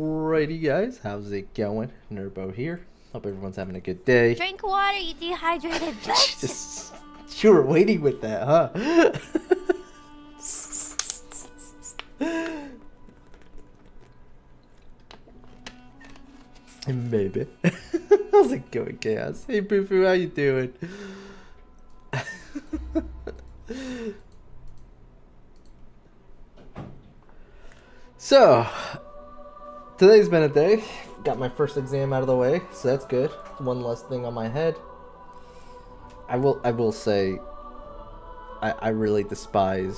Alrighty guys, how's it going? Nurbo here. Hope everyone's having a good day. Drink water, you dehydrated bitch. Just, you were waiting with that, huh? Maybe. How's it going, Chaos? Hey Boo Boo, how you doing? So, today's been a day. Got my first exam out of the way, so that's good. One less thing on my head. I will say, I really despise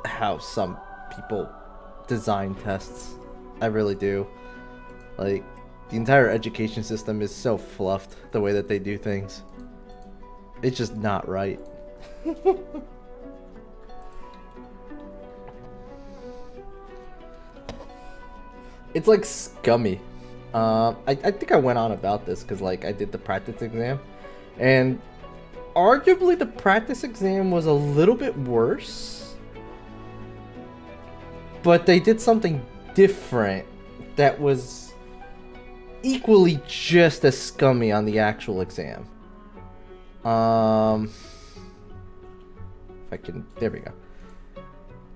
how some people design tests. I really do. Like, the entire education system is so fluffed the way that they do things. It's just not right. It's like scummy. I think I went on about this because like I did the practice exam, and arguably the practice exam was a little bit worse, but they did something different that was equally just as scummy on the actual exam. If I can, there we go.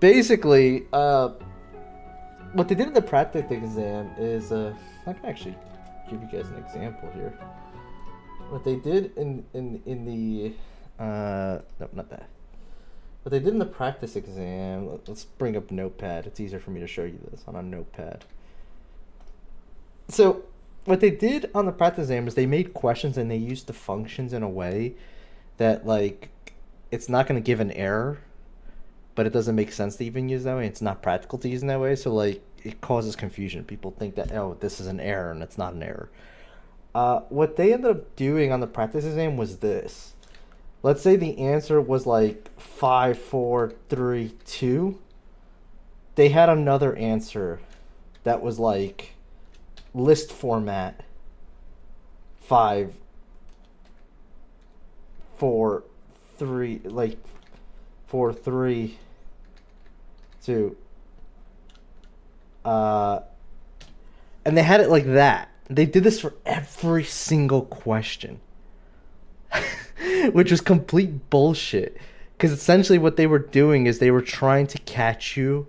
Basically, what they did in the practice exam is, I can actually give you guys an example here. What they did in the, no, not that. What they did in the practice exam, let's bring up Notepad. It's easier for me to show you this on a Notepad. So, what they did on the practice exam is they made questions and they used the functions in a way that, like, it's not going to give an error, but it doesn't make sense to even use that way. It's not practical to use in that way, so like it causes confusion. People think that, oh, this is an error, and it's not an error. What they ended up doing on the practice exam was this. Let's say the answer was like 5, 4, 3, 2. They had another answer that was like list format 5, 4, 3, like 4, 3, 2. And they had it like that. They did this for every single question. Which was complete bullshit. Because essentially what they were doing is they were trying to catch you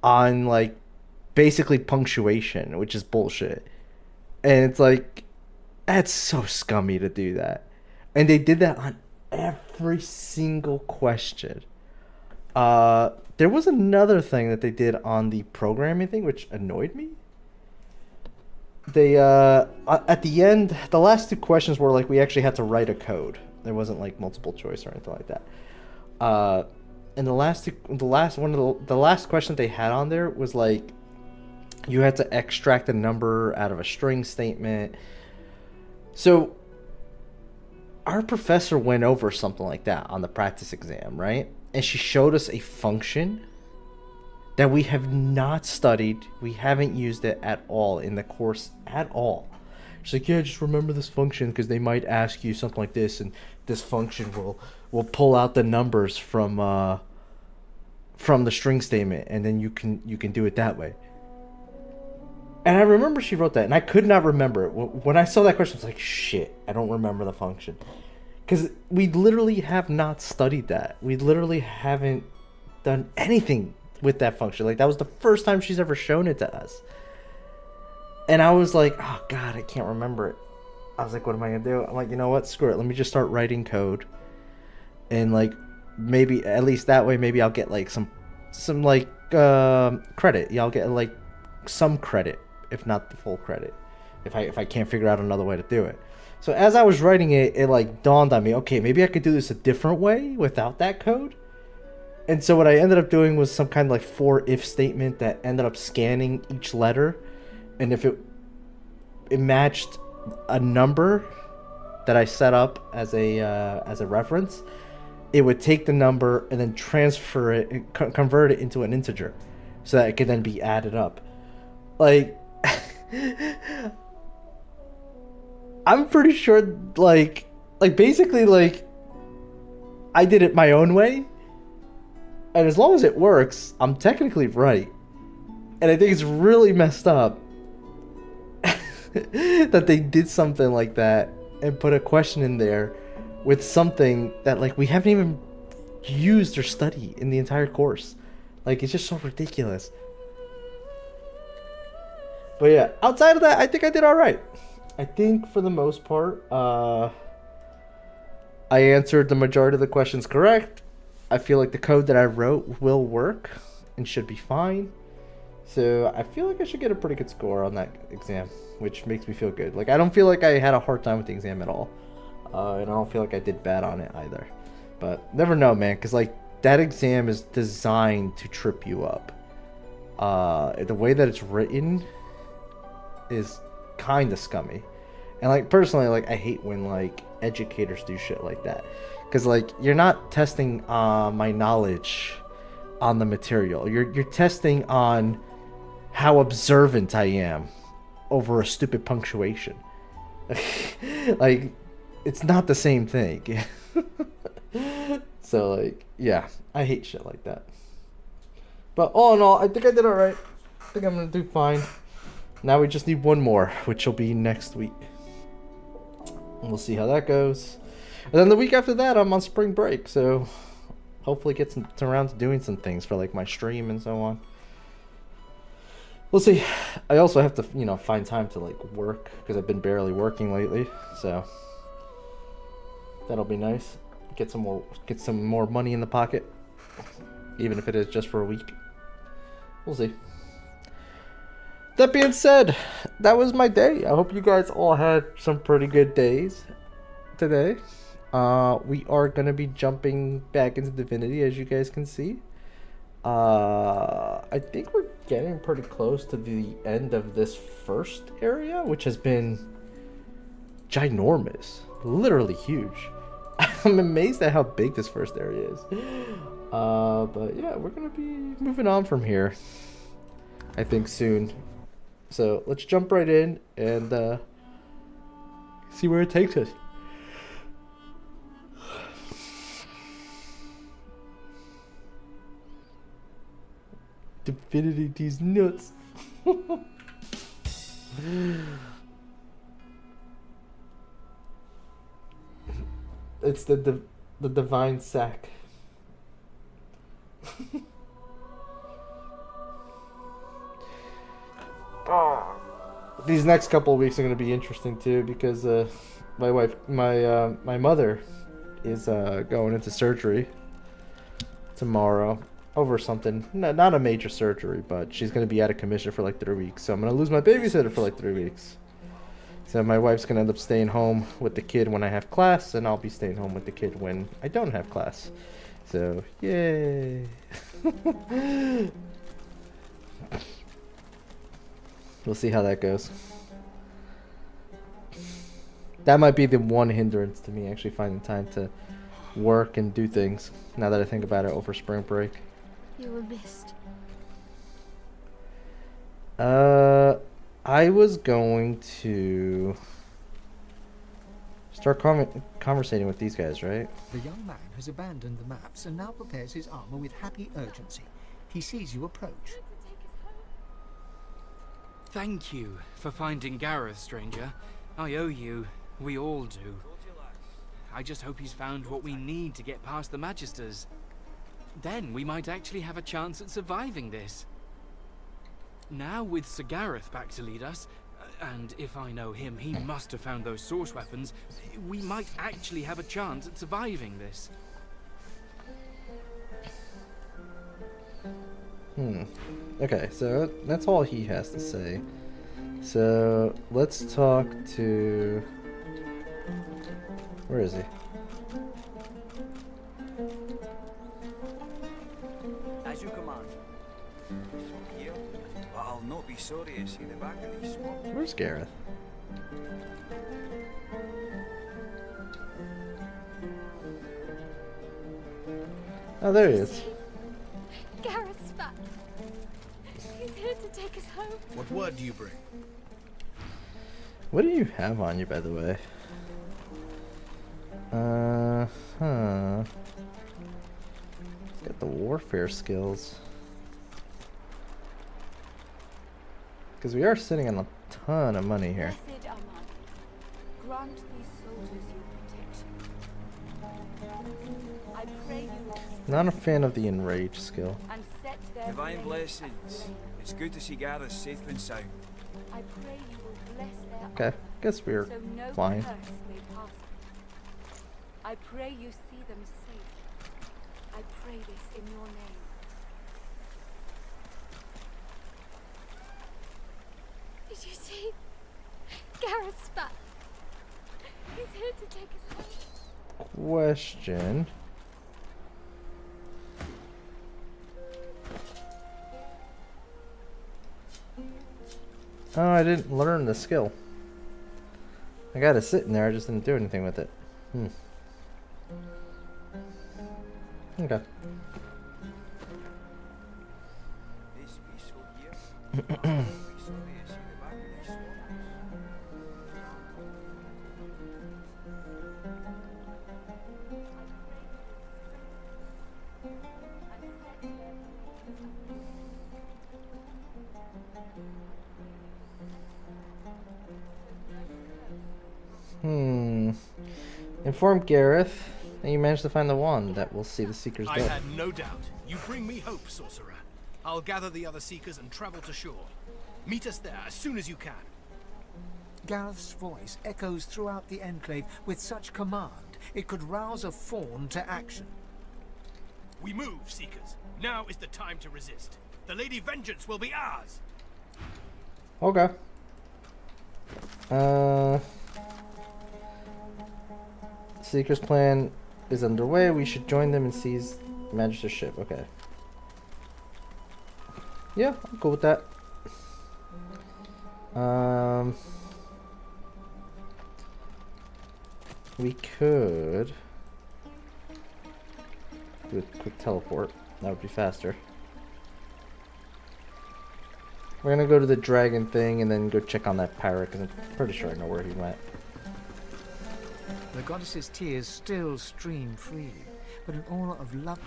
on, like, basically punctuation, which is bullshit. And it's like, that's so scummy to do that. And they did that on every single question. There was another thing that they did on the programming thing, which annoyed me. They, at the end, the last two questions were like we actually had to write a code. There wasn't like multiple choice or anything like that. And the last question they had on there was like you had to extract a number out of a string statement. So our professor went over something like that on the practice exam, right? And she showed us a function that we have not studied. We haven't used it at all in the course at all. She's like, yeah, just remember this function because they might ask you something like this, and this function will pull out the numbers from the string statement, and then you can do it that way. And I remember she wrote that, and I could not remember it. When I saw that question, I was like, shit, I don't remember the function. Because we literally have not studied that. We literally haven't done anything with that function. Like, that was the first time she's ever shown it to us. And I was like, oh, God, I can't remember it. I was like, what am I going to do? I'm like, you know what? Screw it. Let me just start writing code. And, like, maybe, at least that way, maybe I'll get, like, some like, credit. Yeah, I'll get, like, some credit, if not the full credit. If I can't figure out another way to do it. So as I was writing it, it like dawned on me, okay, maybe I could do this a different way without that code. And so what I ended up doing was some kind of like for if statement that ended up scanning each letter, and if it matched a number that I set up as a reference, it would take the number and then transfer it and convert it into an integer so that it could then be added up. Like I'm pretty sure, like basically, like, I did it my own way, and as long as it works, I'm technically right. And I think it's really messed up that they did something like that and put a question in there with something that like we haven't even used or studied in the entire course. Like, it's just so ridiculous. But yeah, outside of that, I think I did all right. I think for the most part, I answered the majority of the questions correct. I feel like the code that I wrote will work and should be fine. So I feel like I should get a pretty good score on that exam, which makes me feel good. Like, I don't feel like I had a hard time with the exam at all. And I don't feel like I did bad on it either. But never know, man, because like that exam is designed to trip you up. The way that it's written is kind of scummy. And like personally, like I hate when like educators do shit like that, because like you're not testing my knowledge on the material. You're testing on how observant I am over a stupid punctuation. Like, it's not the same thing. So like, yeah, I hate shit like that. But all in all, I think I did alright. I think I'm gonna do fine. Now we just need one more, which will be next week. And we'll see how that goes. And then the week after that, I'm on spring break, so hopefully get around to doing some things for like my stream and so on. We'll see. I also have to, you know, find time to like work because I've been barely working lately, so that'll be nice. Get some more money in the pocket, even if it is just for a week. We'll see. That being said, that was my day. I hope you guys all had some pretty good days today. We are going to be jumping back into Divinity, as you guys can see. I think we're getting pretty close to the end of this first area, which has been ginormous. Literally huge. I'm amazed at how big this first area is. But yeah, we're going to be moving on from here, I think, soon. So let's jump right in and see where it takes us. Divinity, these nuts. It's the divine sack. These next couple of weeks are going to be interesting too, because my mother is going into surgery tomorrow over something. Not a major surgery, but she's going to be out of commission for like 3 weeks. So I'm going to lose my babysitter for like 3 weeks. So my wife's going to end up staying home with the kid when I have class, and I'll be staying home with the kid when I don't have class. So, yay. We'll see how that goes. That might be the one hindrance to me actually finding time to work and do things, now that I think about it, over spring break. You were missed. I was going to start conversating with these guys, right? The young man has abandoned the maps and now prepares his armor with happy urgency. He sees you approach. Thank you for finding Gareth, stranger. I owe you. We all do. I just hope he's found what we need to get past the Magisters. Then we might actually have a chance at surviving this. Now with Sir Gareth back to lead us, and if I know him, he must have found those source weapons, we might actually have a chance at surviving this. Okay, so that's all he has to say. So let's talk to... Where is he? As you command. Here, but I'll not be sorry to see the back of these swamps. Where's Gareth? Oh, there he is. Gareth's back. He's here to take us home. What word do you bring? What do you have on you, by the way? Got the warfare skills. Because we are sitting on a ton of money here. Blessed Armand, grant these soldiers your protection. I pray you will Not a fan of the enrage skill. and set their Divine flames blessings. ablaze. It's good to see Gareth safe and sound. I pray you will bless their Okay, armor, guess we're so no fine. curse may pass them. I pray you see them safe. I pray this in your name. Did you see? Gareth's back. He's here to take us home. Question. Oh, I didn't learn the skill. I got it sitting there, I just didn't do anything with it. Okay. This peaceful year, I'll be sorry to see the back of these swamps. Inform Gareth that you managed to find the wand that will see the Seekers I go. had no doubt. You bring me hope, sorcerer. I'll gather the other seekers and travel to shore. Meet us there as soon as you can. Gareth's voice echoes throughout the enclave with such command it could rouse a fawn to action. We move, seekers. Now is the time to resist. The Lady Vengeance will be ours. Okay. Seeker's plan is underway. We should join them and seize Magister's ship. Okay. Yeah, I'm cool with that. We could do a quick teleport. That would be faster. We're gonna go to the dragon thing and then go check on that pirate because I'm pretty sure I know where he went. The goddess's tears still stream freely, but an aura of love.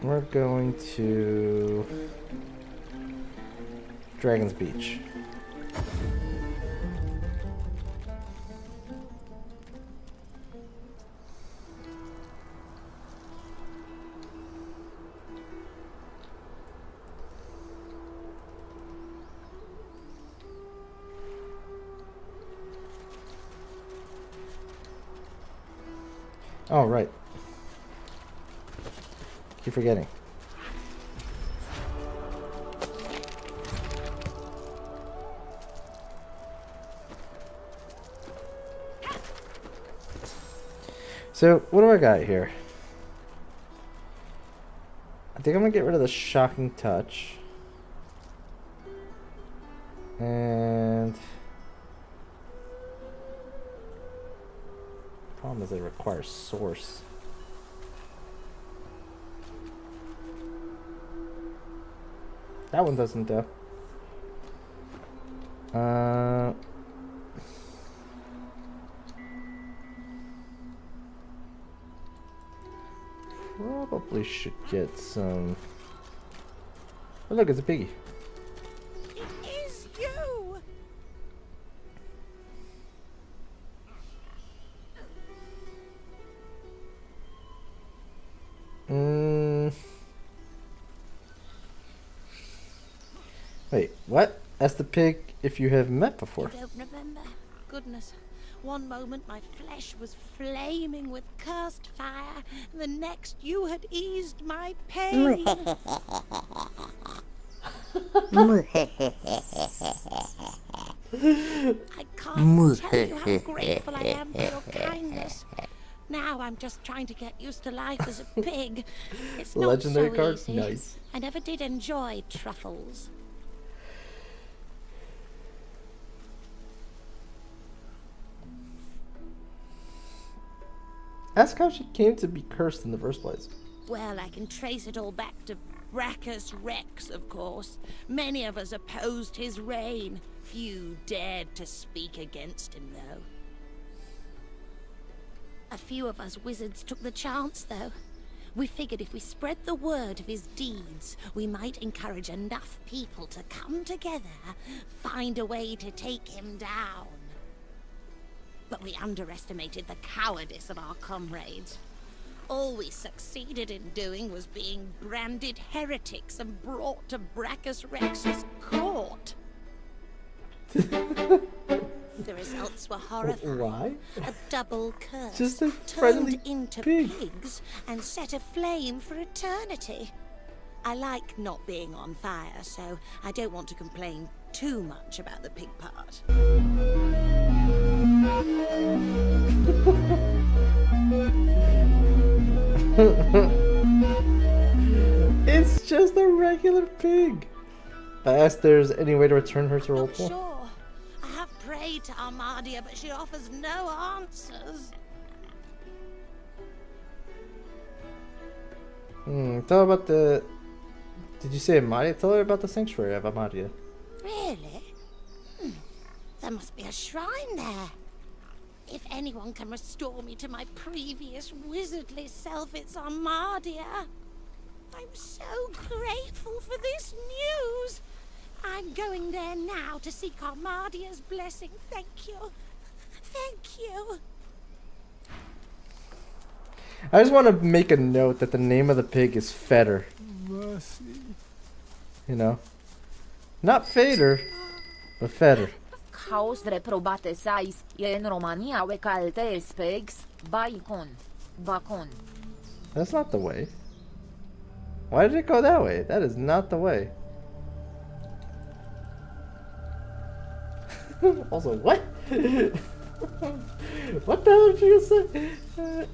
We're going to Dragon's Beach. Oh, right. Keep forgetting. So, what do I got here? I think I'm gonna get rid of the shocking touch. And problem is it requires source. That one doesn't though. Probably should get some. Oh look, it's a piggy. It is you! Wait, what? That's the pig if you have met before. You don't remember? Goodness. One moment my flesh was flaming with cursed fire, and the next you had eased my pain. I can't tell you how grateful I am for your kindness. Now I'm just trying to get used to life as a pig. It's not Legendary so card? easy. Nice. I never did enjoy truffles. Ask how she came to be cursed in the first place. Well, I can trace it all back to Brachus Rex, of course. Many of us opposed his reign. Few dared to speak against him, though. A few of us wizards took the chance, though. We figured if we spread the word of his deeds, we might encourage enough people to come together, find a way to take him down. But we underestimated the cowardice of our comrades. All we succeeded in doing was being branded heretics and brought to Brachus Rex's court. The results were horrifying. Why? A double curse Just a friendly turned into pig. pigs and set aflame for eternity. I like not being on fire, so I don't want to complain too much about the pig part. It's just a regular pig. I asked if there's any way to return her to Not Rolepool. sure. I have prayed to Armadia, but she offers no answers. Tell her about the... Did you say Amadia? Tell her about the sanctuary of Amadia. Really? There must be a shrine there. If anyone can restore me to my previous wizardly self, it's Armadia. I'm so grateful for this news. I'm going there now to seek Armadia's blessing. Thank you. Thank you. I just want to make a note that the name of the pig is Feder. Mercy. You know? Not Fader, but Feder. Chaos reprobate sais e în România we calte speaks Bacon. Bacon. That's not the way. Why did it go that way? That is not the way. Also, what? What the hell did you say?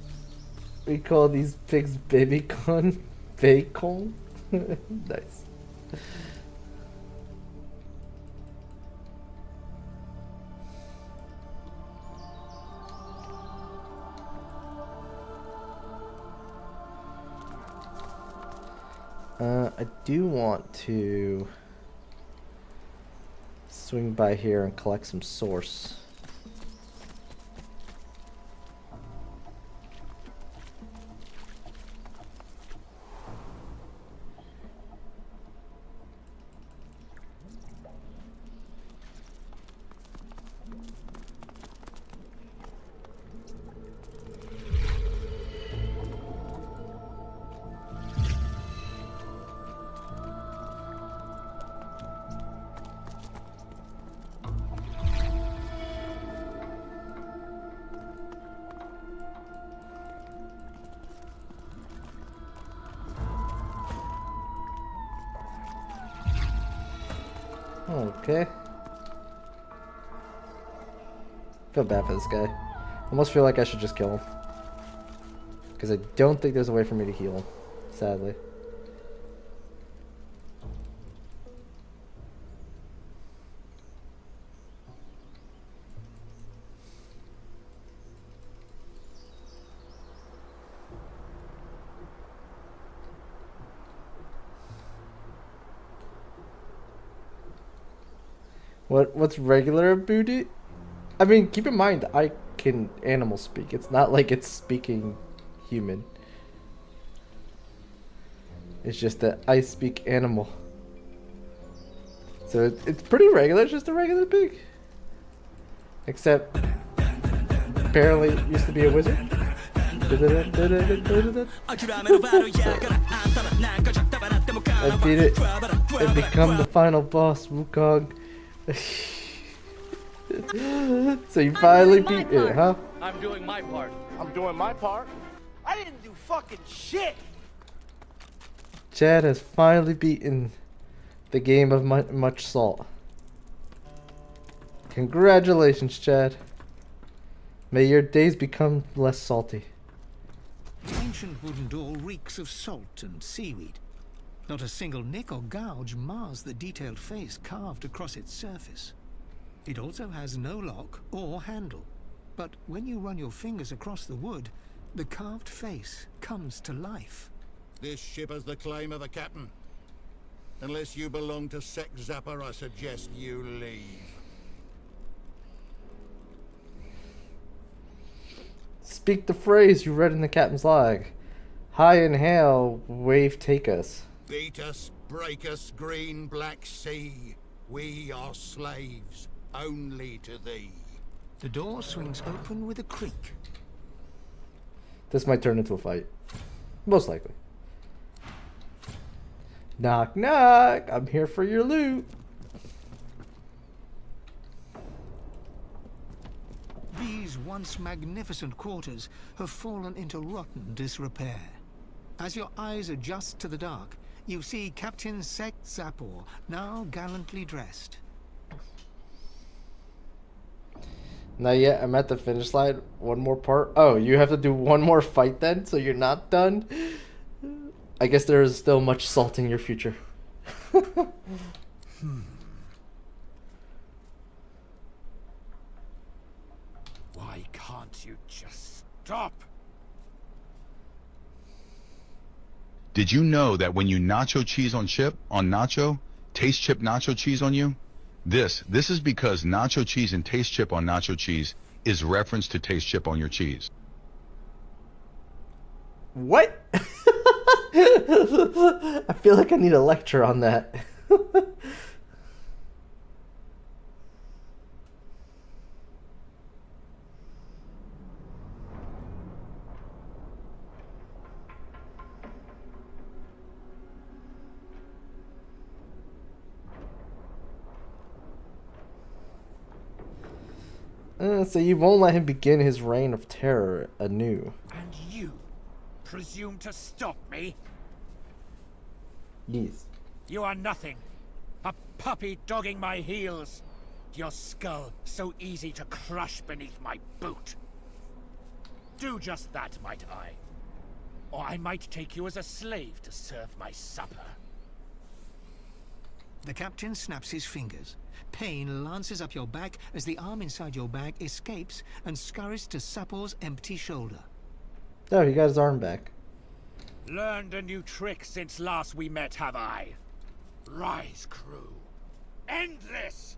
We call these pigs baby corn. Bacon? Nice. I do want to swing by here and collect some source. Okay. Feel bad for this guy. Almost feel like I should just kill him. Because I don't think there's a way for me to heal him. Sadly. What's regular booty? I mean, keep in mind, I can animal speak. It's not like it's speaking human. It's just that I speak animal. So it's pretty regular. It's just a regular pig. Except, apparently, it used to be a wizard. I beat it and become the final boss, Wukong. So you finally beat it, huh? I'm doing my part. I'm doing my part? I didn't do fucking shit! Chad has finally beaten the game of much salt. Congratulations, Chad. May your days become less salty. The ancient wooden door reeks of salt and seaweed. Not a single nick or gouge mars the detailed face carved across its surface. It also has no lock or handle, but when you run your fingers across the wood, the carved face comes to life. This ship has the claim of the captain. Unless you belong to Sec Zapper, I suggest you leave. Speak the phrase you read in the captain's log. High and hail, wave take us. Beat us, break us, green black sea. We are slaves, only to thee. The door swings open with a creak. This might turn into a fight. Most likely. Knock, knock. I'm here for your loot. These once magnificent quarters have fallen into rotten disrepair. As your eyes adjust to the dark, you see Captain Sek Zapor, now gallantly dressed. Not yet. I'm at the finish line. One more part. Oh, you have to do one more fight then, so you're not done? I guess there is still much salt in your future. Why can't you just stop? Did you know that when you nacho cheese on nacho, taste chip nacho cheese on you? This is because nacho cheese and taste chip on nacho cheese is reference to taste chip on your cheese. What? I feel like I need a lecture on that. So you won't let him begin his reign of terror anew. And you presume to stop me? Yes. You are nothing. A puppy dogging my heels. Your skull so easy to crush beneath my boot. Do just that, might I? Or I might take you as a slave to serve my supper. The captain snaps his fingers. Pain lances up your back as the arm inside your bag escapes and scurries to Sapor's empty shoulder. Oh, he got his arm back. Learned a new trick since last we met, have I? Rise, crew. End this!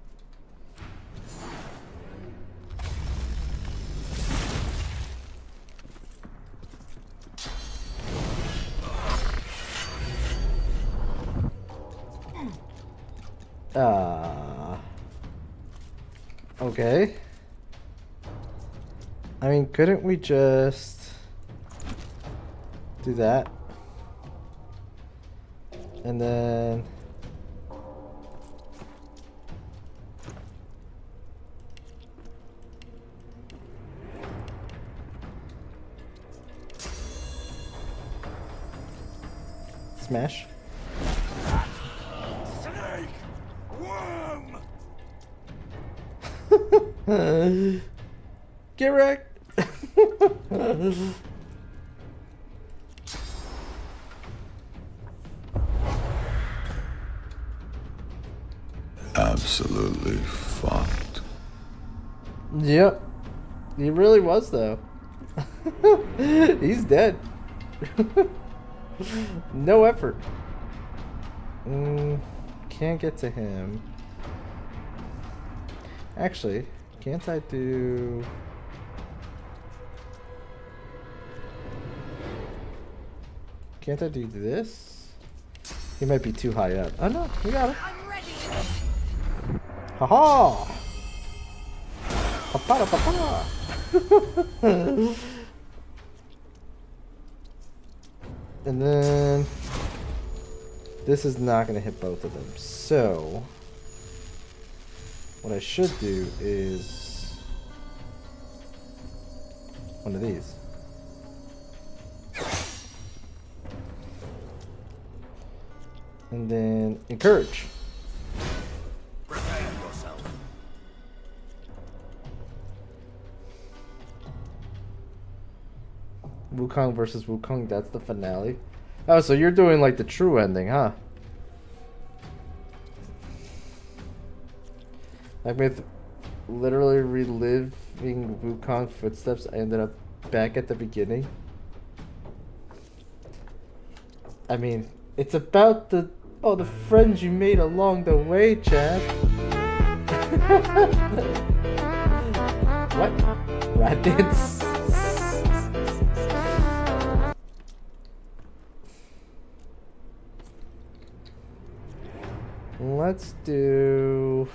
Okay. I mean, couldn't we just do that? And then smash. Snake! Worm! Get wrecked. Absolutely fucked. Yep. He really was, though. He's dead. No effort. Can't get to him. Actually, can't I do... Can't I do this? He might be too high up. Oh no, we got him. I'm ready. Haha! Papa, papa. And then this is not going to hit both of them. So what I should do is one of these. And then encourage. Prepare yourself. Wukong versus Wukong, that's the finale. Oh, so you're doing like the true ending, huh? Like with literally reliving Wukong footsteps, I ended up back at the beginning. I mean, it's about the friends you made along the way, Chad. What? Rat dance? Let's do...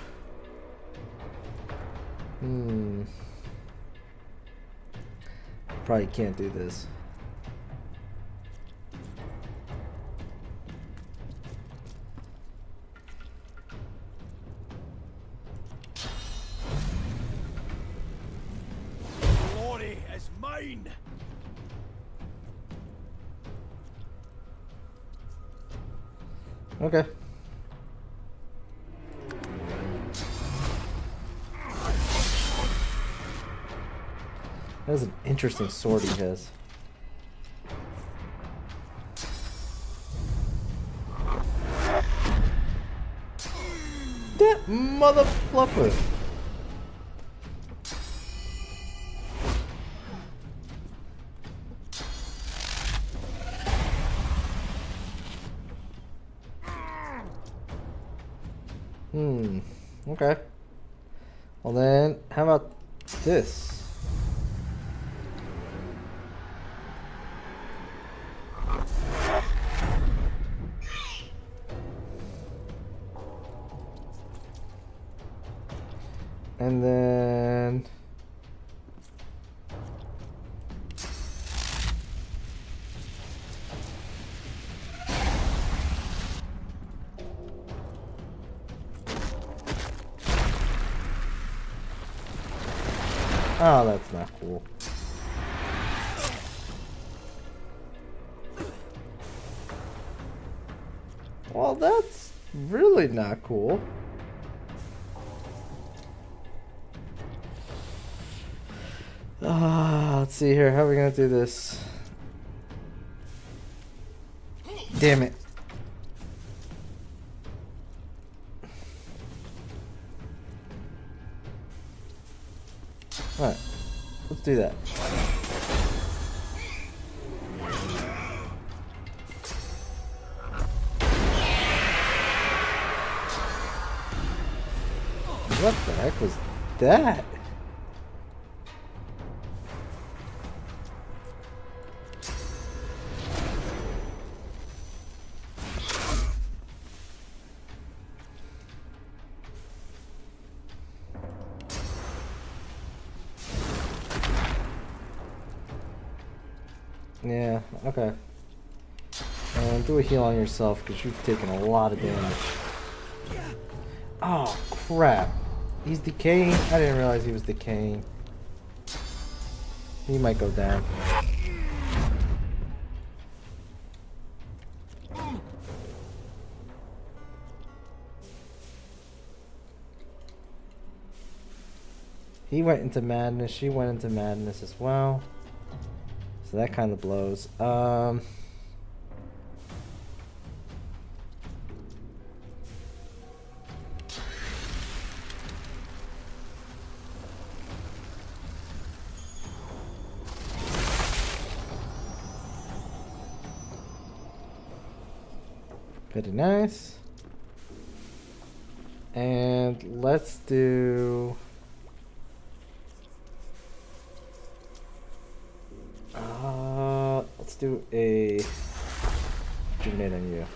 Probably can't do this. Glory is mine! Okay. That is an interesting sword he has. That mother fluffer. Okay. Well then, how about this? And then... Oh, that's not cool. Well, that's really not cool. Let's see here. How are we gonna do this? Damn it. Alright. Let's do that. What the heck was that? Yeah, okay. And do a heal on yourself because you've taken a lot of damage. Oh, crap. He's decaying? I didn't realize he was decaying. He might go down. He went into madness. She went into madness as well. So that kind of blows. Pretty nice. And let's do... let's do a grenade on you.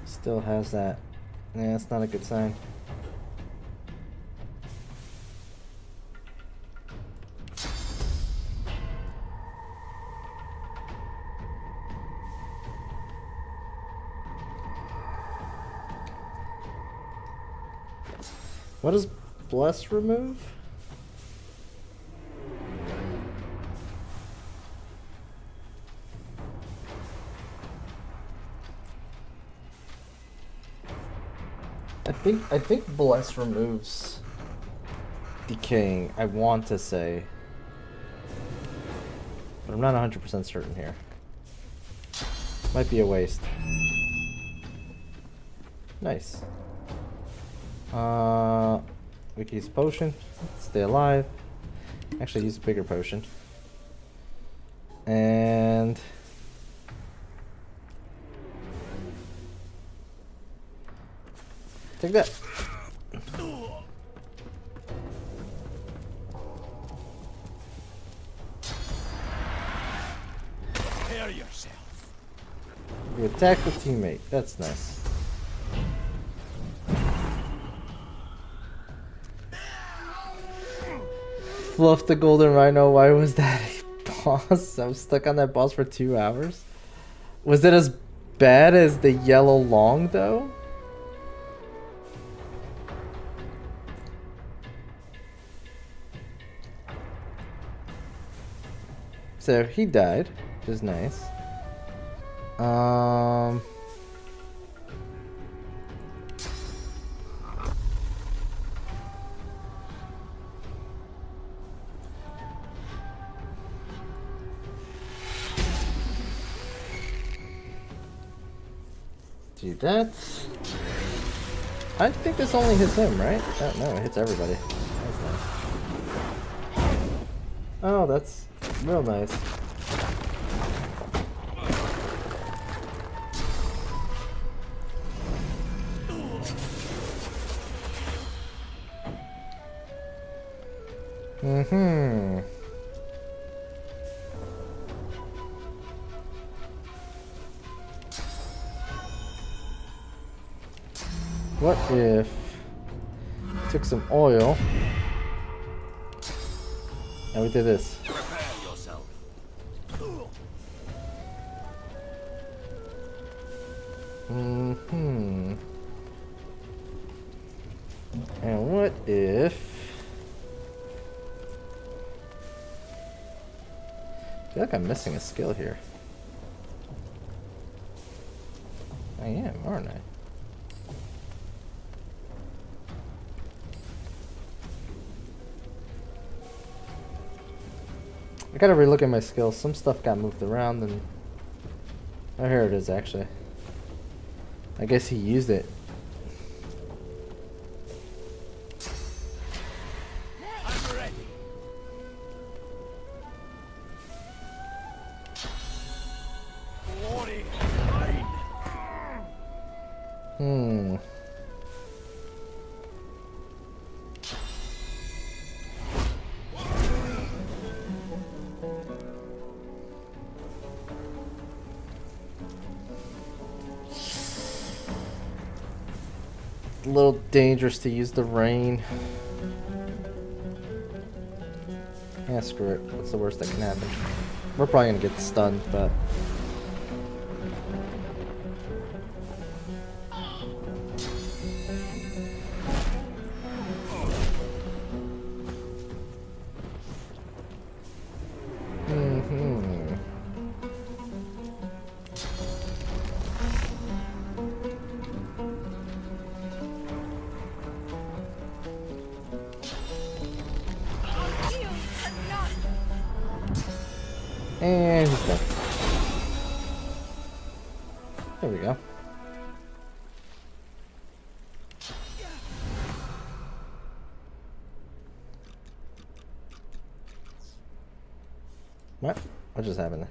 Still has that. Yeah, that's not a good sign. What does bless remove? I think bless removes decaying, I want to say. But I'm not 100% certain here. Might be a waste. Nice. We can use a potion. Stay alive. Actually, use a bigger potion. And... take that. Prepare yourself. You attack the teammate. That's nice. Fluff the golden rhino. Why was that a boss? I was stuck on that boss for 2 hours. Was it as bad as the yellow long though? So he died, which is nice. Do that. I think this only hits him, right? Oh, no, it hits everybody. That's nice. Oh, that's real nice. Mm-hmm. What if took some oil and we did this? Prepare yourself. Mm-hmm. And what if I feel like I'm missing a skill here. I am, aren't I? I gotta relook at my skills. Some stuff got moved around and... Oh, here it is, actually. I guess he used it. I'm ready. Glory mine. Hmm. A little dangerous to use the rain. Yeah, screw it. What's the worst that can happen? We're probably gonna get stunned, but... And he's done. There we go. What? What just happened there?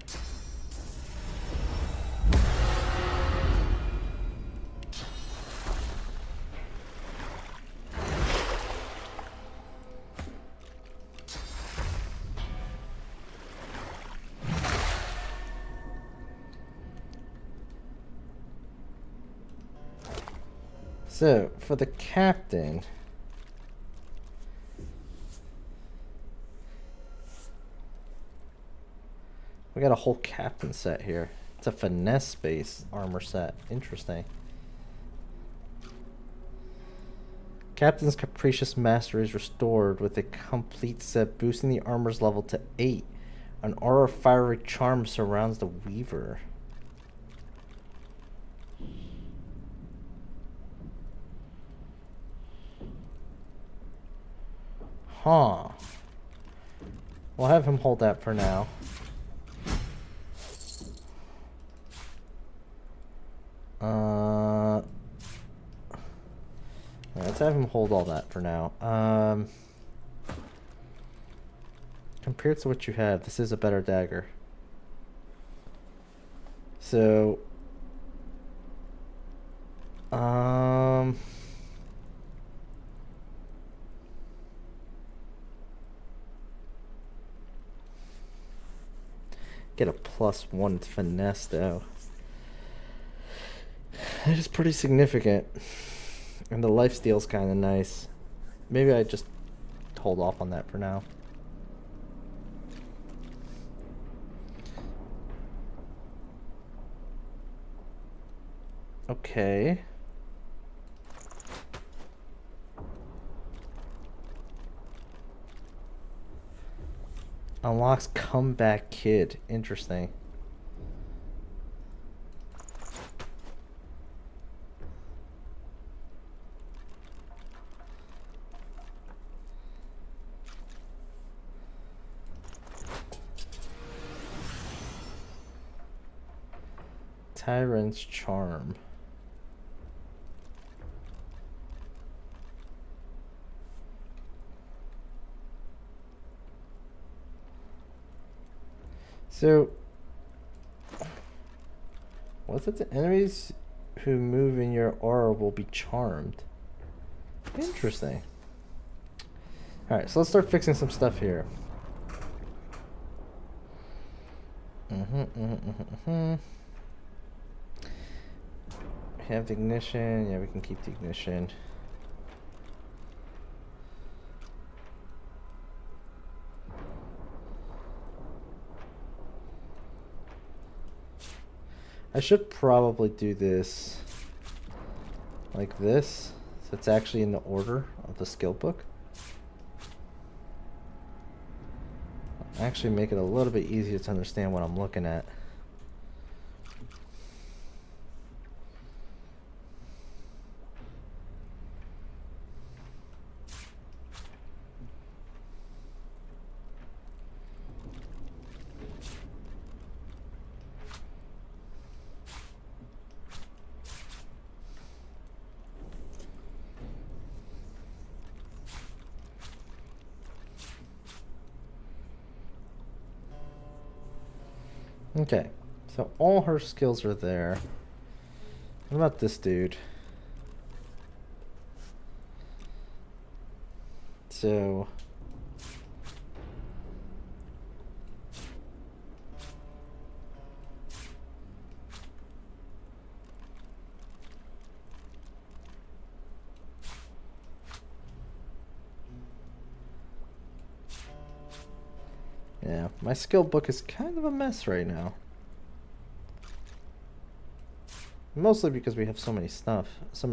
So, for the captain, we got a whole captain set here. It's a finesse-based armor set. Interesting. Captain's Capricious Mastery is restored with a complete set, boosting the armor's level to 8. An aura of fiery charm surrounds the weaver. Huh. We'll have him hold that for now. Let's have him hold all that for now. Compared to what you have, this is a better dagger. So, Get a +1 finesse though. That is pretty significant. And the lifesteal's kind of nice. Maybe I just hold off on that for now. Okay. Unlocks Comeback Kid. Interesting. Tyrant's Charm. So, what's it? The enemies who move in your aura will be charmed. Interesting. Alright, so let's start fixing some stuff here. Have the ignition. Yeah, we can keep the ignition. I should probably do this like this, so it's actually in the order of the skill book. Actually make it a little bit easier to understand what I'm looking at. Okay, so all her skills are there. What about this dude? So yeah, my skill book is kind of a mess right now. Mostly because we have so many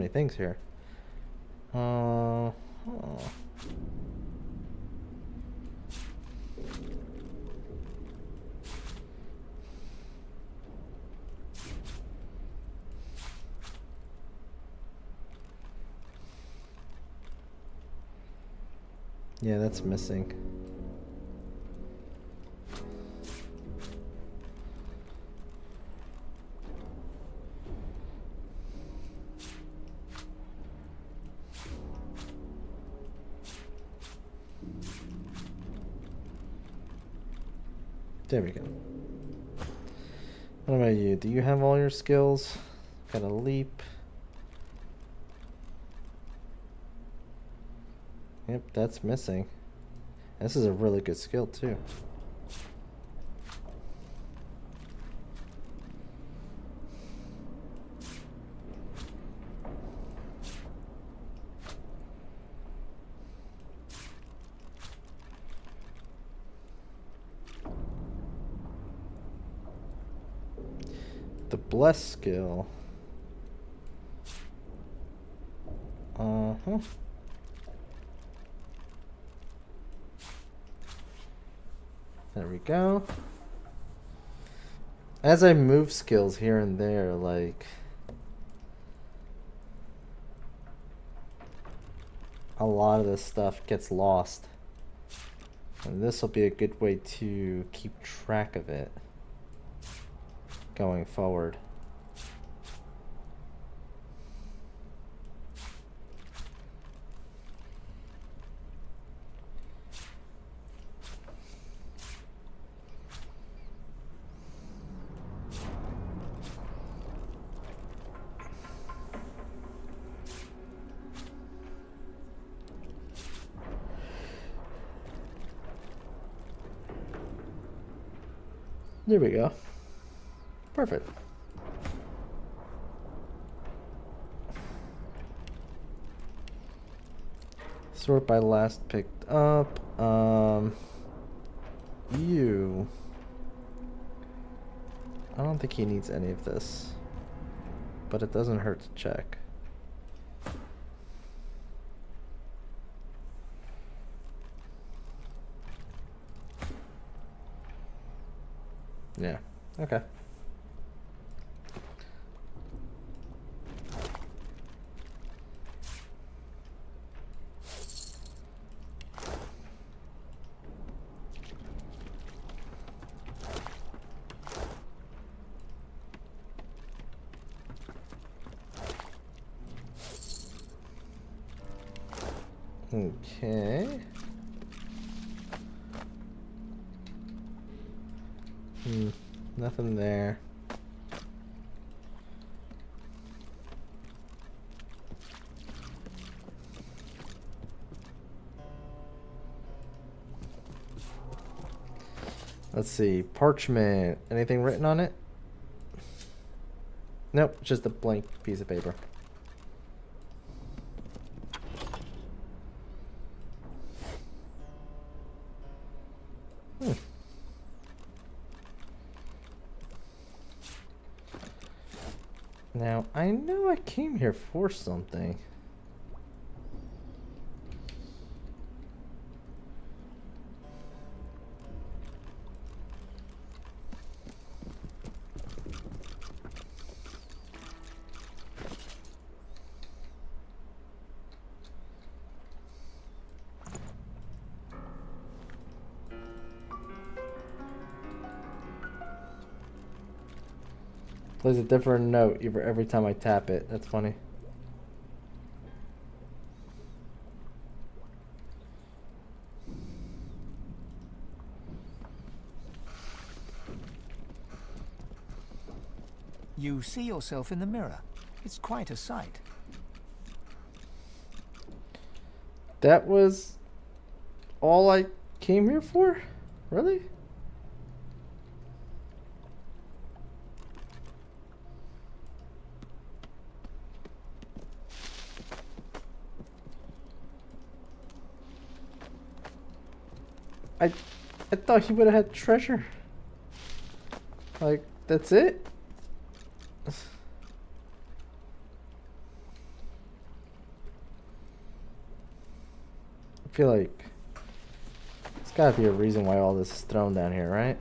things here. Yeah, that's missing. There we go. What about you? Do you have all your skills? Got a leap. Yep, that's missing. This is a really good skill too. The bless skill. There we go. As I move skills here and there, like a lot of this stuff gets lost. And this will be a good way to keep track of it going forward. There we go. Perfect. Sort by last picked up. You. I don't think he needs any of this, but it doesn't hurt to check. Yeah. Okay. Okay. Nothing there. Let's see. Parchment. Anything written on it? Nope, just a blank piece of paper. Now, I know I came here for something. Plays a different note every time I tap it. That's funny. You see yourself in the mirror. It's quite a sight. That was all I came here for? Really? I thought he would have had treasure. Like, that's it? I feel like there's gotta be a reason why all this is thrown down here, right?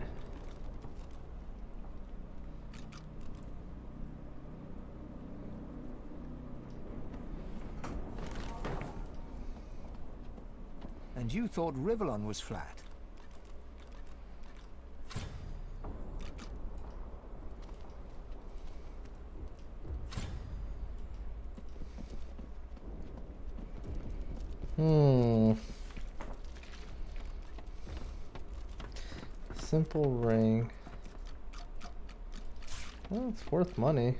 And you thought Rivellon was flat. Simple ring. Well, it's worth money.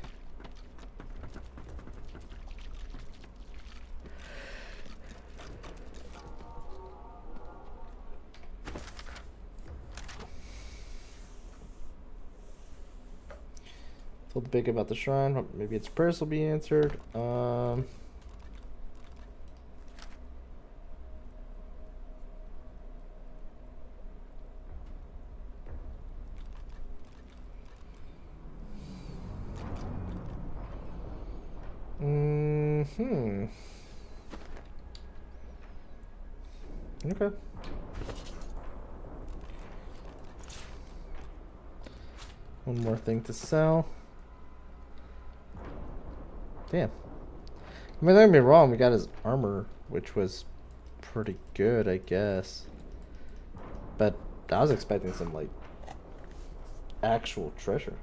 Told Big about the shrine. Maybe its prayers will be answered. Okay. One more thing to sell. Damn. I mean, don't get me wrong, we got his armor, which was pretty good, I guess. But I was expecting some, like, actual treasure.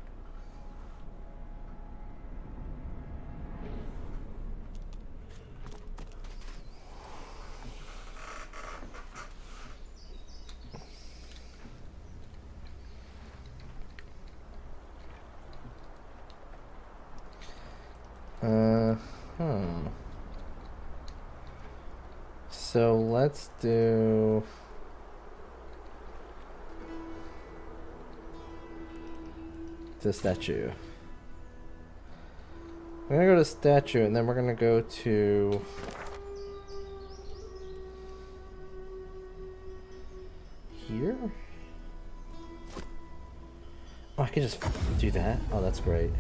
So let's do... to the statue. We're gonna go to the statue, and then we're gonna go to... here? Oh, I can just do that? Oh, that's great.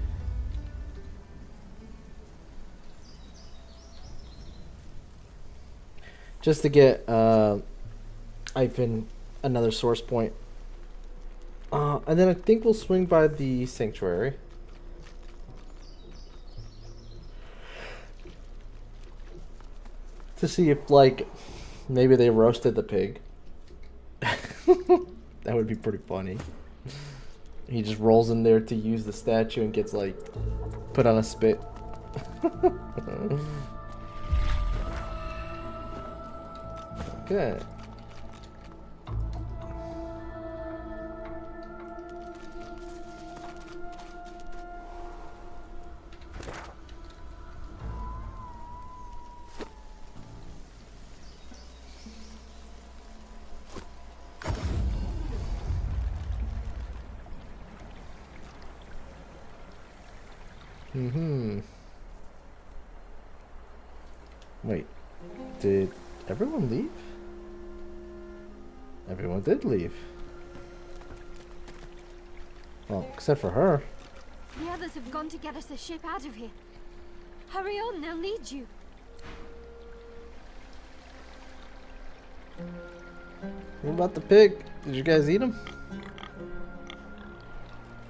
Just to get Ivan another source point. And then I think we'll swing by the sanctuary. To see if, like, maybe they roasted the pig. That would be pretty funny. He just rolls in there to use the statue and gets, like, put on a spit. Okay. Wait, did everyone leave? Everyone did leave. Well, except for her. The others have gone to get us a ship out of here. Hurry on, they'll need you. What about the pig? Did you guys eat him?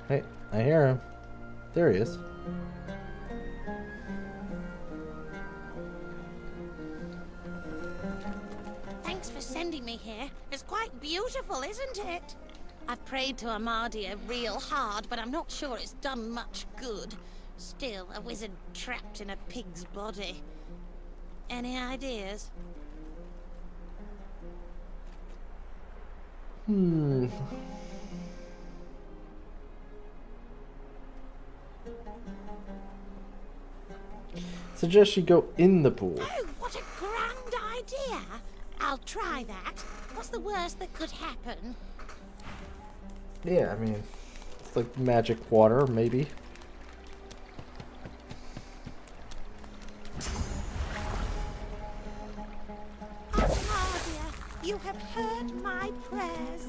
Hey, I hear him. There he is. Thanks for sending me here. It's quite beautiful, isn't it? I've prayed to Amadia real hard, but I'm not sure it's done much good. Still, a wizard trapped in a pig's body. Any ideas? Suggest you go in the pool. Oh, what a grand idea! I'll try that. What's the worst that could happen? Yeah, I mean, it's like magic water, maybe. Amadia, you have heard my prayers.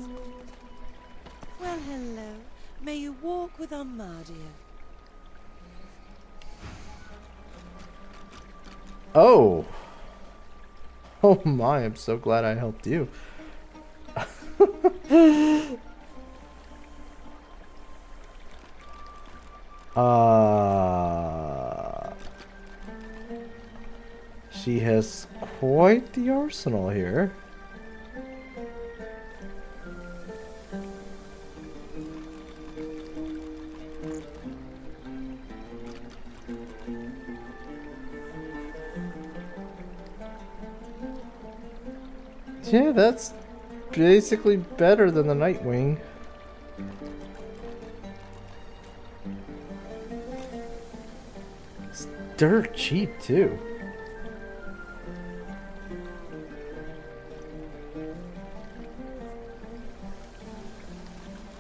Well, hello. May you walk with Amadia. Oh! Oh my, I'm so glad I helped you. She has quite the arsenal here. Yeah, that's basically better than the Nightwing. It's dirt cheap too.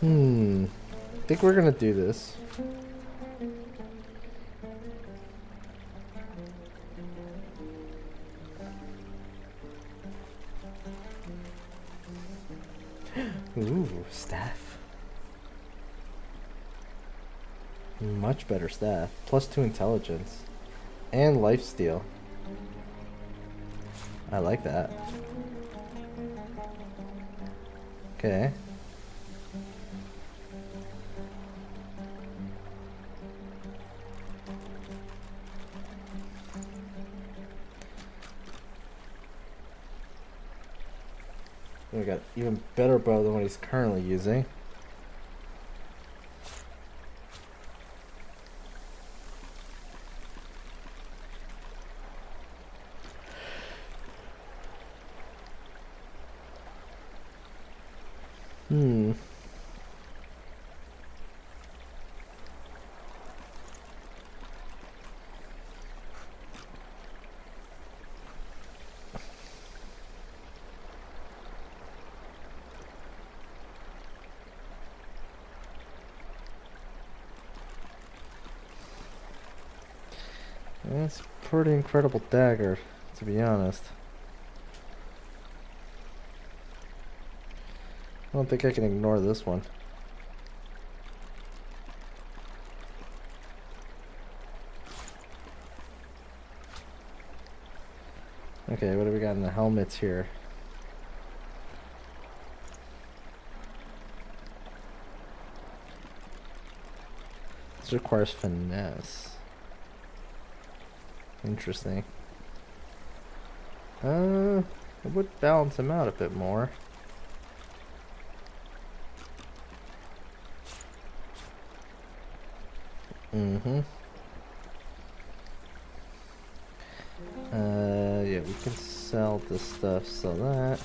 I think we're gonna do this. Ooh, staff. Much better staff. +2 intelligence. And lifesteal. I like that. Okay. We got even better bow than what he's currently using. It's a pretty incredible dagger, to be honest. I don't think I can ignore this one. Okay, what do we got in the helmets here? This requires finesse. Interesting. It would balance him out a bit more. Mm-hmm. Yeah, we can sell this stuff, sell that.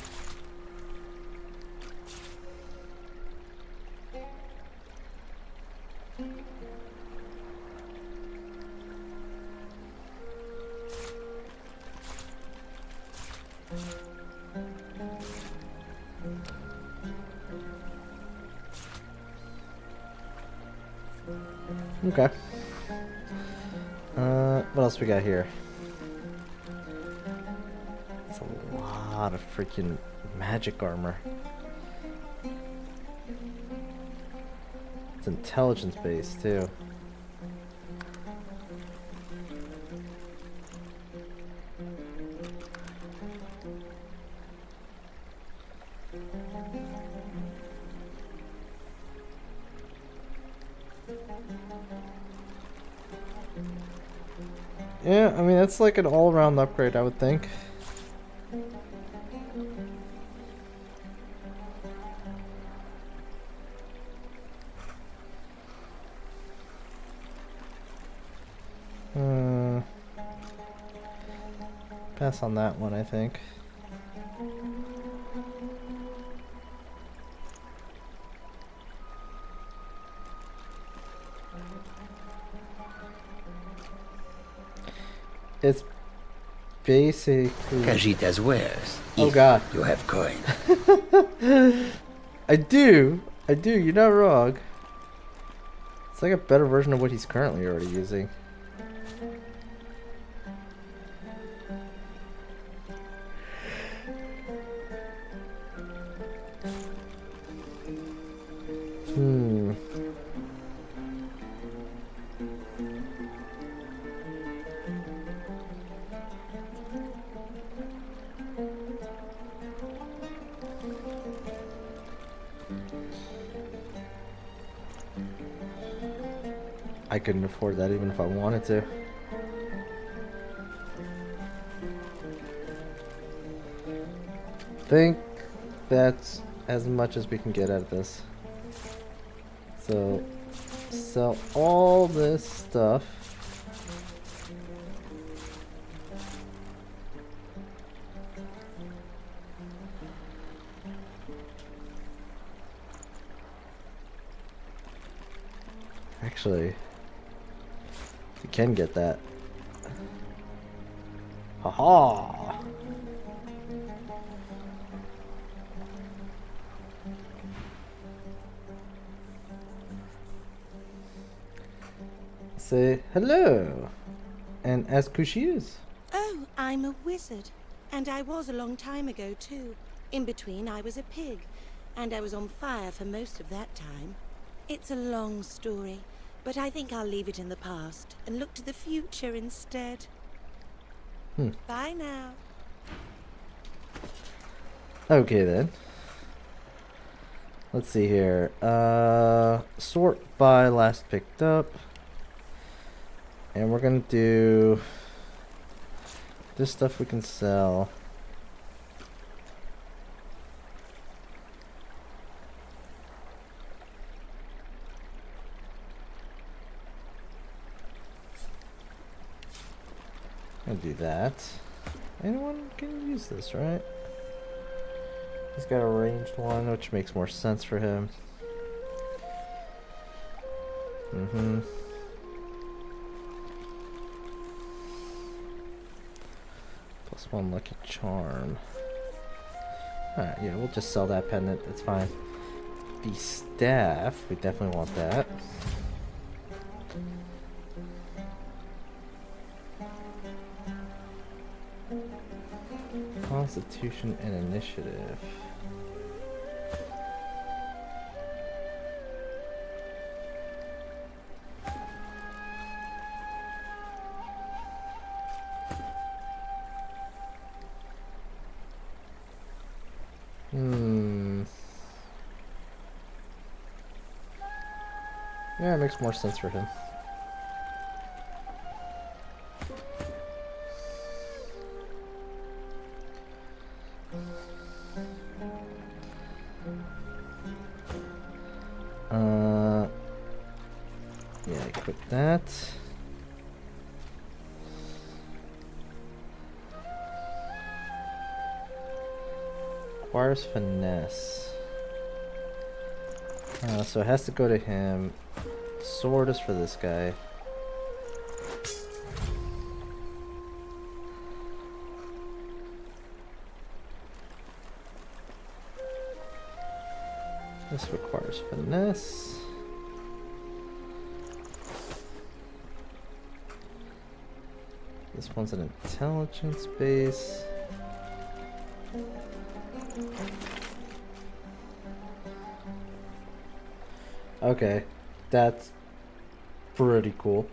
Okay. What else we got here? It's a lot of freaking magic armor. It's intelligence based too. Yeah, I mean, that's like an all-around upgrade, I would think. Pass on that one, I think. It's basically... Khajiit as wares. Oh god. You have coin. I do, you're not wrong. It's like a better version of what he's currently already using. I couldn't afford that even if I wanted to. Think that's as much as we can get out of this. So, sell all this stuff. Actually, we can get that. Haha! Say hello and ask who she is. Oh, I'm a wizard. And I was a long time ago, too. In between, I was a pig. And I was on fire for most of that time. It's a long story, but I think I'll leave it in the past and look to the future instead. Bye now. Okay then. Let's see here. Sort by last picked up. And we're gonna do this stuff we can sell. I'll do that. Anyone can use this, right? He's got a ranged one, which makes more sense for him. Plus 1 lucky charm. Alright, yeah, we'll just sell that pendant, that's fine. The staff, we definitely want that. Constitution and initiative. Yeah, it makes more sense for him. Yeah, equip that. Requires finesse. So it has to go to him. Sword is for this guy. This requires finesse. This one's an intelligence base. Okay, that's pretty cool.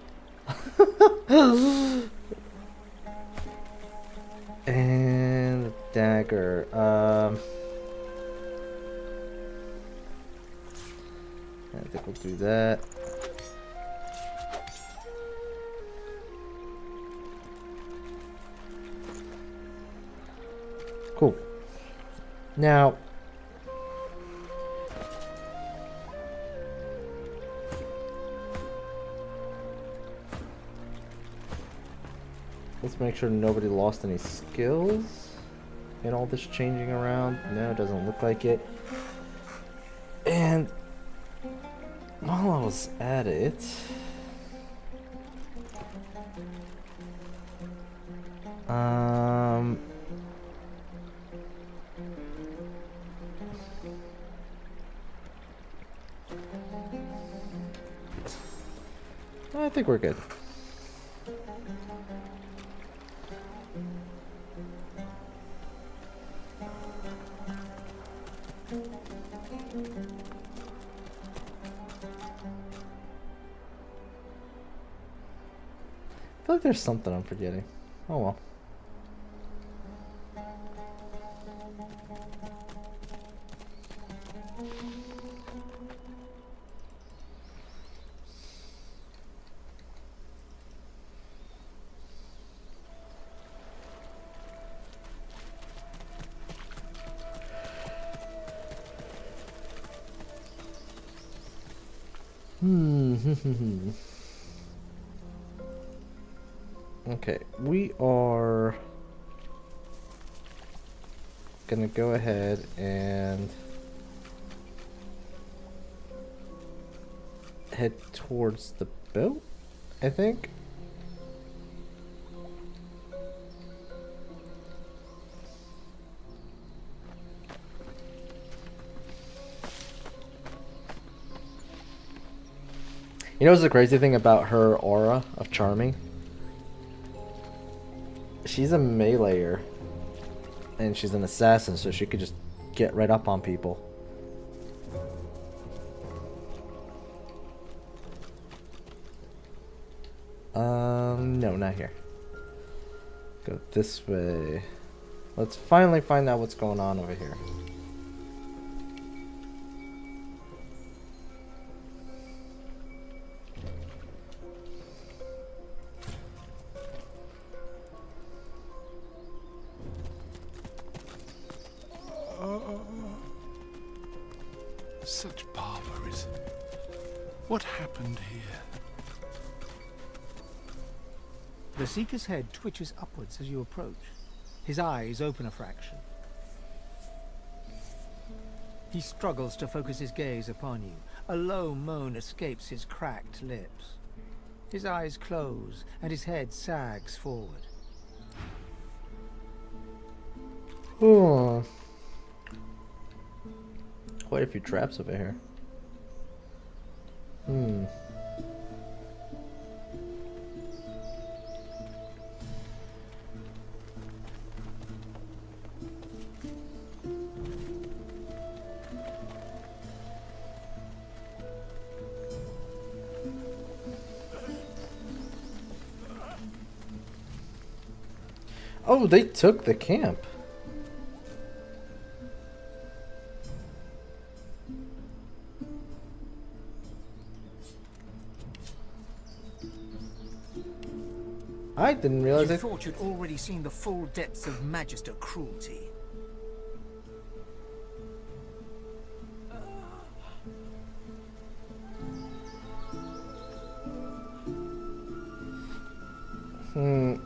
And the dagger. I think we'll do that. Cool. Now, let's make sure nobody lost any skills in all this changing around. No, it doesn't look like it. And while I was at it, I think we're good. I feel like there's something I'm forgetting. Oh well. Okay, we are gonna go ahead and head towards the boat, I think. You know what's the crazy thing about her aura of charming? She's a meleeer, and she's an assassin, so she could just get right up on people. No, not here. Go this way. Let's finally find out what's going on over here. Such barbarism. What happened here? The Seeker's head twitches upwards as you approach. His eyes open a fraction. He struggles to focus his gaze upon you. A low moan escapes his cracked lips. His eyes close, and his head sags forward. Oh. Quite a few traps over here. Oh, they took the camp. I didn't realize You it. thought you'd already seen the full depths of Magister cruelty.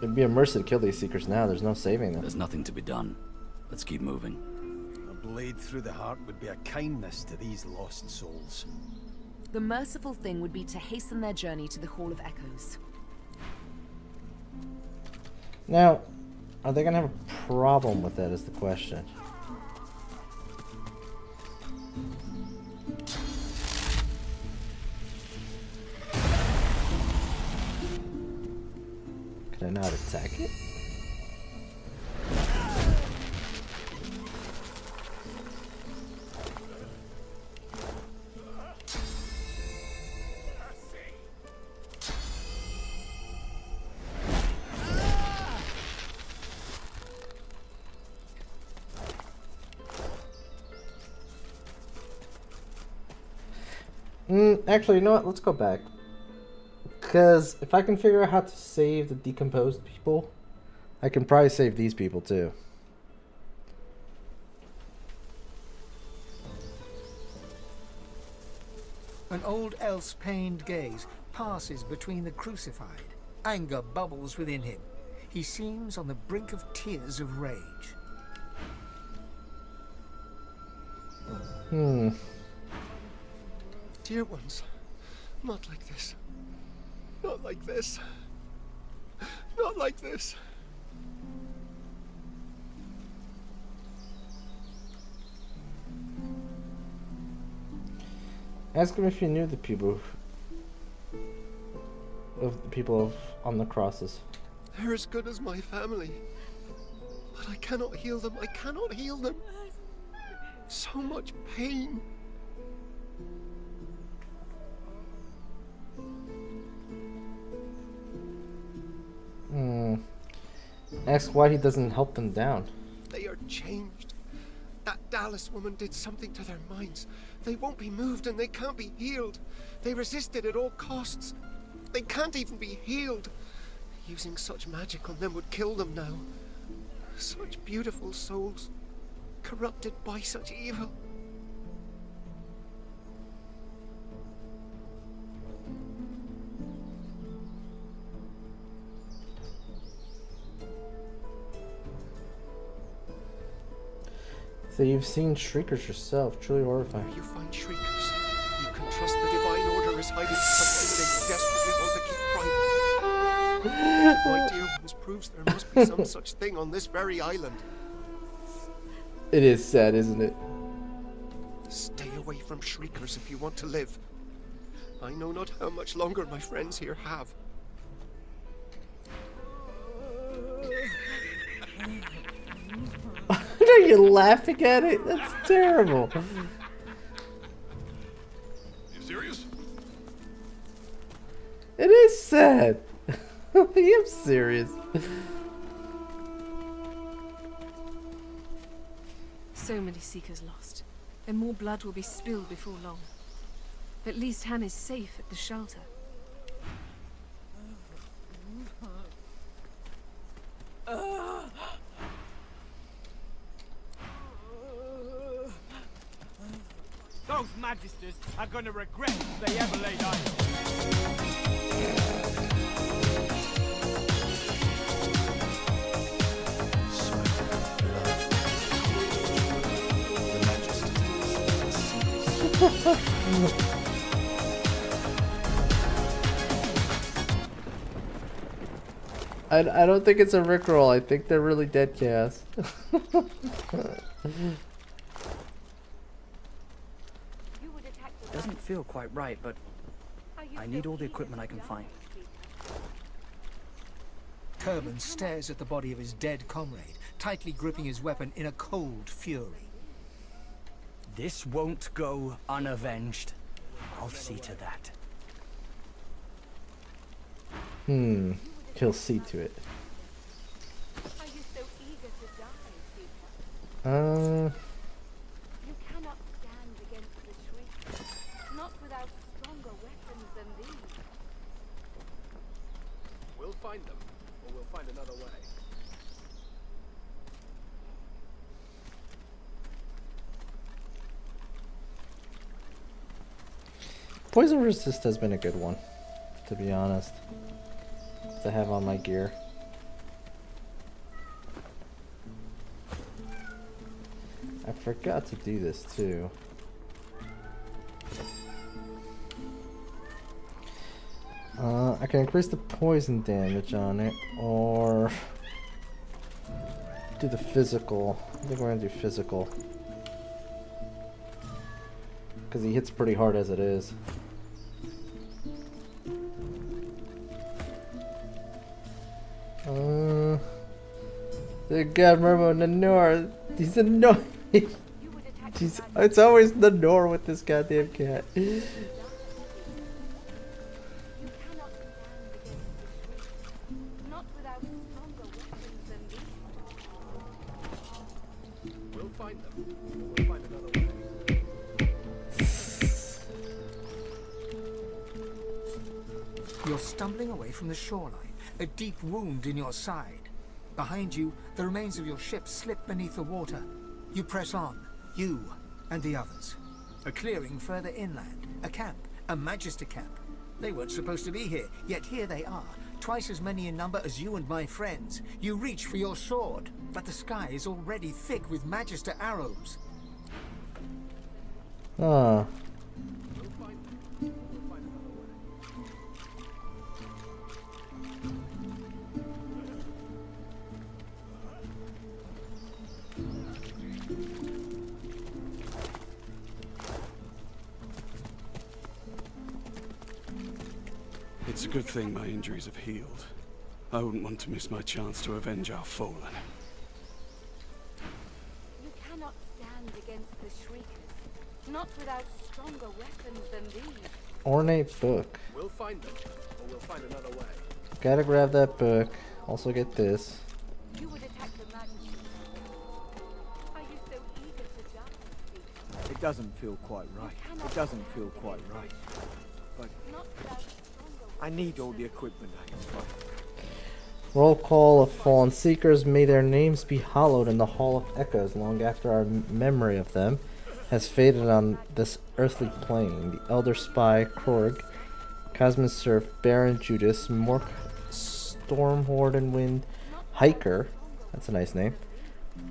It'd be a mercy to kill these seekers now. There's no saving them. There's nothing to be done. Let's keep moving. A blade through the heart would be a kindness to these lost souls. The merciful thing would be to hasten their journey to the Hall of Echoes. Now, are they gonna have a problem with that is the question. Can I not attack it? Actually, you know what? Let's go back. Because if I can figure out how to save the decomposed people, I can probably save these people too. An old elf's pained gaze passes between the crucified. Anger bubbles within him. He seems on the brink of tears of rage. Dear ones, not like this. Not like this. Not like this. Ask him if he knew the people on the crosses. They're as good as my family. But I cannot heal them. I cannot heal them. So much pain. Ask why he doesn't help them down. They are changed. That Dallas woman did something to their minds. They won't be moved and they can't be healed. They resisted at all costs. They can't even be healed. Using such magic on them would kill them now. Such beautiful souls, corrupted by such evil. So you've seen Shriekers yourself, truly horrifying. You find Shriekers. You can trust the Divine Order is hiding something they desperately want to keep private. My dear ones proves there must be some such thing on this very island. It is sad, isn't it? Stay away from Shriekers if you want to live. I know not how much longer my friends here have. Are you laughing at it? That's terrible. You serious? It is sad. I am serious. So many Seekers lost, and more blood will be spilled before long. At least Han is safe at the shelter. Those Magisters are gonna regret they ever laid eyes. I don't think it's a rickroll. I think they're really dead, Chaos. Doesn't feel quite right, but I need all the equipment I can find. Kerman stares at the body of his dead comrade, tightly gripping his weapon in a cold fury. This won't go unavenged. I'll see to that. He'll see to it. Are you so You cannot stand against the shriek, not without stronger weapons than these. We'll find them, or we'll find another way. Poison resist has been a good one, to be honest, to have on my gear. I forgot to do this too. I can increase the poison damage on it, or do the physical. I think we're gonna do physical, because he hits pretty hard as it is. The god Murmo Nanor, he's annoying. It's always Nanor with this goddamn cat. We'll find them, or we'll find another way. You're stumbling away from the shoreline, a deep wound in your side. Behind you, the remains of your ship slip beneath the water. You press on, you and the others. A clearing further inland, a camp, a Magister camp. They weren't supposed to be here, yet here they are, twice as many in number as you and my friends. You reach for your sword, but the sky is already thick with Magister arrows. Ah. It's a good thing my injuries have healed. I wouldn't want to miss my chance to avenge our fallen. You cannot stand against the shriekers, not without stronger weapons than these. Ornate book. We'll find them, or we'll find another way. Gotta grab that book. Also get this. You would attack the Majesty. Are you so eager to die? It doesn't feel quite right. It doesn't feel quite right. But Not without I need all the equipment I can find. Roll call of fallen seekers. May their names be hallowed in the Hall of Echoes long after our memory of them has faded on this earthly plane. The Elder Spy, Krorg, Cosmic Surf, Baron Judas, Mork, Stormhorde and Wind, Hiker, that's a nice name,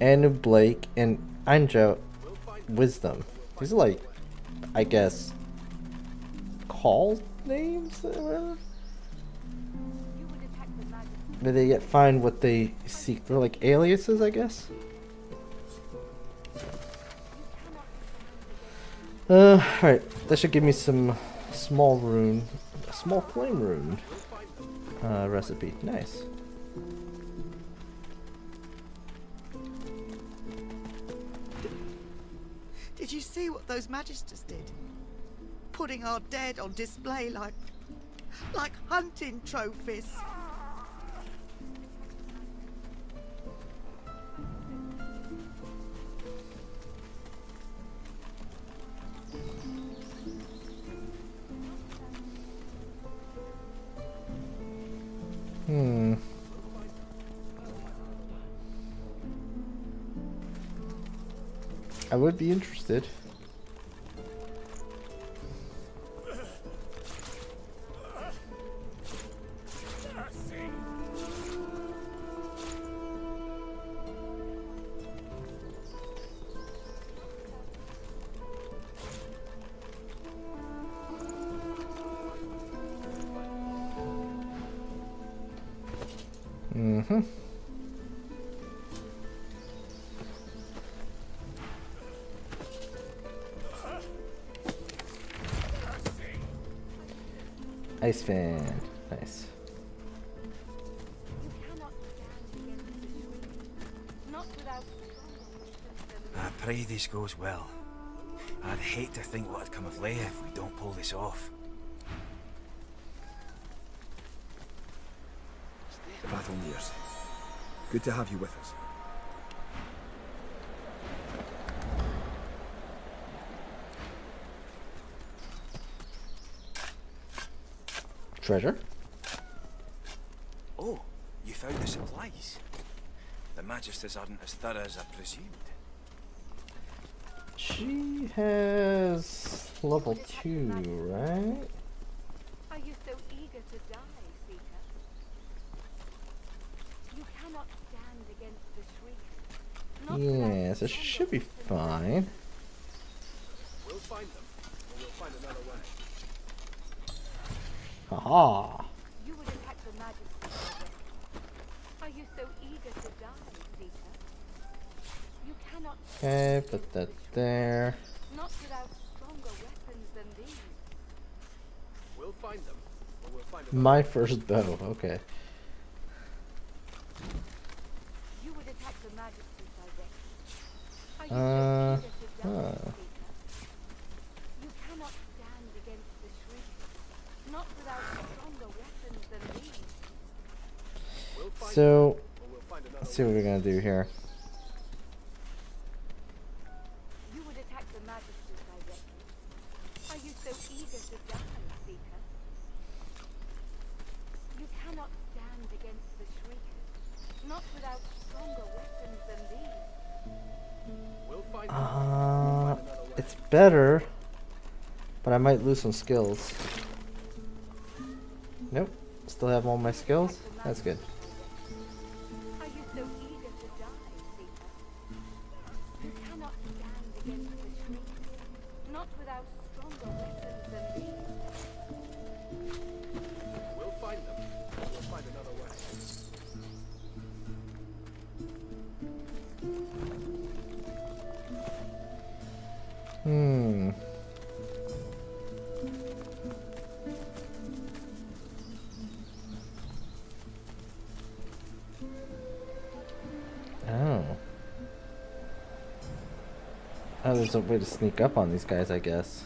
Anu Blake, and Anjo Wisdom. These are like, I guess, call names? But they find what they seek. They're like aliases, I guess. Alright, that should give me some small rune, small flame rune recipe. Nice. Did you see what those Magisters did? Putting our dead on display like hunting trophies. I would be interested. Mm-hmm. Ice fan. Nice. I pray this goes well. I'd hate to think what'd come of Leia if we don't pull this off. Bathilmirs, good to have you with us. Treasure. Oh, you found the supplies. The Magisters aren't as thorough as I presumed. She has level 2, right? Are you so eager to die, Seeker? You cannot stand against the shriekers. Yeah, so she should be fine. We'll find them, or we'll find another way. Haha. You would attack the Majesty already. Are you so eager to die, Seeker? You cannot Okay, put that there. not without stronger weapons than these. We'll find them, or we'll find another My way. first bow, okay. You would attack the Majesty directly. Are you Uh, so eager to die, huh. Seeker? You cannot stand against the shriekers, not without stronger weapons than these. So, let's see what we're gonna do here. You would attack the Majesty directly. Are you so eager to die, Seeker? You cannot stand against the shriekers, not without stronger weapons than these. It's better, but I might lose some skills. Nope, still have all my skills. That's good. Are you so eager to die, Seeker? You cannot stand against the shriekers, not without stronger weapons than these. We'll find them, or we'll find another way. Hmm. Oh. Oh, there's a way to sneak up on these guys, I guess.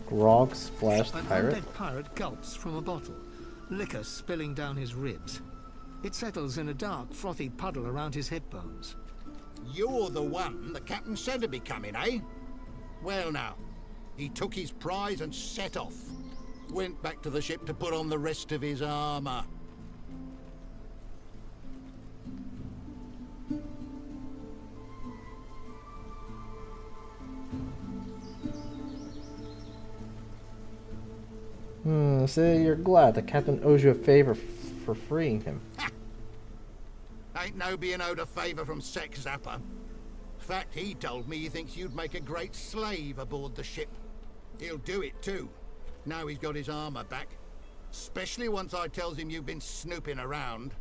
Grog splashed An pirate. undead pirate gulps from a bottle, liquor spilling down his ribs. It settles in a dark, frothy puddle around his hip bones. You're the one the captain said to be coming, eh? Well now, he took his prize and set off. Went back to the ship to put on the rest of his armor. Say you're glad the captain owes you a favor for freeing him. Ain't no being owed a favour from Sex Zapper. Fact, he told me he thinks you'd make a great slave aboard the ship. He'll do it too, now he's got his armor back. Especially once I tells him you've been snooping around.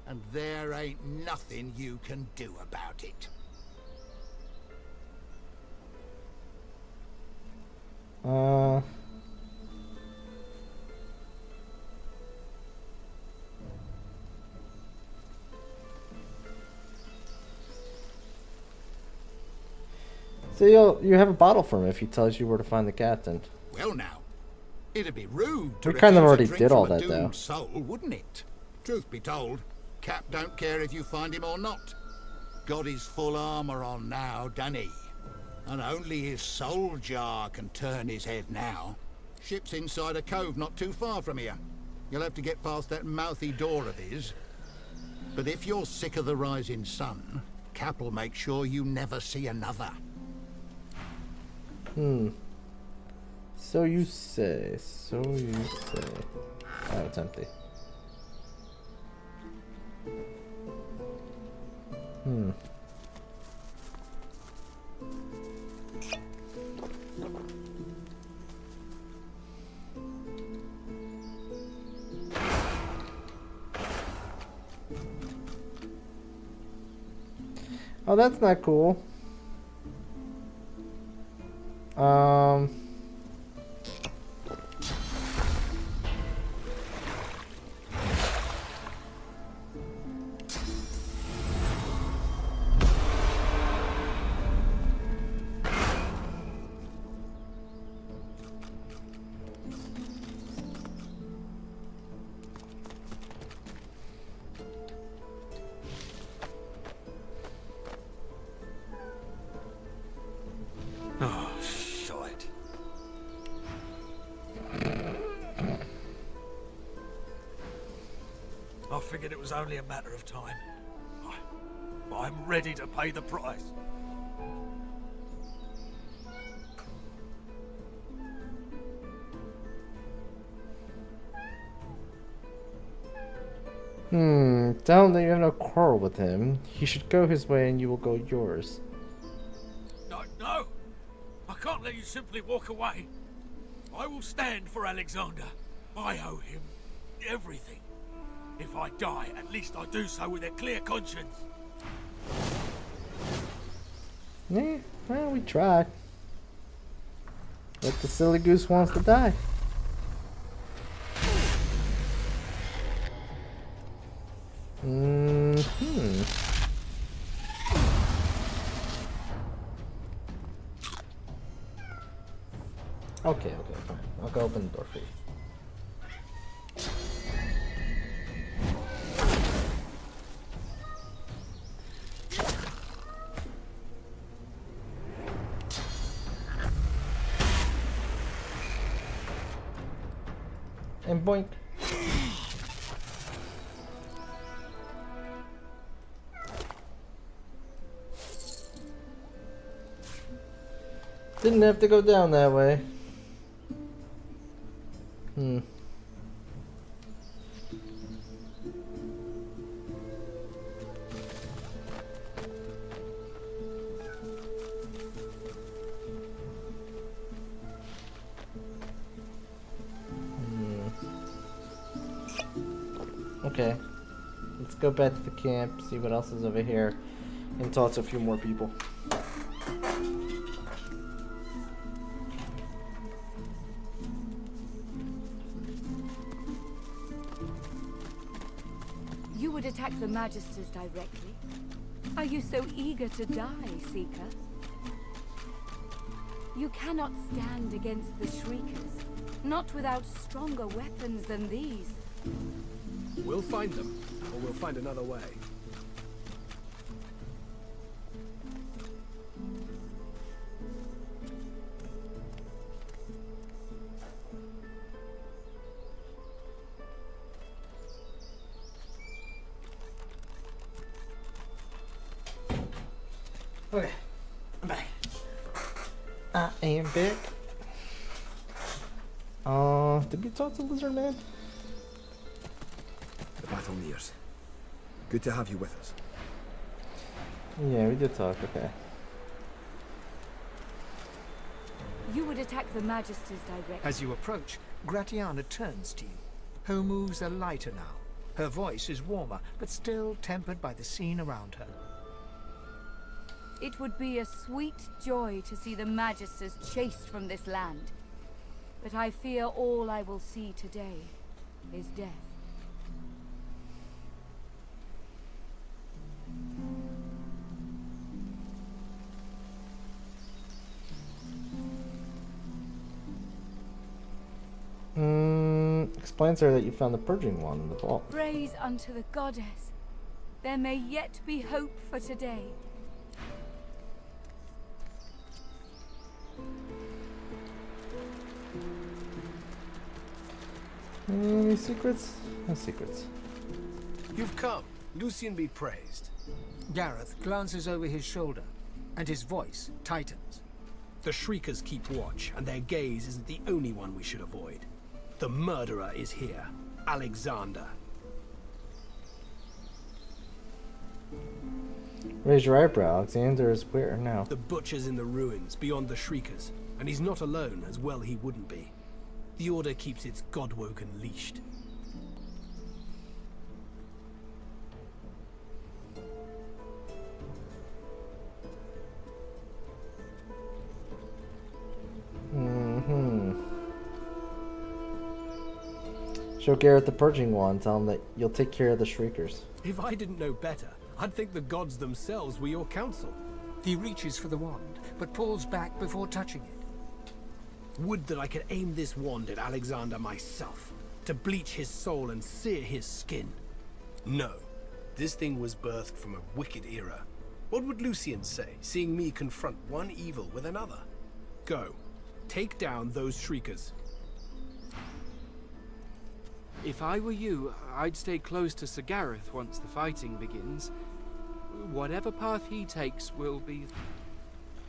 And there ain't nothing you can do about it. So you have a bottle for him if he tells you where to find the captain. Well now, it'd be rude to We kind of refuse a already drink did from all a that, doomed though. soul, wouldn't it? Truth be told, Cap don't care if you find him or not. Got his full armor on now, done he? And only his soul jar can turn his head now. Ship's inside a cove not too far from here. You'll have to get past that mouthy door of his. But if you're sick of the rising sun, Cap'll make sure you never see another. So you say. So you say. Oh, it's empty. Oh, that's not cool. I figured it was only a matter of time. I'm ready to pay the price. Tell him that you have no quarrel with him. He should go his way and you will go yours. No! I can't let you simply walk away. I will stand for Alexander. I owe him everything. If I die, at least I do so with a clear conscience. Yeah, well, we tried. But the silly goose wants to die. Okay, fine. I'll go open the door for you. And boink. Didn't have to go down that way. Okay. Let's go back to the camp, see what else is over here, and talk to a few more people. You would attack the Magisters directly? Are you so eager to die, Seeker? You cannot stand against the Shriekers, not without stronger weapons than these. We'll find them, or we'll find another way. Okay, I'm back. I am back. Did we talk to Lizard Man? The battle nears. Good to have you with us. Yeah, we did talk, okay. You would attack the Magisters directly. As you approach, Gratiana turns to you. Her moves are lighter now. Her voice is warmer, but still tempered by the scene around her. It would be a sweet joy to see the Magisters chased from this land. But I fear all I will see today is death. Explains her that you found the purging wand in the vault. Praise unto the goddess. There may yet be hope for today. Any secrets? No secrets. You've come. Lucian be praised. Gareth glances over his shoulder, and his voice tightens. The Shriekers keep watch, and their gaze isn't the only one we should avoid. The murderer is here. Alexander. Raise your eyebrow. Alexander is where now? The butcher's in the ruins, beyond the Shriekers. And he's not alone, as well he wouldn't be. The Order keeps its godwoken leashed. Show Garrett the purging wand. Tell him that you'll take care of the Shriekers. If I didn't know better, I'd think the gods themselves were your counsel. He reaches for the wand, but pulls back before touching it. Would that I could aim this wand at Alexander myself, to bleach his soul and sear his skin. No, this thing was birthed from a wicked era. What would Lucian say, seeing me confront one evil with another? Go, take down those Shriekers. If I were you, I'd stay close to Sir Gareth once the fighting begins. Whatever path he takes will be...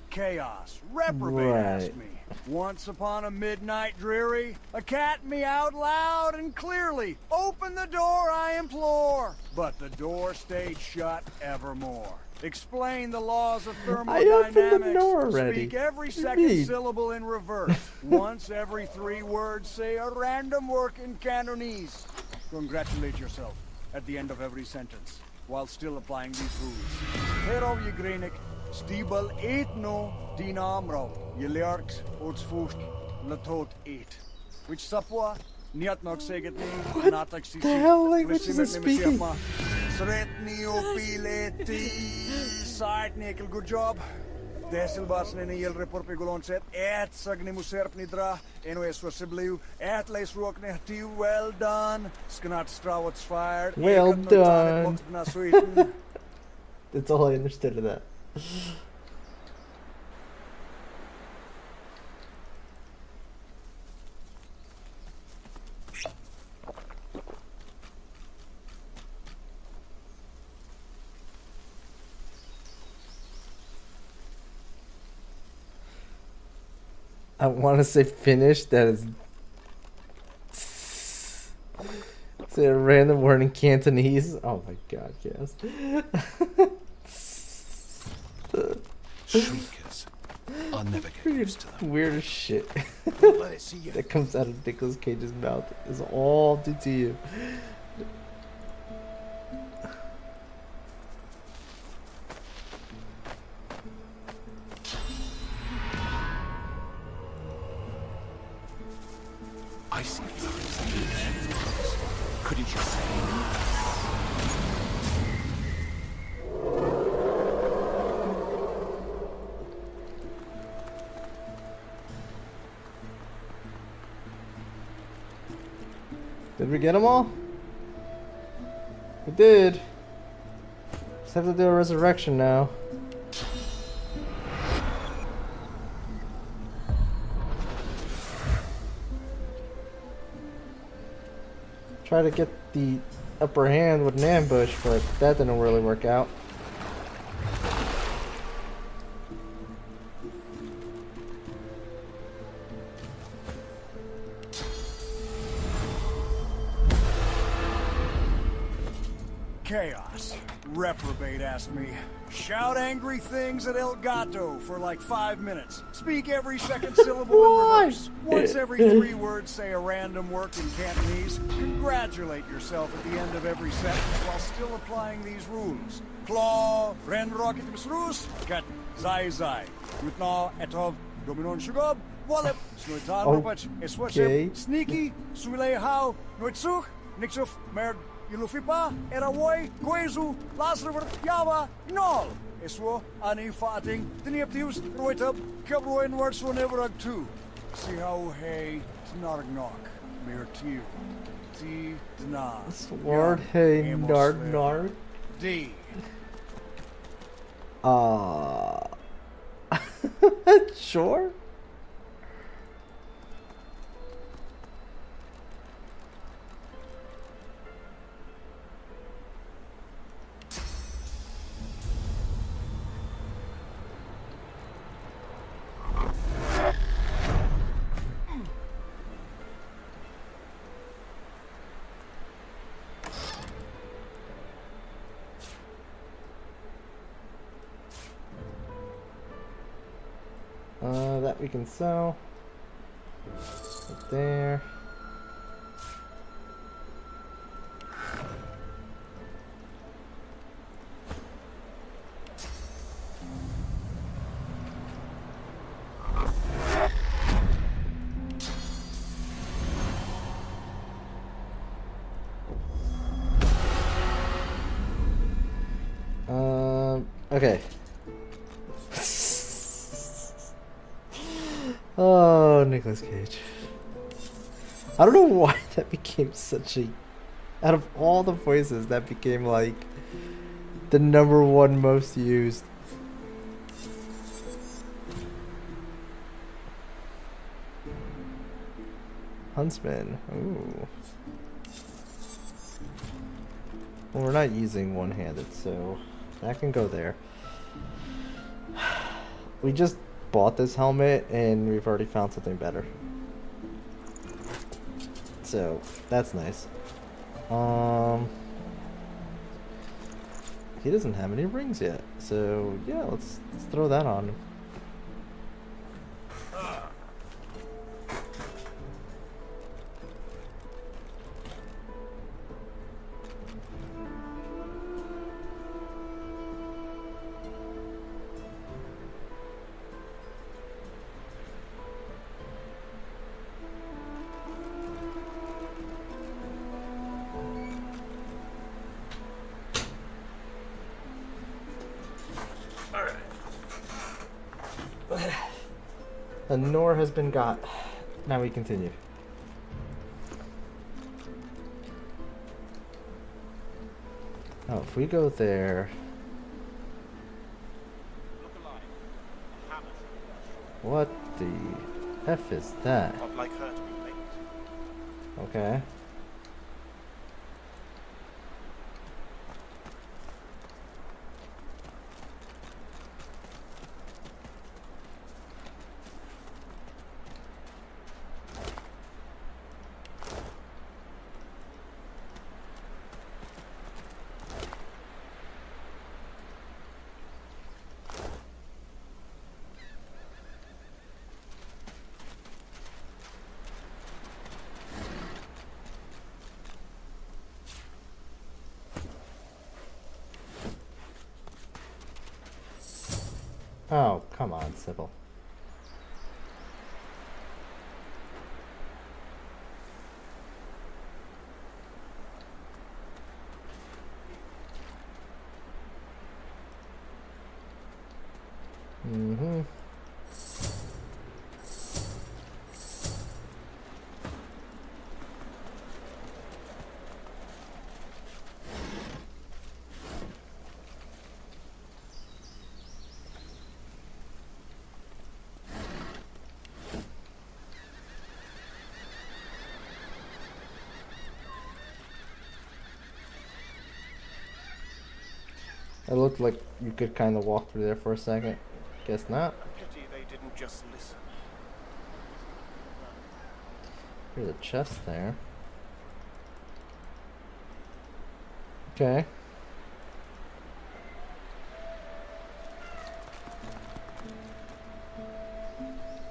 Chaos. Reprobate asked me. Once upon a midnight dreary, a cat meowed loud and clearly. Open the door, I implore. But the door stayed shut evermore. Explain the laws of thermodynamics. I opened the door already. Speak every What do you second mean? syllable in reverse. Once every 3 words, say a random work in Cantonese. Congratulate yourself at the end of every sentence, while still applying these rules. Herov je grenik, stibel eet no din amro, je leert otsfucht latot eet. Which sapwa, niet nog zeget ni, natak si the hell language is he speaking? Sretni opileti, side nickel, good job. Desilbasen in heel report pegolon set, et sagni muserp nidra, eno eswa sibliu, et leis rook negative, well done. Sknat strawats fired. Well done. That's all I understood of that. I want to say finished. That is. Say a random word in Cantonese. Oh my god, yes. Shriekers. I'll never get used to them. Weirdest shit Let it see you. that comes out of Nicolas Cage's mouth is all due to you. I see flowers. Couldn't you say? Did we get them all? We did. Just have to do a resurrection now. Try to get the upper hand with an ambush, but that didn't really work out. Chaos. Reprobate asked me. Shout angry things at El Gato for like 5 minutes. Speak every second syllable in reverse. Once every 3 words, say a random word in Cantonese. Congratulate yourself at the end of every sentence while still applying these rules. Claw, ren rocket misrus, kat zai zai. Utna etov dominon shugob, wallep, snoitan ropach, eswaship, sneaky, suile how, noitsuch, nixuf, merd. Ilufipa, Erawoi, Guezu, Lasriver, Yava, Nol. Eswo, Ani Fating, Diniaptius, Roitub, Kabroin words whenever I two. See how hey, Tnargnok, Mirtiu, T Dna. Sword, hey, Nard. D. Sure. That we can sell. Right there. Okay. Oh, Nicolas Cage. I don't know why that became such a... Out of all the voices, that became like the #1 most used. Huntsman. Ooh. Well, we're not using one-handed, so that can go there. We just bought this helmet, and we've already found something better. So, that's nice. He doesn't have any rings yet, so yeah, let's throw that on him. The Nor has been got. Now we continue. Oh, if we go there. What the F is that? I'd like her to be late. Okay. Oh, come on, Sybil. Mm-hmm. It looked like you could kind of walk through there for a second. Guess not. Pity they didn't just listen. There's a chest there. Okay.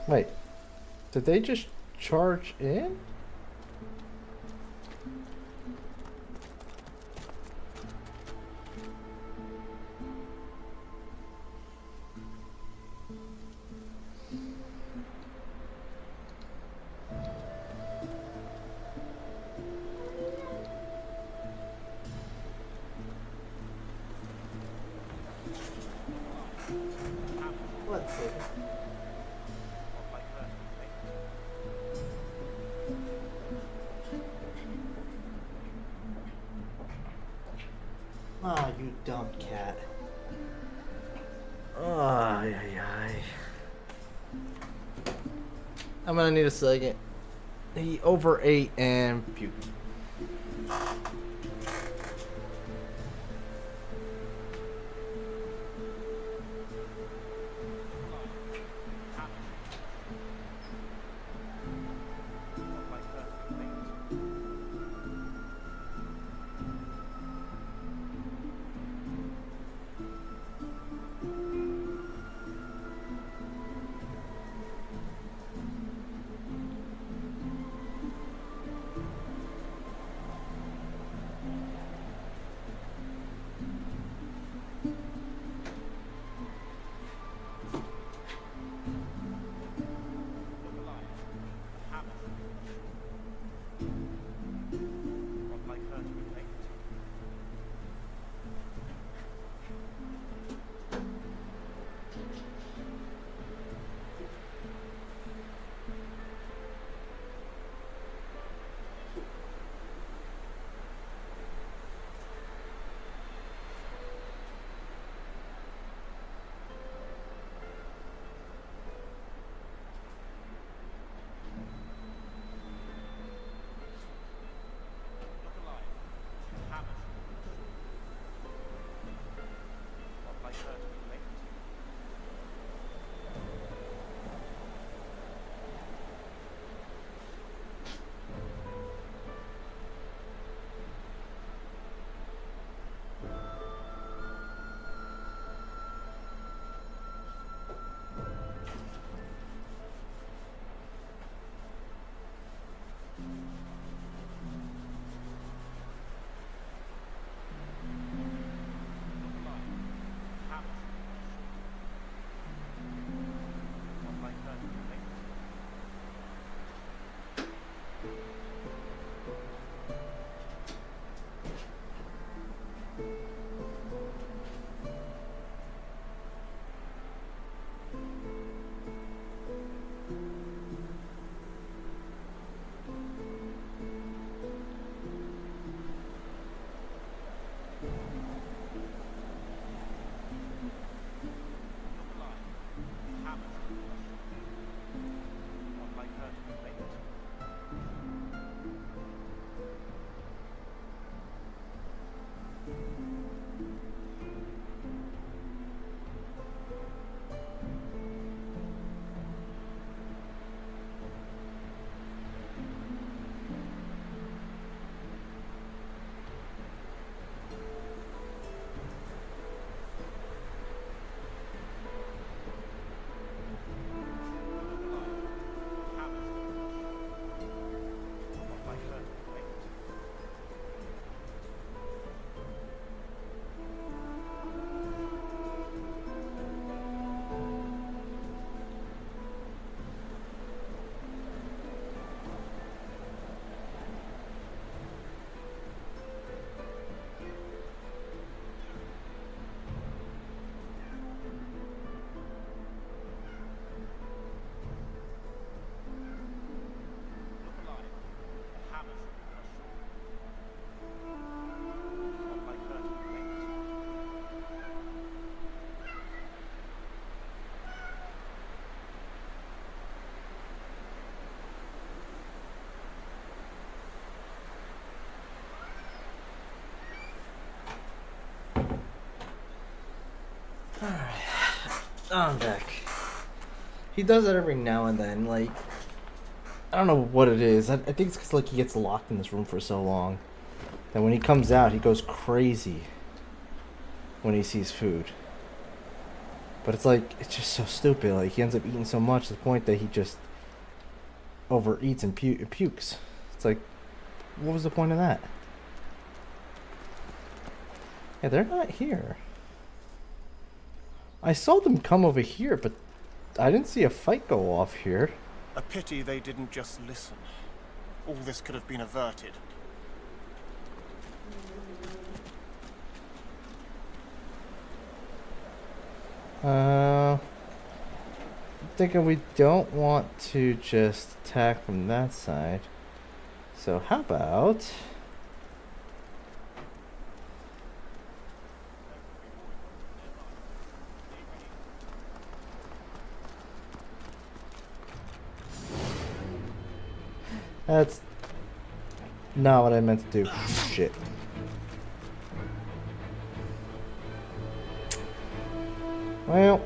Wait. Did they just charge in? Let's see. Ah, you dumb cat. Ay, ay, ay. I'm gonna need a second. He overate and puked. I'm back. He does that every now and then. Like, I don't know what it is. I think it's because like he gets locked in this room for so long that when he comes out, he goes crazy when he sees food. But it's like, it's just so stupid. Like, he ends up eating so much to the point that he just overeats and pukes. It's like, what was the point of that? Yeah, they're not here. I saw them come over here, but I didn't see a fight go off here. A pity they didn't just listen. All this could have been averted. I'm thinking we don't want to just attack from that side. So how about... That's not what I meant to do. Shit. Well,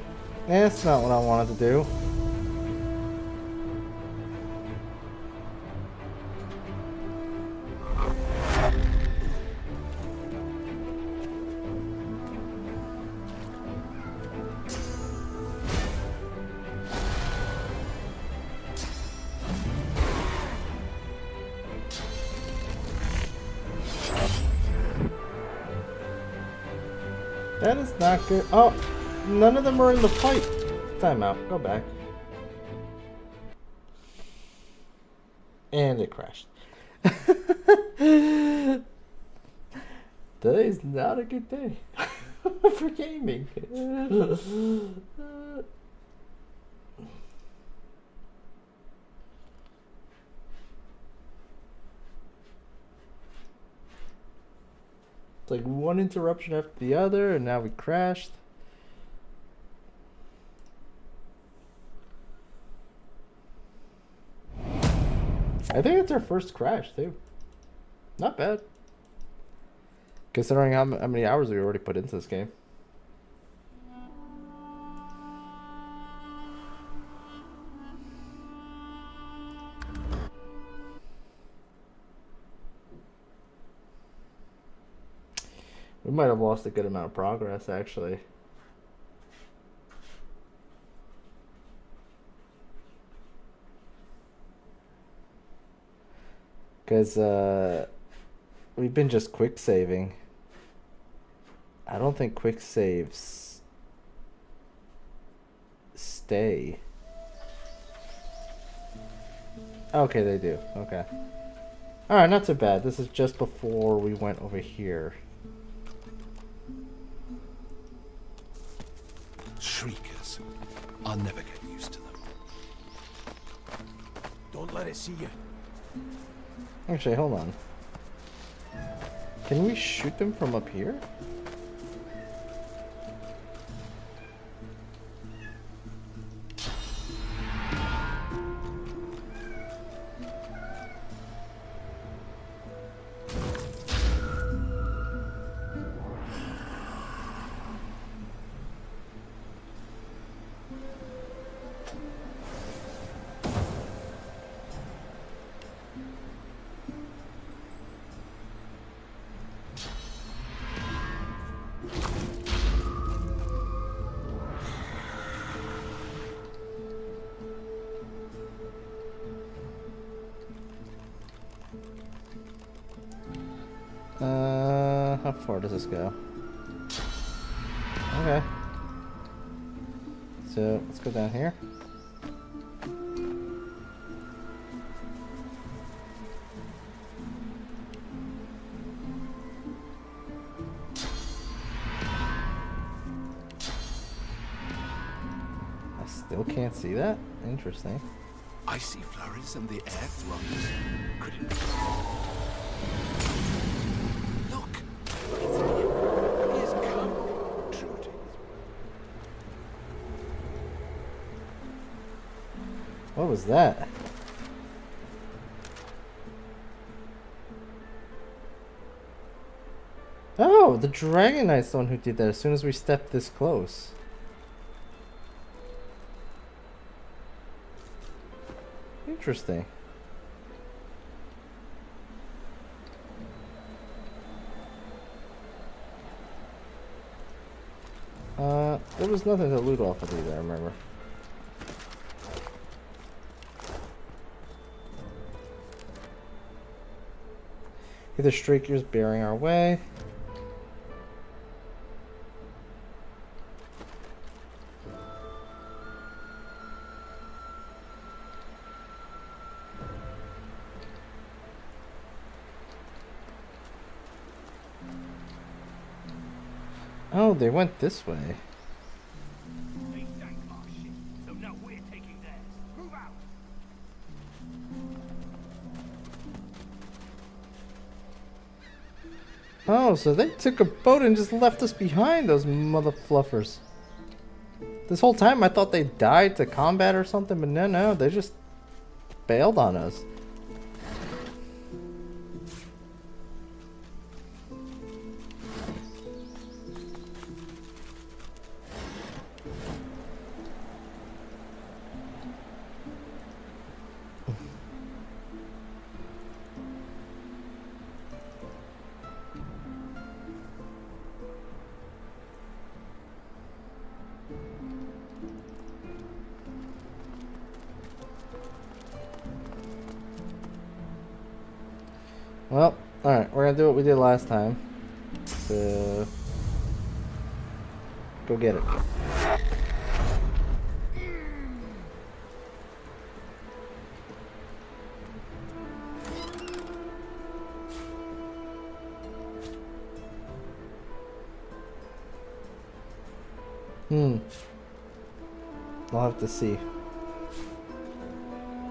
that's not what I wanted to do. That is not good. Oh, none of them are in the fight. Time out. Go back. And it crashed. Today is not a good day for gaming. Like one interruption after the other, and now we crashed. I think it's our first crash too. Not bad, considering how many hours we already put into this game. We might have lost a good amount of progress, actually. Because, we've been just quick saving. I don't think quick saves stay. Okay, they do. Okay. Alright, not too bad. This is just before we went over here. Shriekers. I'll never get used to them. Don't let it see you. Actually, hold on. Can we shoot them from up here? How far does this go? Okay. So, let's go down here. I still can't see that? Interesting. I see flurries and the air thrums. Could it be? What was that? Oh, the Dragon Knight's the one who did that as soon as we stepped this close. Interesting. There was nothing to loot off of these, I remember. Either streakers bearing our way. Oh, they went this way. Oh, so they took a boat and just left us behind, those mother fluffers. This whole time I thought they died to combat or something, but no, they just bailed on us. Well, alright, we're gonna do what we did last time. So, go get it. I'll have to see.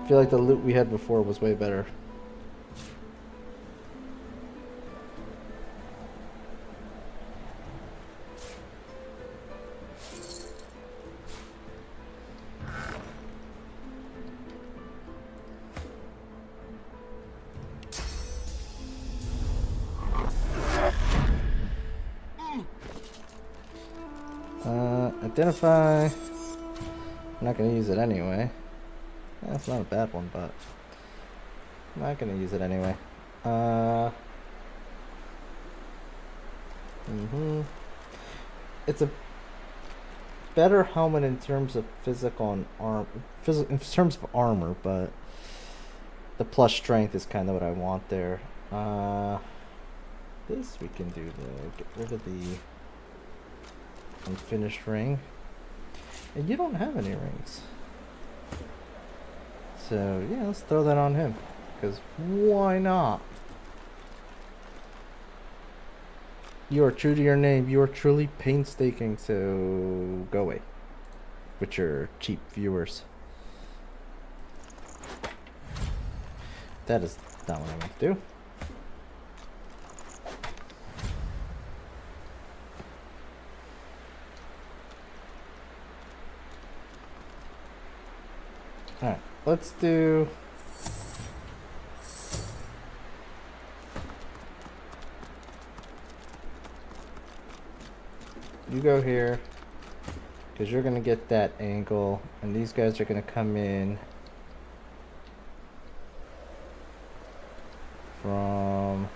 I feel like the loot we had before was way better. Identify. I'm not gonna use it anyway. That's not a bad one, but I'm not gonna use it anyway. It's a better helmet in terms of physical and in terms of armor, but the plus strength is kind of what I want there. This we can do though. Get rid of the unfinished ring. And you don't have any rings. So yeah, let's throw that on him. Because why not? You are true to your name. You are truly painstaking, so go away with your cheap viewers. That is not what I meant to do. Alright, let's do... You go here, because you're going to get that angle, and these guys are going to come in from...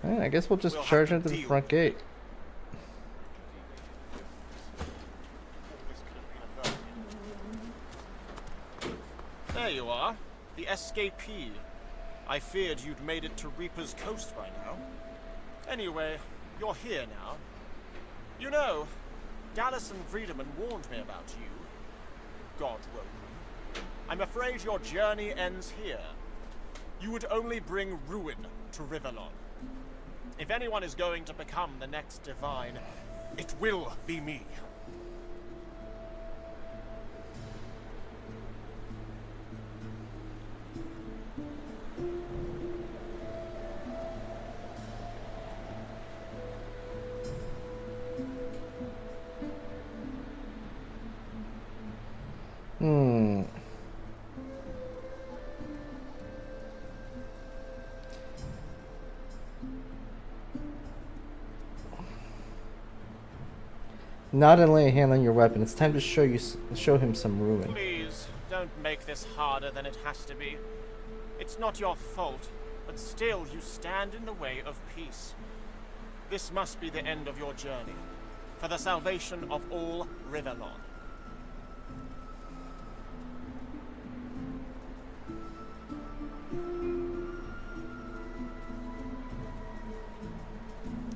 I guess we'll just charge into the front gate. There you are, the escapee. I feared you'd made it to Reaper's Coast by now. Anyway, you're here now. You know, Dallas and Friedemann warned me about you. God welcome. I'm afraid your journey ends here. You would only bring ruin to Rivellon. If anyone is going to become the next Divine, it will be me. Not in lay a hand on your weapon. It's time to show him some ruin. Please, don't make this harder than it has to be. It's not your fault, but still you stand in the way of peace. This must be the end of your journey, for the salvation of all Rivellon.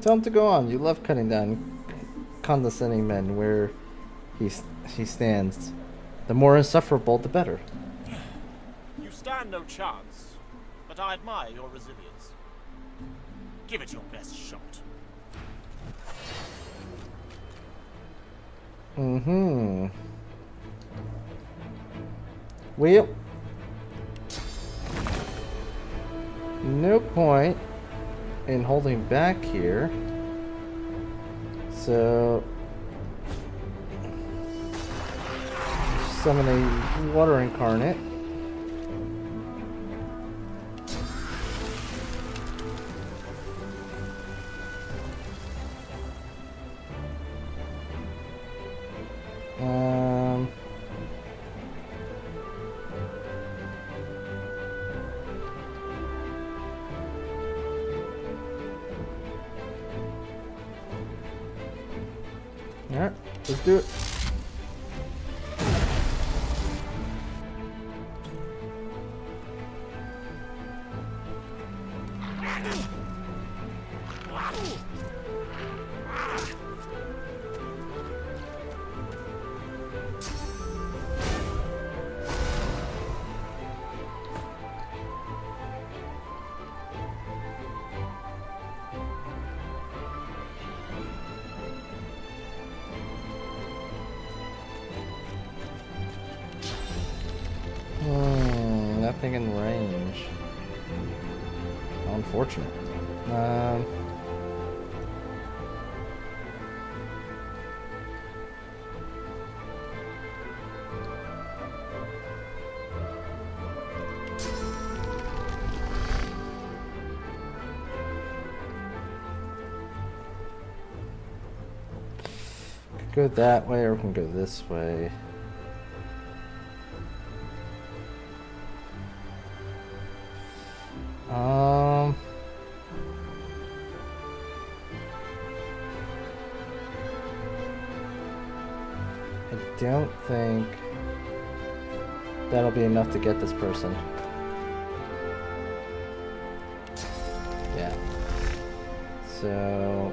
Tell him to go on. You love cutting down condescending men where he stands. The more insufferable, the better. You stand no chance, but I admire your resilience. Give it your best shot. Mm-hmm. Well, no point in holding back here. So summon a water incarnate. Alright, let's do it. Nothing in range. Unfortunate. Could go that way, or we can go this way. I don't think that'll be enough to get this person. Yeah. So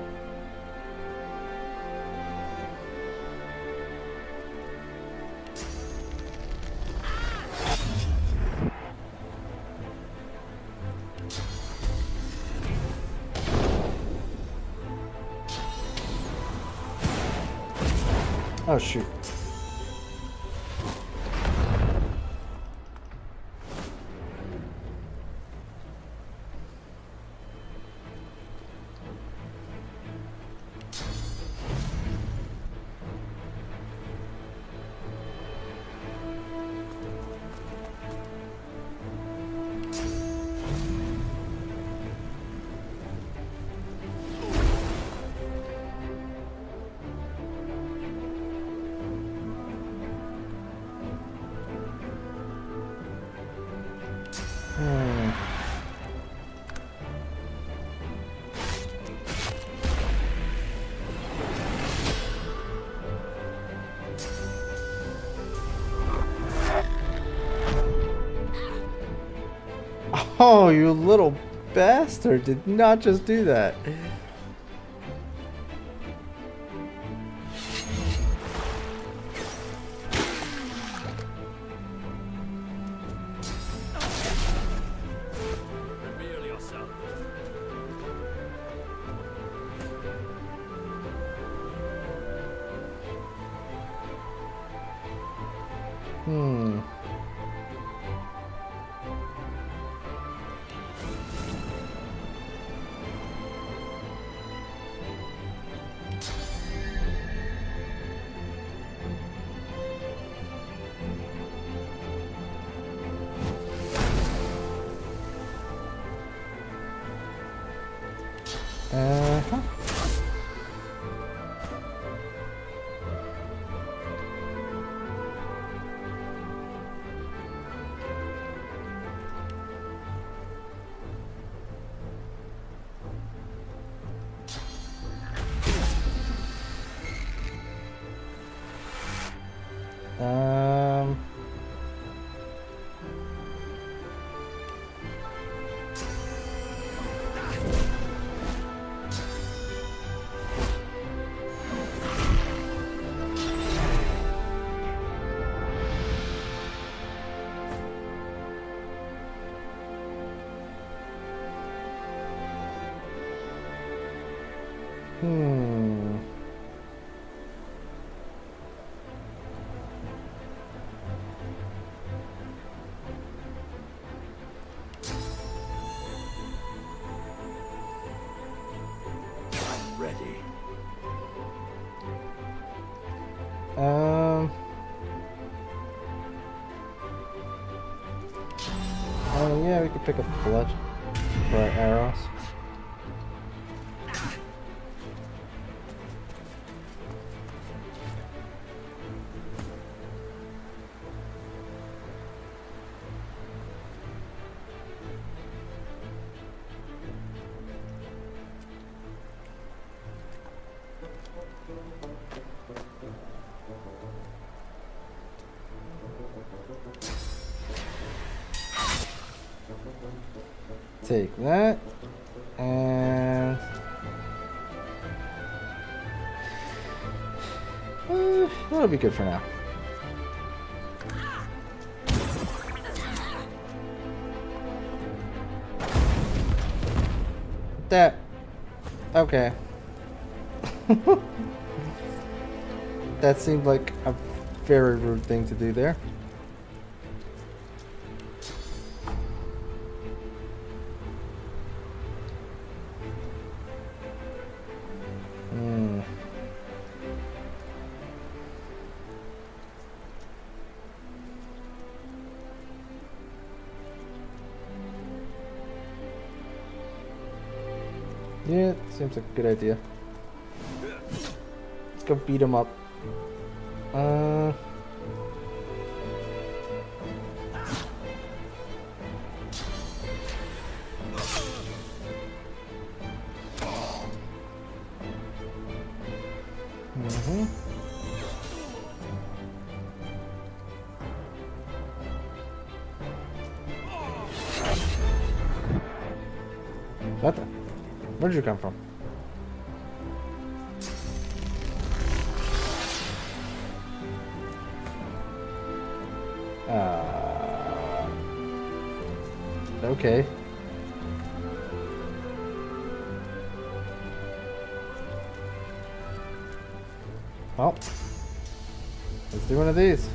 oh shoot. Oh, you little bastard! Did not just do that. Reveal yourself. Hmm. I'm ready. Oh yeah, we could pick up blood for our arrows. Take that, and that'll be good for now. That, okay. That seemed like a very rude thing to do there. Yeah, seems like a good idea. Let's go beat him up. What the? Where did you come from? Okay. Well, let's do one of these.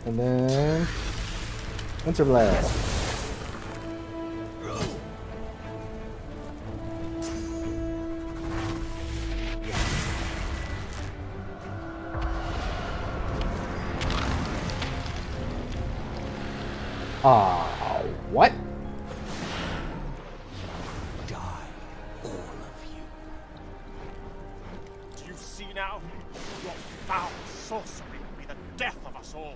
And then Winter Blast. What? Die, all of you. Do you see now? Your foul sorcery will be the death of us all.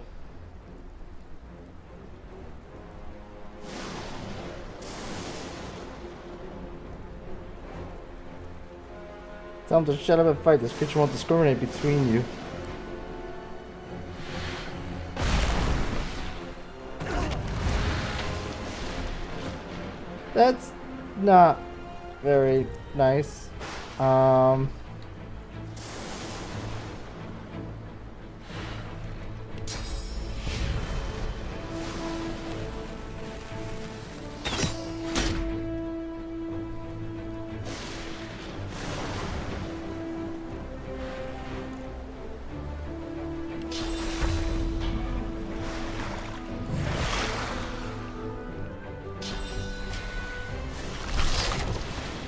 Tell him to shut up and fight. This creature won't discriminate between you. That's not very nice.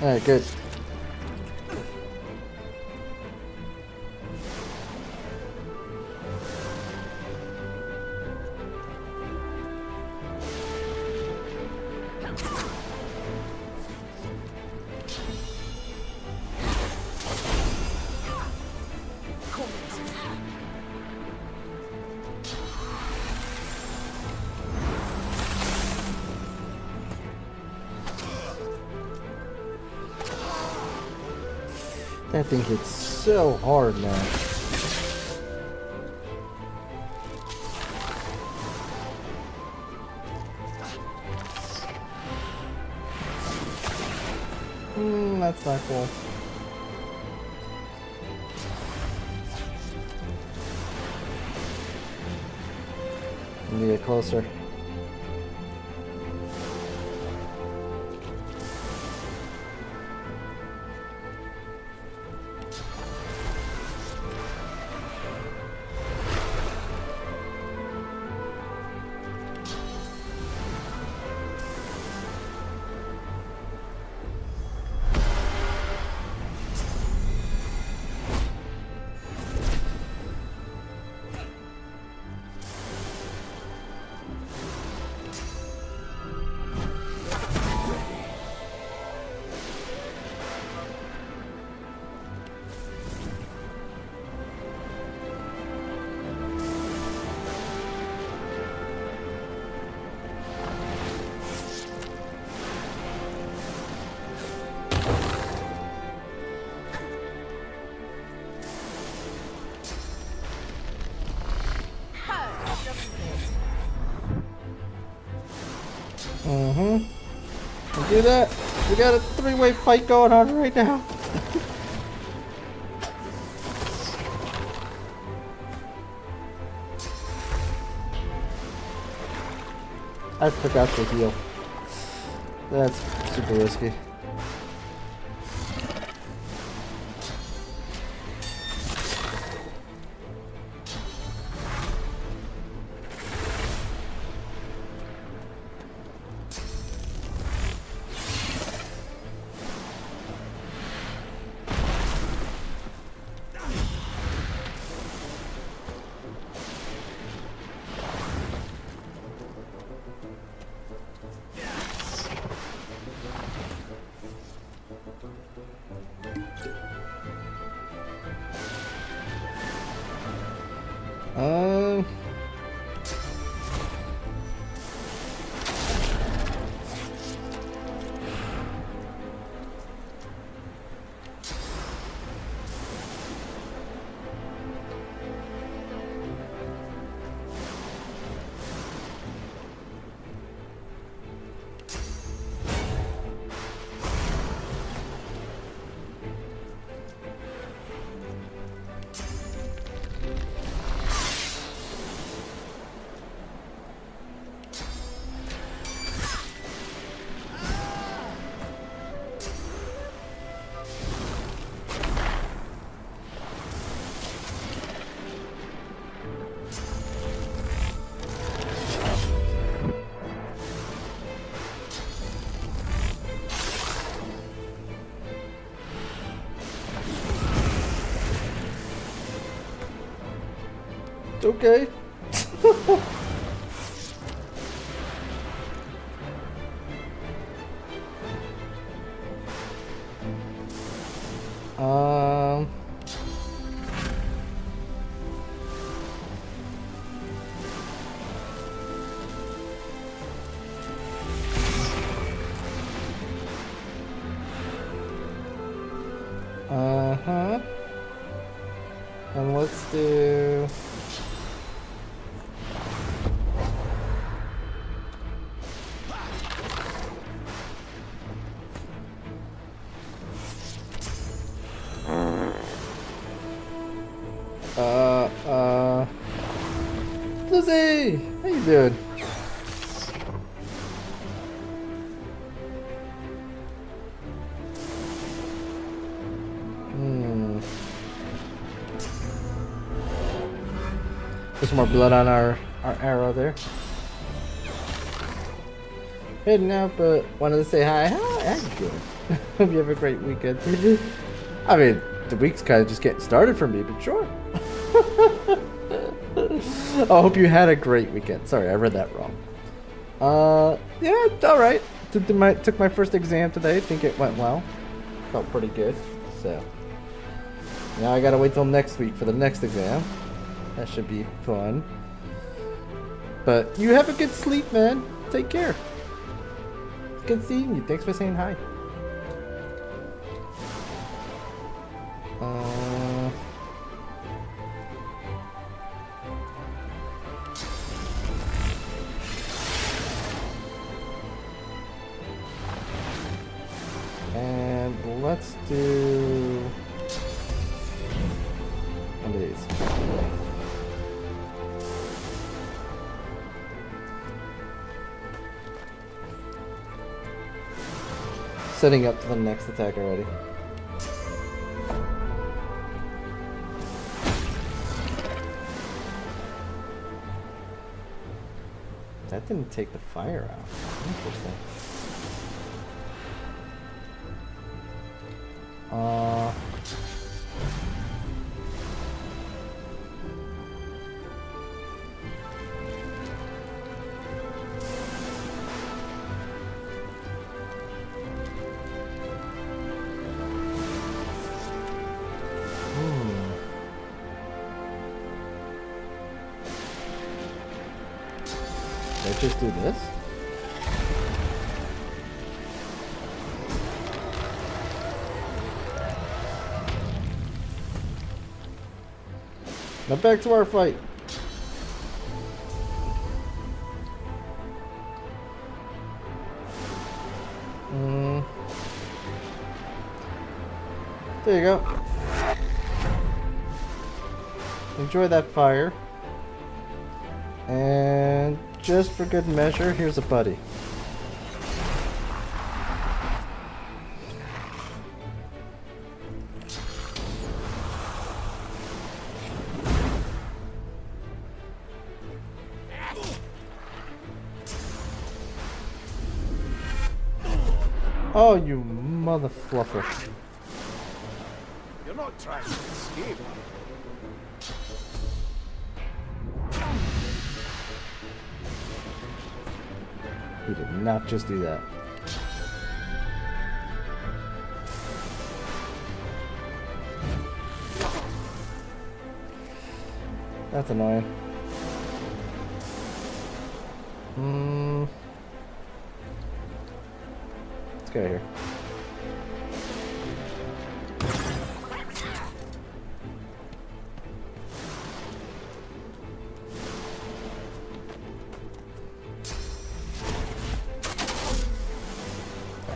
Alright, good. That thing hits so hard, man. That's not cool. I need to get closer. We'll do that. We got a three-way fight going on right now. I forgot to heal. That's super risky. Okay. And let's do... Lizzie! How you doing? Put some more blood on our arrow there. Heading out, but wanted to say hi. How you doing? Hope you have a great weekend. I mean, the week's kind of just getting started for me, but sure. I hope you had a great weekend. Sorry, I read that wrong. Yeah, all right. Took my first exam today. I think it went well. Felt pretty good. So now I gotta wait till next week for the next exam. That should be fun. But you have a good sleep, man. Take care. Good seeing you. Thanks for saying hi. And let's do one of these. Setting up to the next attack already. That didn't take the fire out. Interesting. Let's just do this. Now back to our fight. There you go. Enjoy that fire. And just for good measure, here's a buddy. Oh, you mother fluffer. You're not trying to escape. He did not just do that. That's annoying. Let's go here.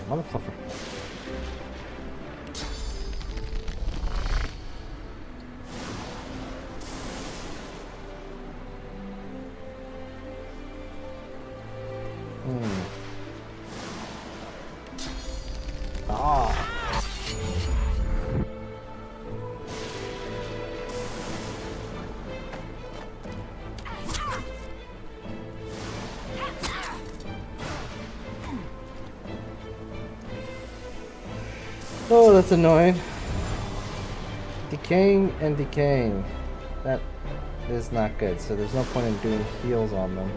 Motherfucker. Ah. Oh, that's annoying. Decaying and decaying. That is not good, so there's no point in doing heals on them.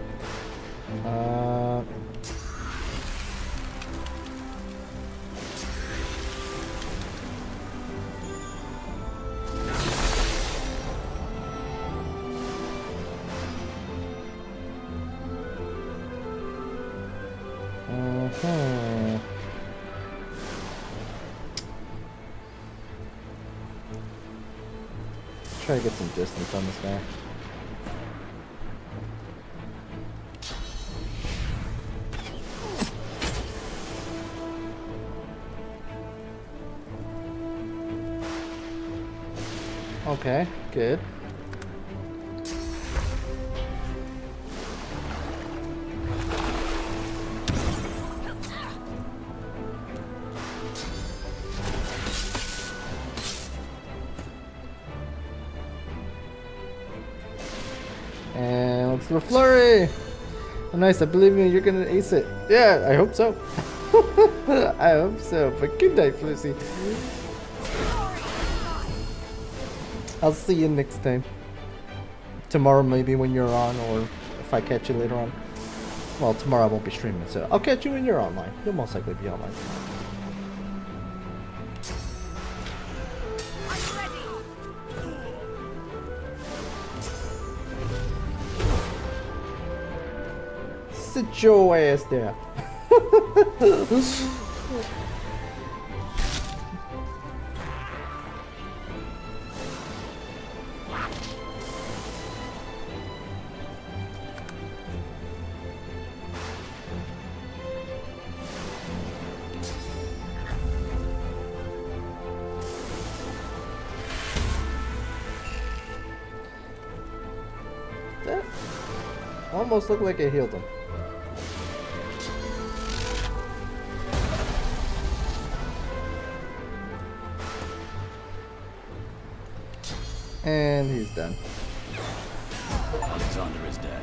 Try to get some distance on this guy. Okay, good. And let's do a flurry. Oh, nice, I believe in you. You're gonna ace it. Yeah, I hope so. I hope so. But good night, Lucy. I'll see you next time. Tomorrow, maybe when you're on, or if I catch you later on. Well, tomorrow I won't be streaming, so I'll catch you when you're online. You'll most likely be online. Sit your ass there. That almost looked like it healed him. And he's done. Alexander is dead.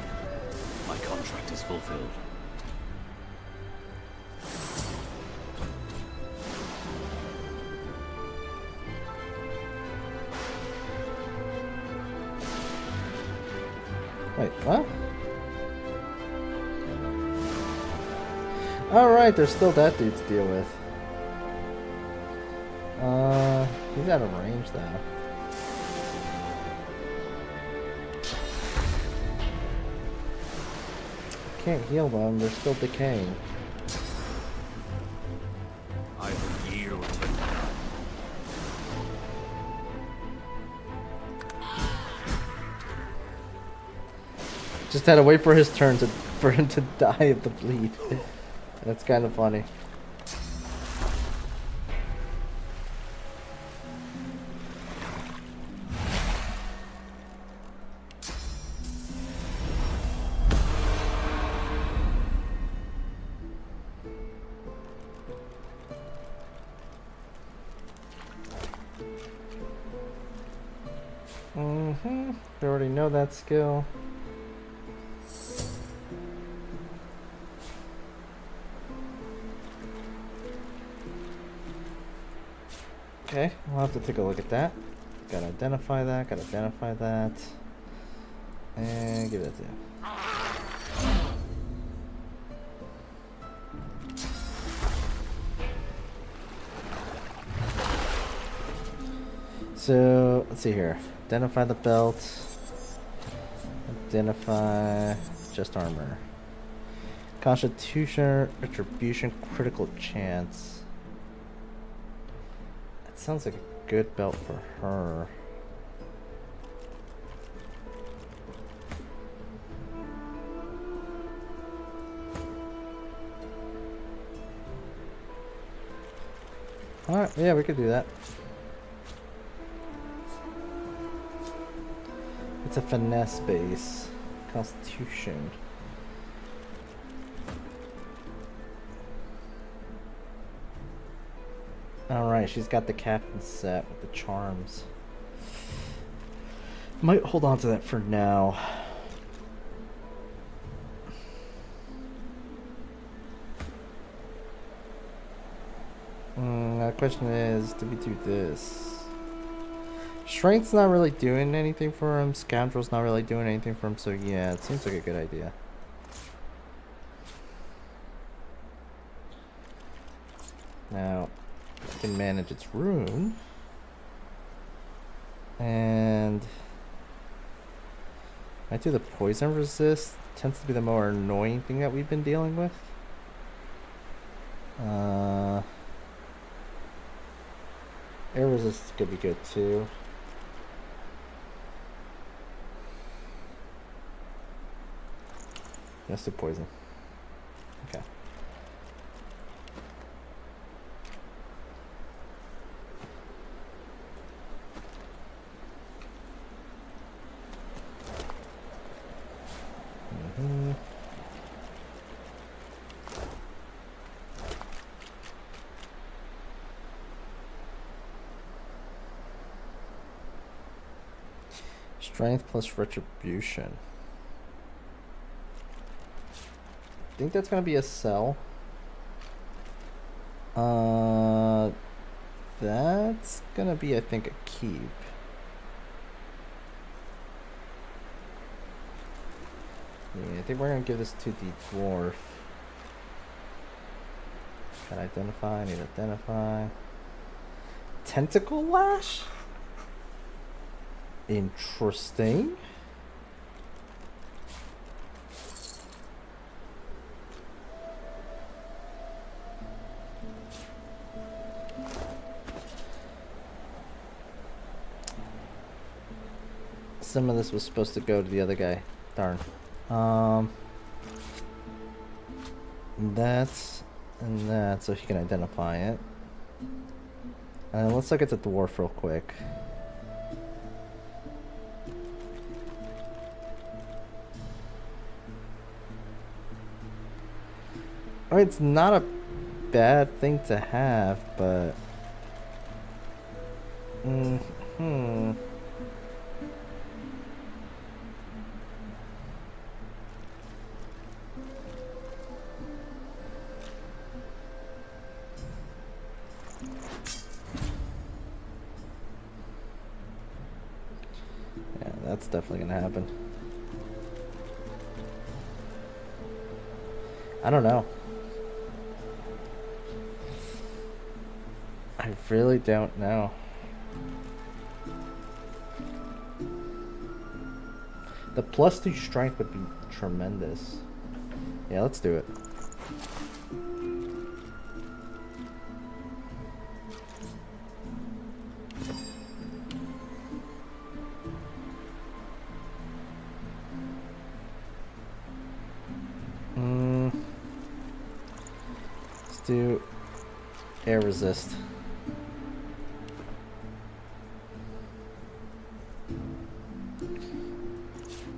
My contract is fulfilled. Wait, what? Alright, there's still that dude to deal with. He's out of range though. Can't heal them, they're still decaying. I will yield to none. Just had to wait for his turn for him to die of the bleed. That's kind of funny. I already know that skill. Okay, we'll have to take a look at that. Gotta identify that, and give it to you. So, let's see here. Identify the belt. Identify just armor. Constitution, retribution, critical chance. That sounds like a good belt for her. Alright, yeah, we could do that. It's a finesse base. Constitution. Alright, she's got the captain set with the charms. Might hold on to that for now. The question is, do we do this? Strength's not really doing anything for him. Scoundrel's not really doing anything for him. So yeah, it seems like a good idea. Now, we can manage its rune. And I do the poison resist. Tends to be the more annoying thing that we've been dealing with. Air resist could be good too. Let's do poison. Okay. Strength plus retribution. I think that's gonna be a sell. That's gonna be, I think, a keep. Yeah, I think we're gonna give this to the dwarf. Can I identify? I need to identify. Tentacle lash? Interesting. Some of this was supposed to go to the other guy. Darn. That's and that, so he can identify it. And let's look at the dwarf real quick. I mean, it's not a bad thing to have, but yeah, that's definitely gonna happen. I don't know. I really don't know. The +2 strength would be tremendous. Yeah, let's do it. Let's do air resist.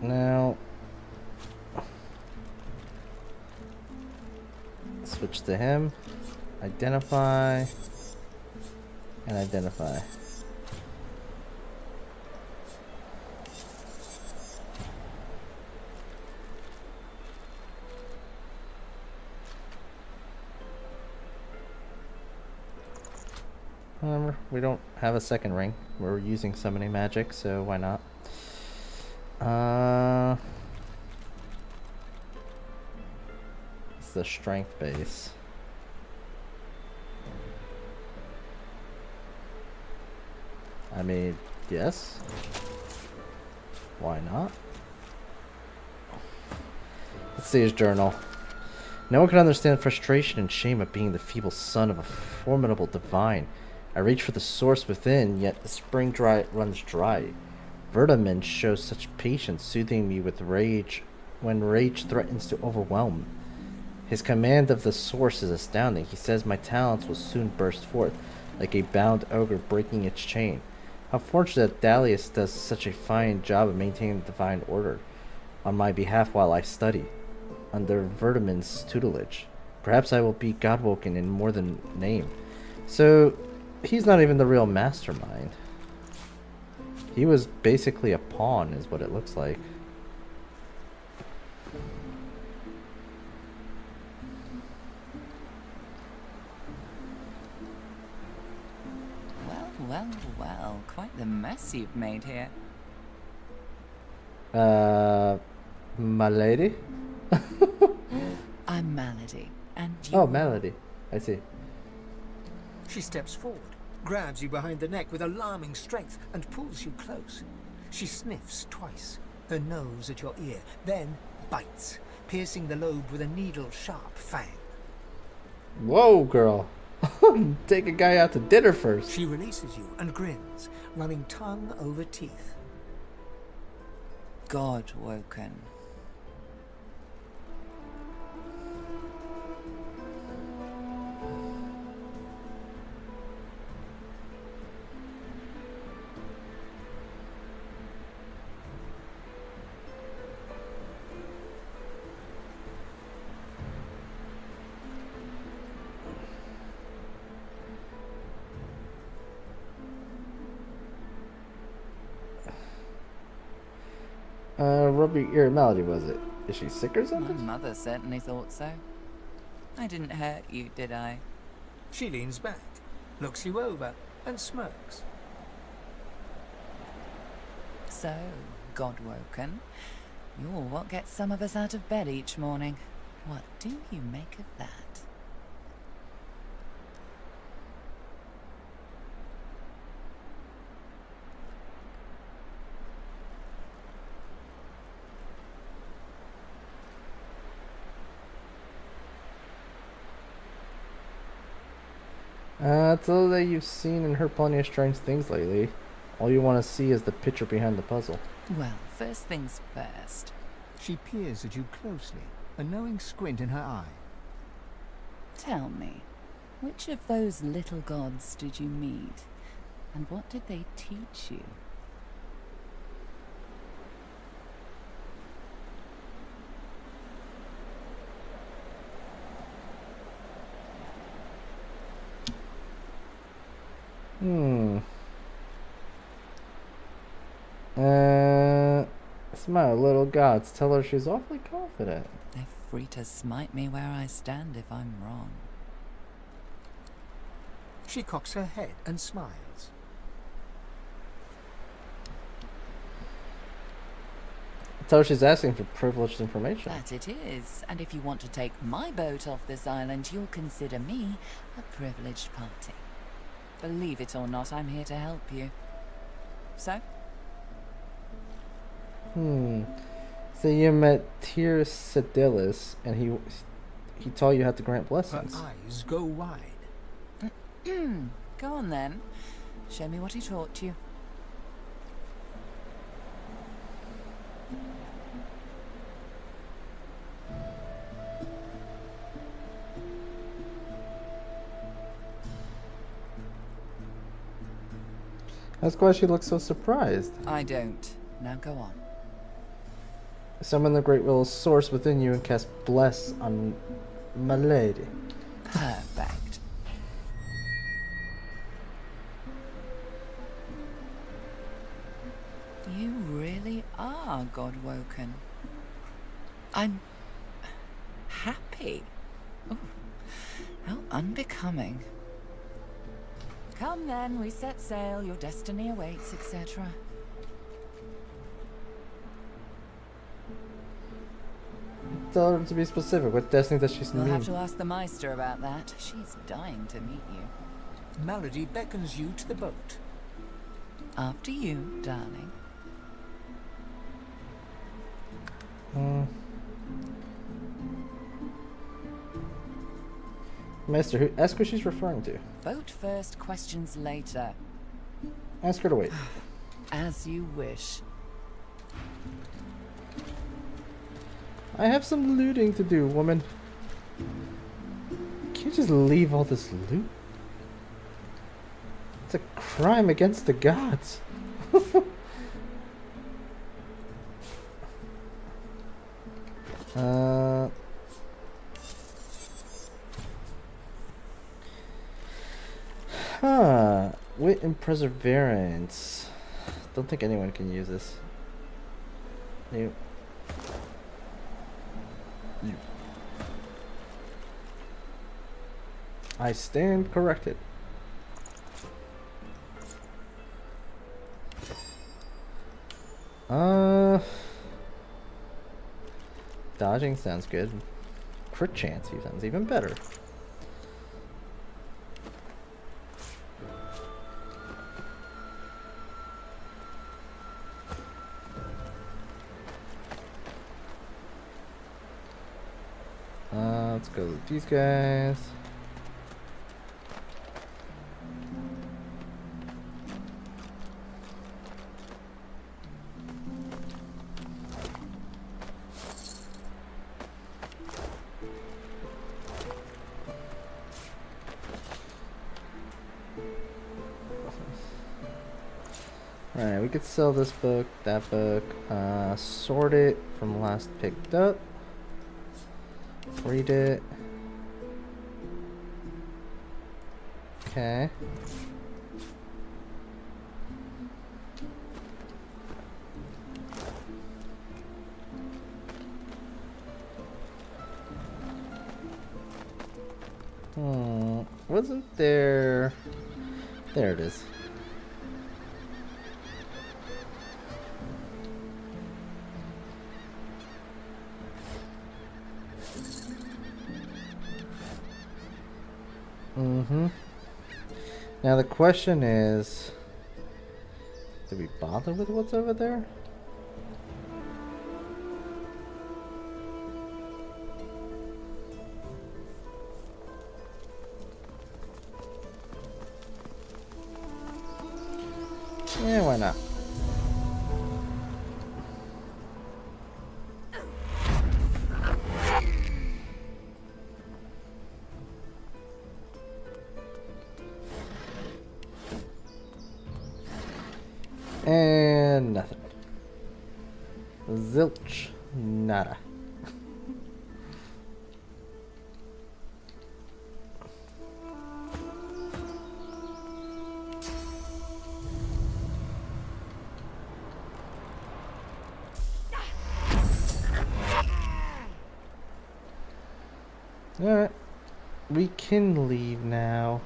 Now, switch to him, identify, and identify. We don't have a second ring. We're using summoning magic, so why not? It's the strength base. I mean, yes. Why not? Let's see his journal. No one can understand the frustration and shame of being the feeble son of a formidable divine. I reach for the source within, yet the spring runs dry. Verdamin shows such patience, soothing me with rage when rage threatens to overwhelm. His command of the source is astounding. He says my talents will soon burst forth, like a bound ogre breaking its chain. How fortunate that Dalius does such a fine job of maintaining the divine order on my behalf while I study, under Verdamin's tutelage. Perhaps I will be Godwoken in more than name. So, he's not even the real mastermind. He was basically a pawn, is what it looks like. Well, well, well. Quite the mess you've made here. My lady? I'm Malady, and you... Oh, Malady. I see. She steps forward, grabs you behind the neck with alarming strength, and pulls you close. She sniffs twice, her nose at your ear, then bites, piercing the lobe with a needle-sharp fang. Whoa, girl. Take a guy out to dinner first. She releases you and grins, running tongue over teeth. Godwoken. Rubby ear Malady, was it? Is she sick or something? My mother certainly thought so. I didn't hurt you, did I? She leans back, looks you over, and smirks. So, Godwoken, you're what gets some of us out of bed each morning. What do you make of that? It's all that you've seen and heard plenty of strange things lately. All you want to see is the picture behind the puzzle. Well, first things first. She peers at you closely, a knowing squint in her eye. Tell me, which of those little gods did you meet? And what did they teach you? Smile, little gods. Tell her she's awfully confident. They're free to smite me where I stand if I'm wrong. She cocks her head and smiles. Tell her she's asking for privileged information. That it is. And if you want to take my boat off this island, you'll consider me a privileged party. Believe it or not, I'm here to help you. So? So you met Tyr Sedilus, and he taught you how to grant blessings. Her eyes go wide. Go on then. Show me what he taught you. That's why she looks so surprised. I don't. Now go on. Summon the great will's source within you and cast bless on my lady. Perfect. You really are Godwoken. I'm happy. Oh, how unbecoming. Come then, we set sail, your destiny awaits, etc. Tell her to be specific. What destiny does she You'll mean? have to ask the Meister about that. She's dying to meet you. Malady beckons you to the boat. After you, darling. Master, ask who she's referring to. Boat first, questions later. Ask her to wait. As you wish. I have some looting to do, woman. You can't just leave all this loot. It's a crime against the gods. Wit and perseverance. Don't think anyone can use this. You. I stand corrected. Dodging sounds good. Crit chance sounds even better. Let's go with these guys. Alright, we could sell this book, that book, sort it from last picked up, read it. Okay. Wasn't there... There it is. Now the question is, do we bother with what's over there? Yeah, why not? And nothing. Zilch. Nada. Alright. We can leave now.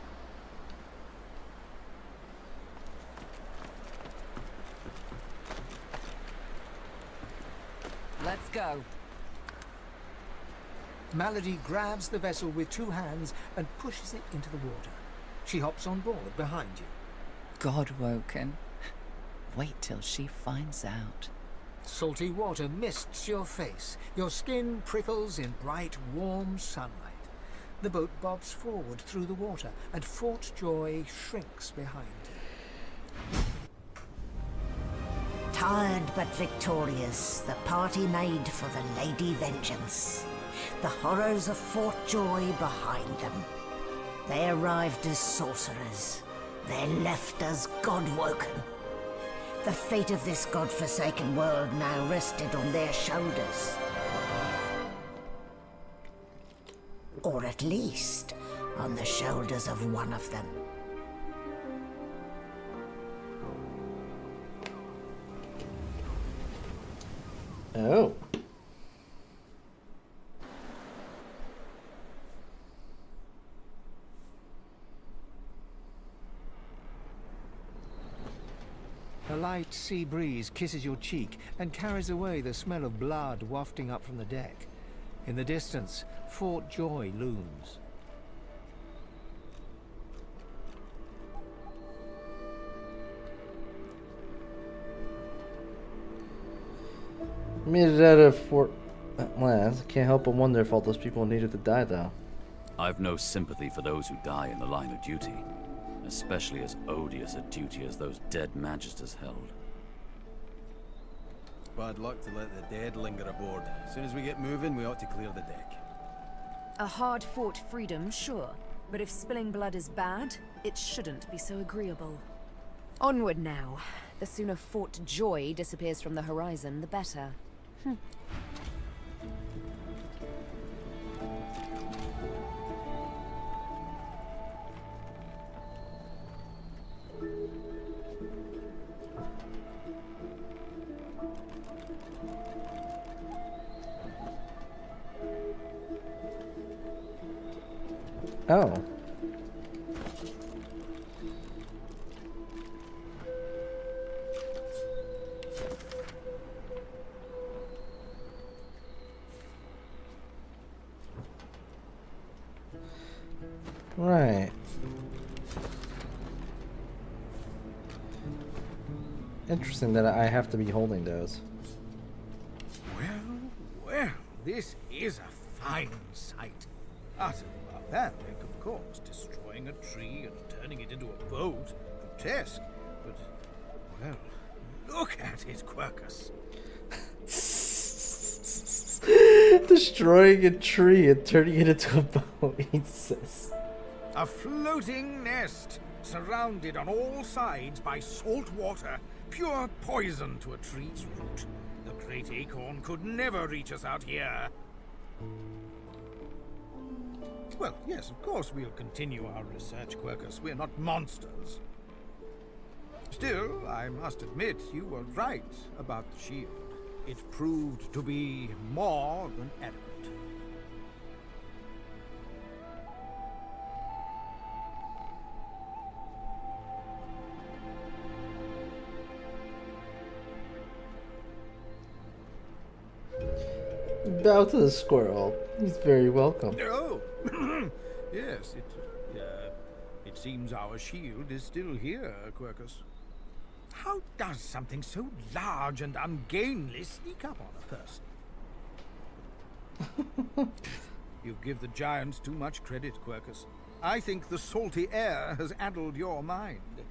Let's go. Malady grabs the vessel with two hands and pushes it into the water. She hops on board behind you. God-woken. Wait till she finds out. Salty water mists your face. Your skin prickles in bright, warm sunlight. The boat bobs forward through the water, and Fort Joy shrinks behind you. Tired but victorious, the party made for the Lady Vengeance. The horrors of Fort Joy behind them. They arrived as sorcerers. They left as God-woken. The fate of this God-forsaken world now rested on their shoulders. Or at least, on the shoulders of one of them. Oh. light sea breeze kisses your cheek and carries away the smell of blood wafting up from the deck. In the distance, Fort Joy looms. Made it out of Fort Atlas. Can't help but wonder if all those people needed to die, though. I've no sympathy for those who die in the line of duty, especially as odious a duty as those dead magisters held. Bad luck to let the dead linger aboard. As soon as we get moving, we ought to clear the deck. A hard-fought freedom, sure. But if spilling blood is bad, it shouldn't be so agreeable. Onward now. The sooner Fort Joy disappears from the horizon, the better. Oh. Right. Interesting that I have to be holding those. Well, this is a fine sight. Utterly barbaric, of course, destroying a tree and turning it into a boat. Grotesque, but, well, look at it, Quercus. Destroying a tree and turning it into a boat, he says. A floating nest, surrounded on all sides by salt water, pure poison to a tree's root. The great acorn could never reach us out here. Well, yes, of course we'll continue our research, Quercus. We're not monsters. Still, I must admit you were right about the shield. It proved to be more than adequate. Bow to the squirrel. He's very welcome. Oh, yes, it seems our shield is still here, Quercus. How does something so large and ungainly sneak up on a person? You give the giants too much credit, Quercus. I think the salty air has addled your mind.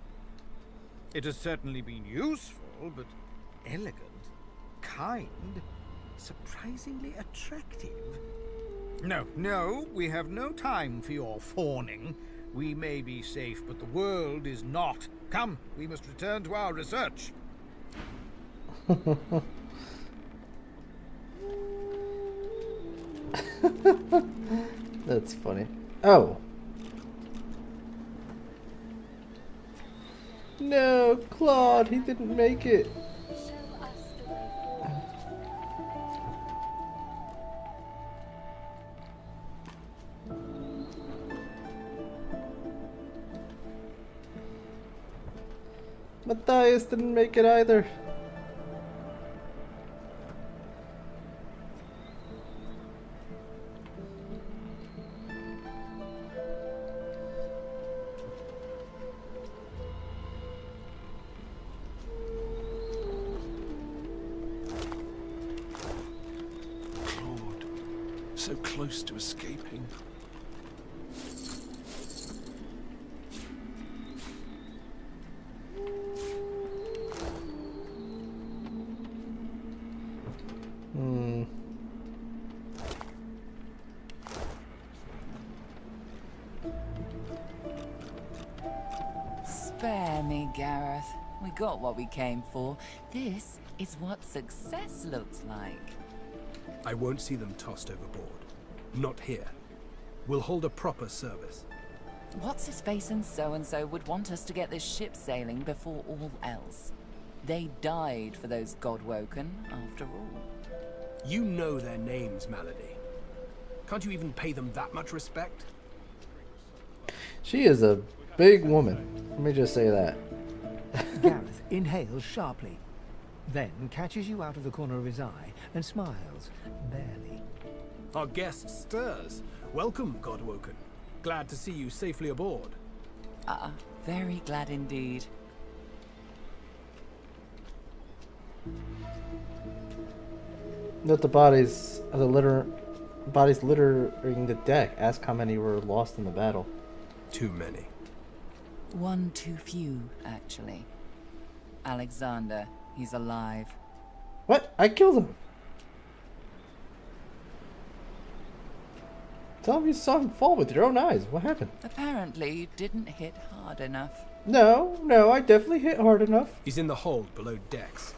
It has certainly been useful, but elegant, kind, surprisingly attractive. No, we have no time for your fawning. We may be safe, but the world is not. Come, we must return to our research. That's funny. Oh. No, Claude, he didn't make it. Matthias didn't make it either. Claude, so close to escaping. Spare me, Gareth. We got what we came for. This is what success looks like. I won't see them tossed overboard. Not here. We'll hold a proper service. What's his face and so would want us to get this ship sailing before all else. They died for those Godwoken, after all. You know their names, Malady. Can't you even pay them that much respect? She is a big woman. Let me just say that. Gareth inhales sharply, then catches you out of the corner of his eye and smiles, barely. Our guest stirs. Welcome, Godwoken. Glad to see you safely aboard. Very glad indeed. Note the bodies littering the deck. Ask how many were lost in the battle. Too many. One too few, actually. Alexander, he's alive. What? I killed him. Tell me you saw him fall with your own eyes. What happened? Apparently, you didn't hit hard enough. No, I definitely hit hard enough. He's in the hold below decks.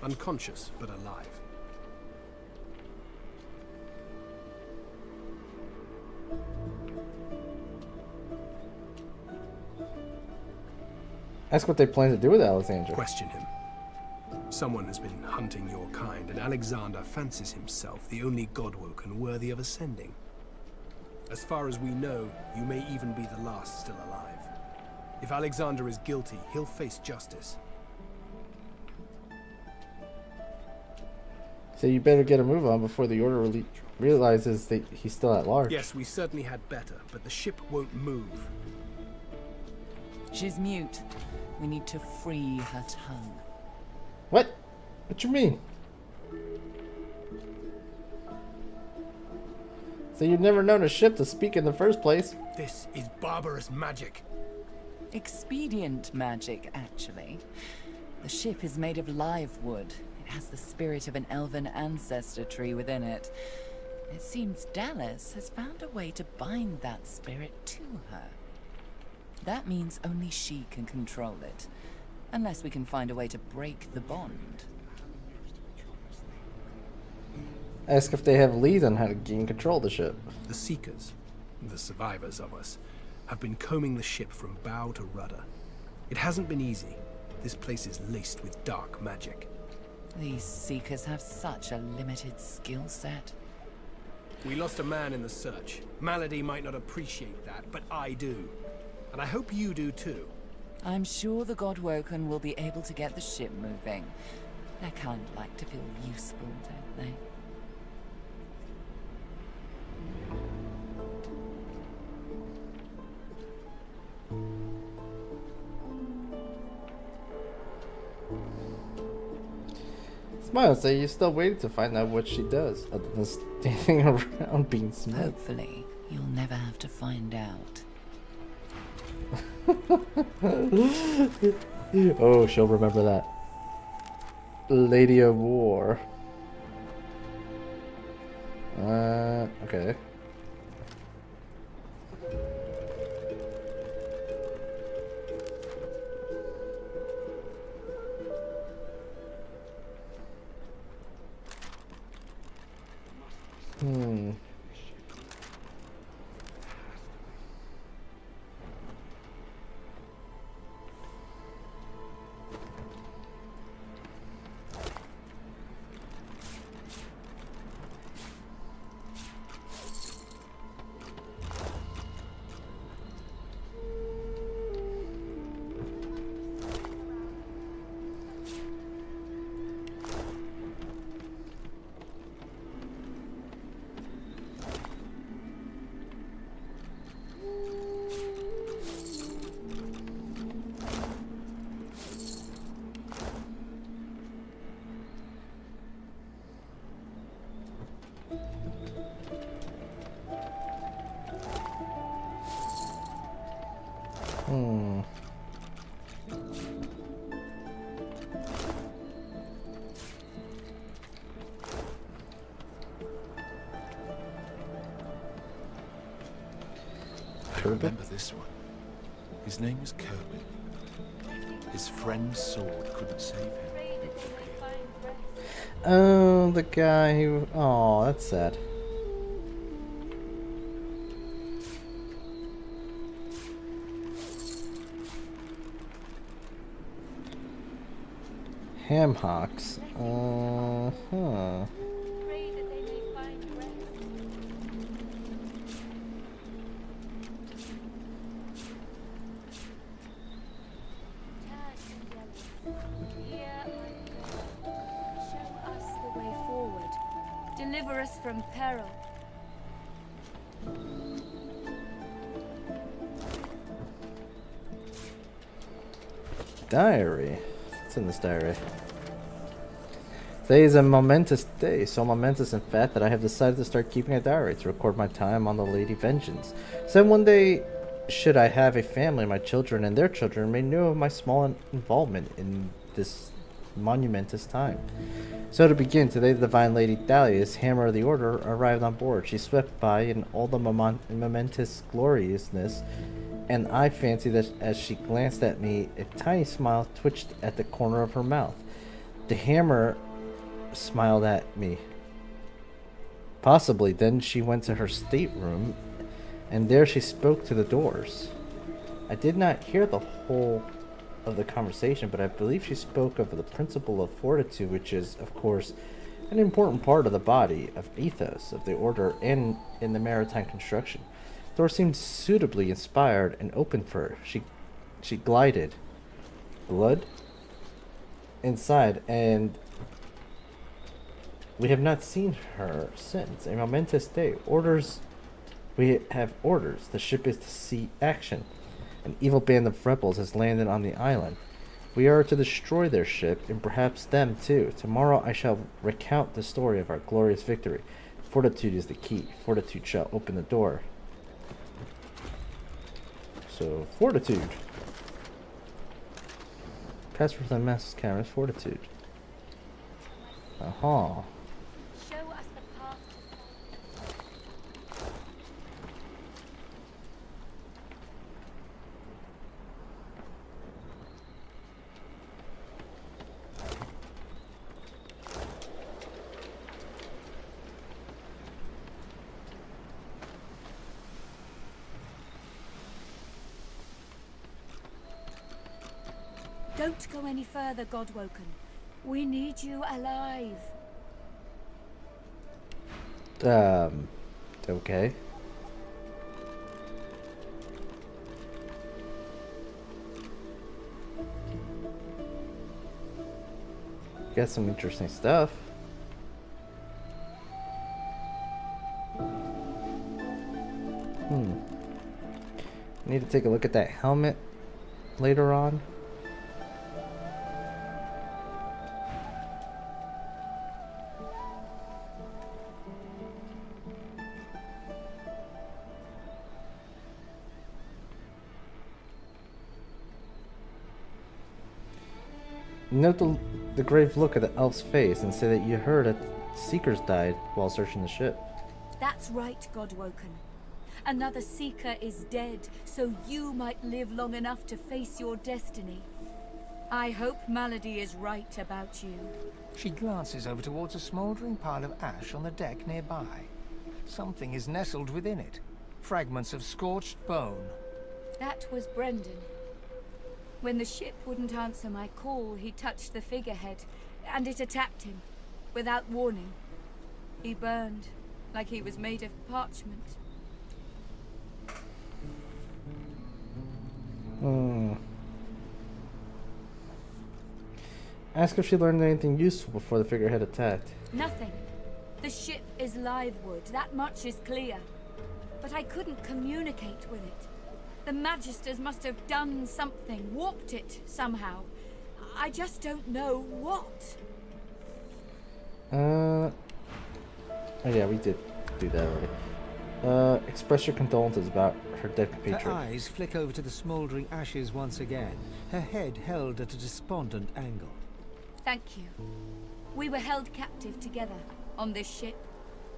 Unconscious, but alive. Ask what they plan to do with Alexander. Question him. Someone has been hunting your kind, and Alexander fancies himself the only Godwoken worthy of ascending. As far as we know, you may even be the last still alive. If Alexander is guilty, he'll face justice. So you better get a move on before the Order realizes that he's still at large. Yes, we certainly had better, but the ship won't move. She's mute. We need to free her tongue. What? What you mean? So you've never known a ship to speak in the first place? This is barbarous magic. Expedient magic, actually. The ship is made of live wood. It has the spirit of an elven ancestor tree within it. It seems Dallas has found a way to bind that spirit to her. That means only she can control it. Unless we can find a way to break the bond. Ask if they have leads on how to gain control of the ship. The Seekers, the survivors of us, have been combing the ship from bow to rudder. It hasn't been easy. This place is laced with dark magic. These Seekers have such a limited skill set. We lost a man in the search. Malady might not appreciate that, but I do. And I hope you do too. I'm sure the Godwoken will be able to get the ship moving. They kind of like to feel useful, don't they? Smile, say you're still waiting to find out what she does, other than standing around being smart. Hopefully, you'll never have to find out. Oh, she'll remember that. Lady of War. Okay. I remember this one. His name was Kerwin. His friend's sword couldn't save him. It would appear. Oh, the guy who... Oh, that's sad. Ham hocks. Huh. deliver us from peril. Diary. What's in this diary? Today is a momentous day, so momentous in fact that I have decided to start keeping a diary to record my time on the Lady Vengeance. So one day, should I have a family, my children and their children may know of my small involvement in this monumentous time. So to begin, today the Divine Lady Dahlia's Hammer of the Order arrived on board. She swept by in all the momentous gloriousness, and I fancied that as she glanced at me, a tiny smile twitched at the corner of her mouth. The hammer smiled at me. Possibly then she went to her stateroom, and there she spoke to the doors. I did not hear the whole of the conversation, but I believe she spoke of the principle of fortitude, which is, of course, an important part of the body, of ethos, of the order, and in the maritime construction. The door seemed suitably inspired and open for her. She glided, blood, inside, and we have not seen her since. A momentous day. Orders. We have orders. The ship is to see action. An evil band of rebels has landed on the island. We are to destroy their ship, and perhaps them too. Tomorrow I shall recount the story of our glorious victory. Fortitude is the key. Fortitude shall open the door. So, fortitude. Password for the master's camera is fortitude. Aha. Show us the path to Don't go any further, Godwoken. We need you alive. Okay. Got some interesting stuff. Need to take a look at that helmet later on. Note the grave look of the elf's face and say that you heard that seekers died while searching the ship. That's right, Godwoken. Another seeker is dead, so you might live long enough to face your destiny. I hope Malady is right about you. She glances over towards a smouldering pile of ash on the deck nearby. Something is nestled within it. Fragments of scorched bone. That was Brendan. When the ship wouldn't answer my call, he touched the figurehead, and it attacked him, without warning. He burned, like he was made of parchment. Ask if she learned anything useful before the figurehead attacked. Nothing. The ship is live wood, that much is clear. But I couldn't communicate with it. The Magisters must have done something, warped it somehow. I just don't know what. Oh yeah, we did do that already. Express your condolences about her dead compatriot. Her eyes flick over to the smouldering ashes once again, her head held at a despondent angle. Thank you. We were held captive together on this ship.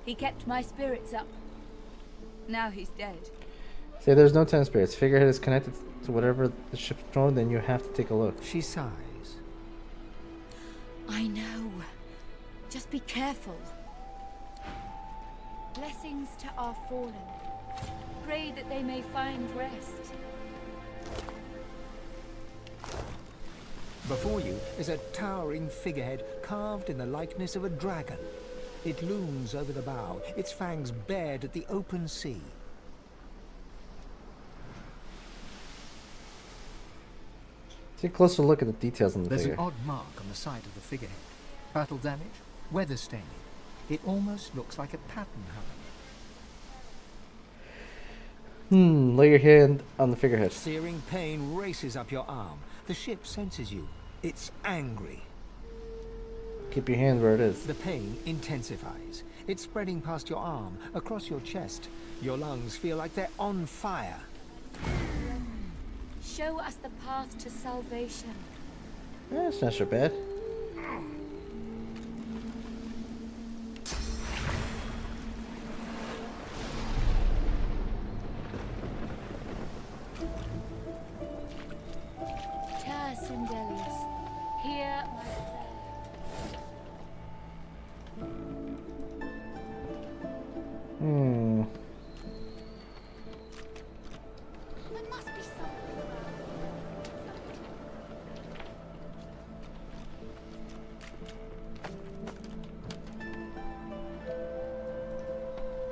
He kept my spirits up. Now he's dead. Say there's no 10 spirits. Figurehead is connected to whatever the ship's thrown, then you have to take a look. She sighs. I know. Just be careful. Blessings to our fallen. Pray that they may find rest. Before you is a towering figurehead carved in the likeness of a dragon. It looms over the bow, its fangs bared at the open sea. Take a closer look at the details on the There's figure. an odd mark on the side of the figurehead. Battle damage, weather staining. It almost looks like a pattern, Lay your hand on the figurehead. Searing pain races up your arm. The ship senses you. It's angry. Keep your hand where it is. The pain intensifies. It's spreading past your arm, across your chest. Your lungs feel like they're on fire. Show us the path to salvation. That's not so bad. Here, there must be something.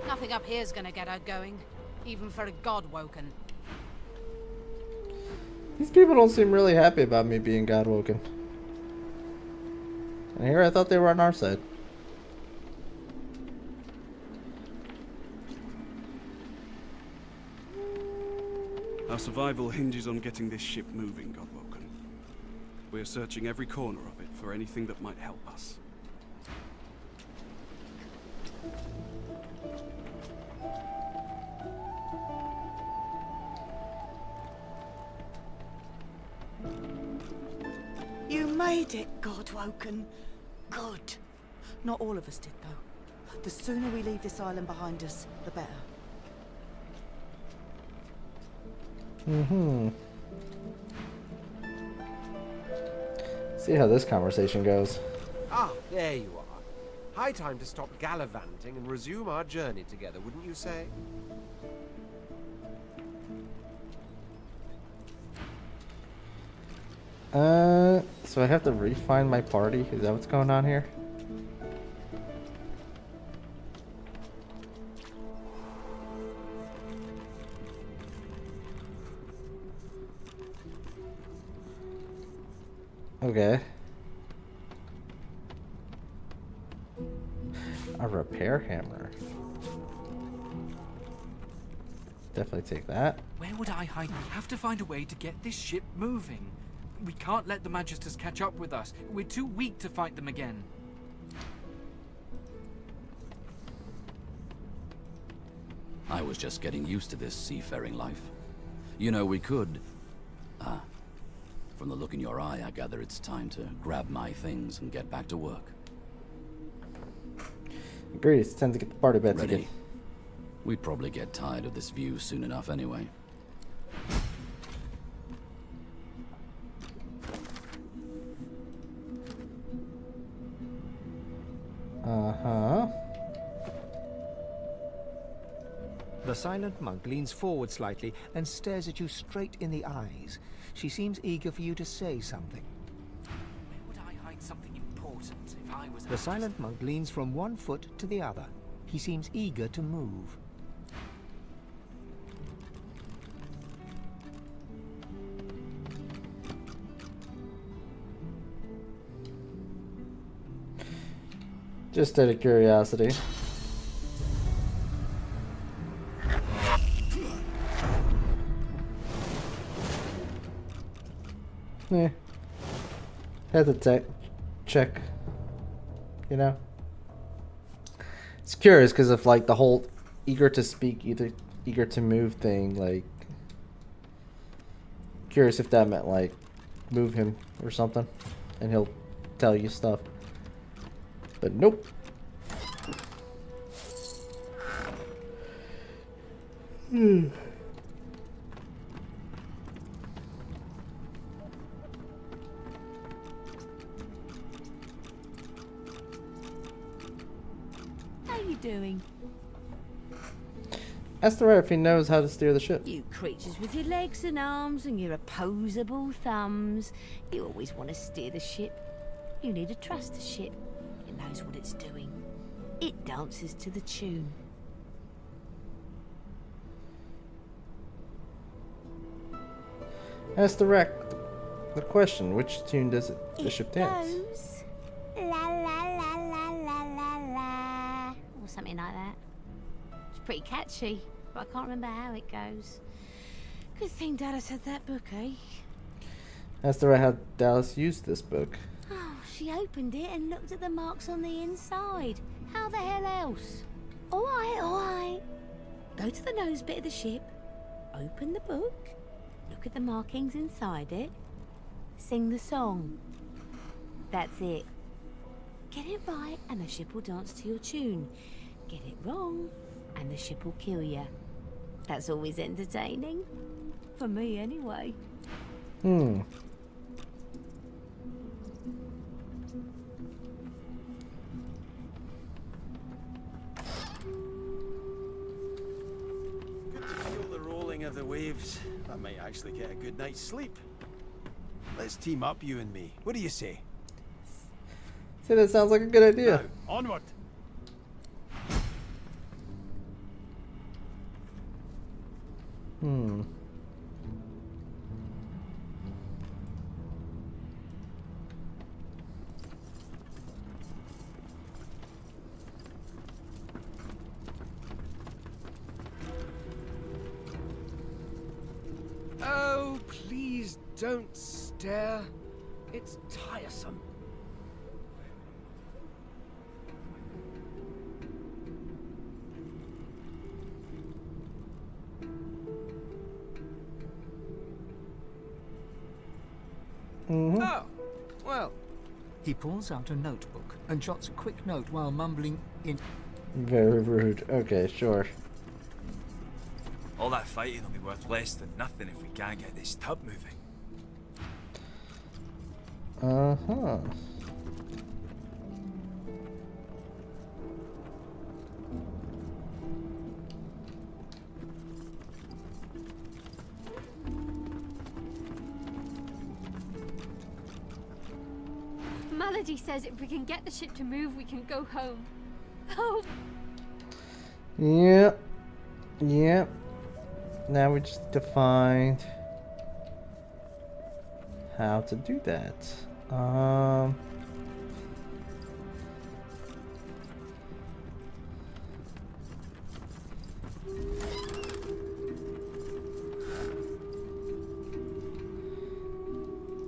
Nothing up here's gonna get her going, even for a god-woken. These people don't seem really happy about me being God-woken. And here I thought they were on our side. Our survival hinges on getting this ship moving, Godwoken. We are searching every corner of it for anything that might help us. You made it, Godwoken. Good. Not all of us did, though. The sooner we leave this island behind us, the better. See how this conversation goes. Ah, there you are. High time to stop gallivanting and resume our journey together, wouldn't you say? So I have to refine my party? Is that what's going on here? Okay. A repair hammer. Definitely take that. Where would I hide? We have to find a way to get this ship moving. We can't let the Magisters catch up with us. We're too weak to fight them again. I was just getting used to this seafaring life. You know, we could... From the look in your eye, I gather it's time to grab my things and get back to work. Agreed, it's time to get the party back Ready? together. We'd probably get tired of this view soon enough anyway. The silent monk leans forward slightly and stares at you straight in the eyes. She seems eager for you to say something. Where would I hide something important if I was... The silent monk leans from one foot to the other. He seems eager to move. Just out of curiosity. Had to check, you know. It's curious because of like the whole eager to speak, eager to move thing. Like, curious if that meant like move him or something, and he'll tell you stuff. But nope. How you doing? Ask the rat if he knows how to steer the ship. You creatures with your legs and arms and your opposable thumbs. You always want to steer the ship. You need to trust the ship. It knows what it's doing. It dances to the tune. Ask the rat the question. Which tune does the ship dance? Goes la la la la la la la. something like that. It's pretty catchy, but I can't remember how it goes. Good thing Dallas had that book, eh? Asked her how Dallas used this book. Oh, she opened it and looked at the marks on the inside. How the hell else? Alright, alright. Go to the nose bit of the ship, open the book, look at the markings inside it, sing the song. That's it. Get it right and the ship will dance to your tune. Get it wrong and the ship will kill you. That's always entertaining. For me, anyway. Hmm. Feel the rolling of the waves. I might actually get a good night's sleep. Let's team up, you and me. What do you say? See, that sounds like a good idea. Now, onward. Hmm. Oh, please don't stare. It's tiresome. Oh, well. He pulls out a notebook and jots a quick note while mumbling in. Very rude. Okay, sure. All that fighting will be worth less than nothing if we can't get this tub moving. Uh-huh. Melody says if we can get the ship to move, we can go home. Home! Yep. Yep. Now we just need to find how to do that.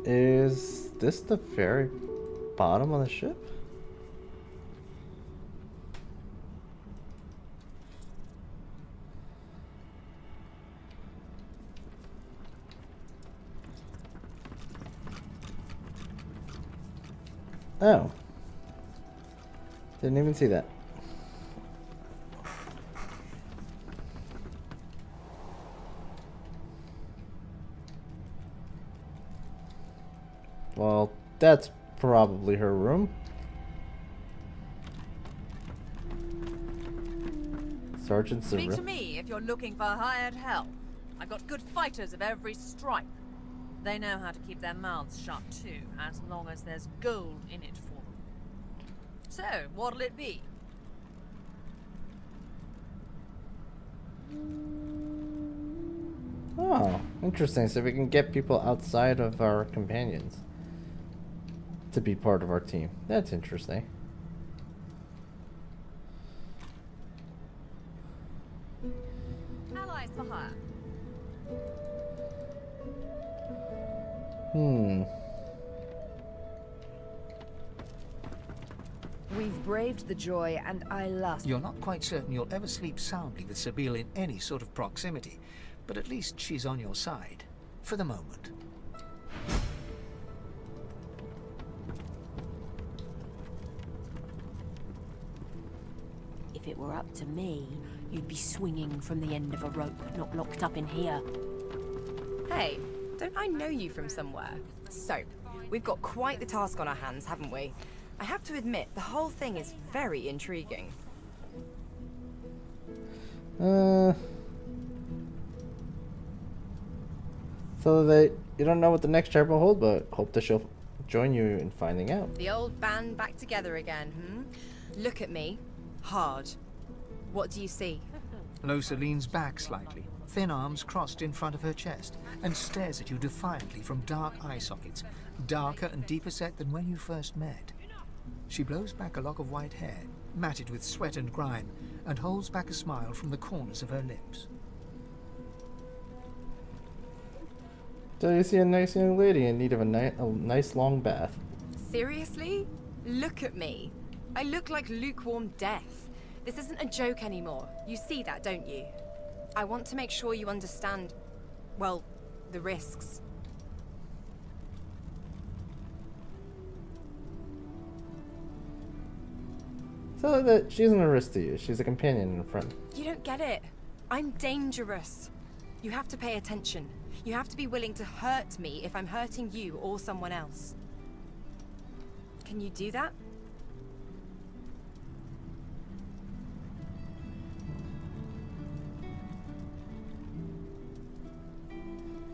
Is this the very bottom of the ship? Oh. Didn't even see that. Well, that's probably her room. Sergeant Speak Zero. to me if you're looking for hired help. I've got good fighters of every stripe. They know how to keep their mouths shut too, as long as there's gold in it for them. So, what'll it be? Oh, interesting. So we can get people outside of our companions to be part of our team. That's interesting. Allies for hire. We've braved the joy, and I lust. You're not quite certain you'll ever sleep soundly with Sabine in any sort of proximity, but at least she's on your side. For the moment. If it were up to me, you'd be swinging from the end of a rope, not locked up in here. Hey, don't I know you from somewhere? So, we've got quite the task on our hands, haven't we? I have to admit, the whole thing is very intriguing. So you don't know what the next chapter will hold, but hope that she'll join you in finding out. The old band back together again, Look at me. Hard. What do you see? Losa leans back slightly, thin arms crossed in front of her chest, and stares at you defiantly from dark eye sockets, darker and deeper set than when you first met. She blows back a lock of white hair, matted with sweat and grime, and holds back a smile from the corners of her lips. So you see a nice young lady in need of a nice long bath. Seriously? Look at me. I look like lukewarm death. This isn't a joke anymore. You see that, don't you? I want to make sure you understand, well, the risks. Tell her that she isn't a risk to you. She's a companion and a friend. You don't get it. I'm dangerous. You have to pay attention. You have to be willing to hurt me if I'm hurting you or someone else. Can you do that?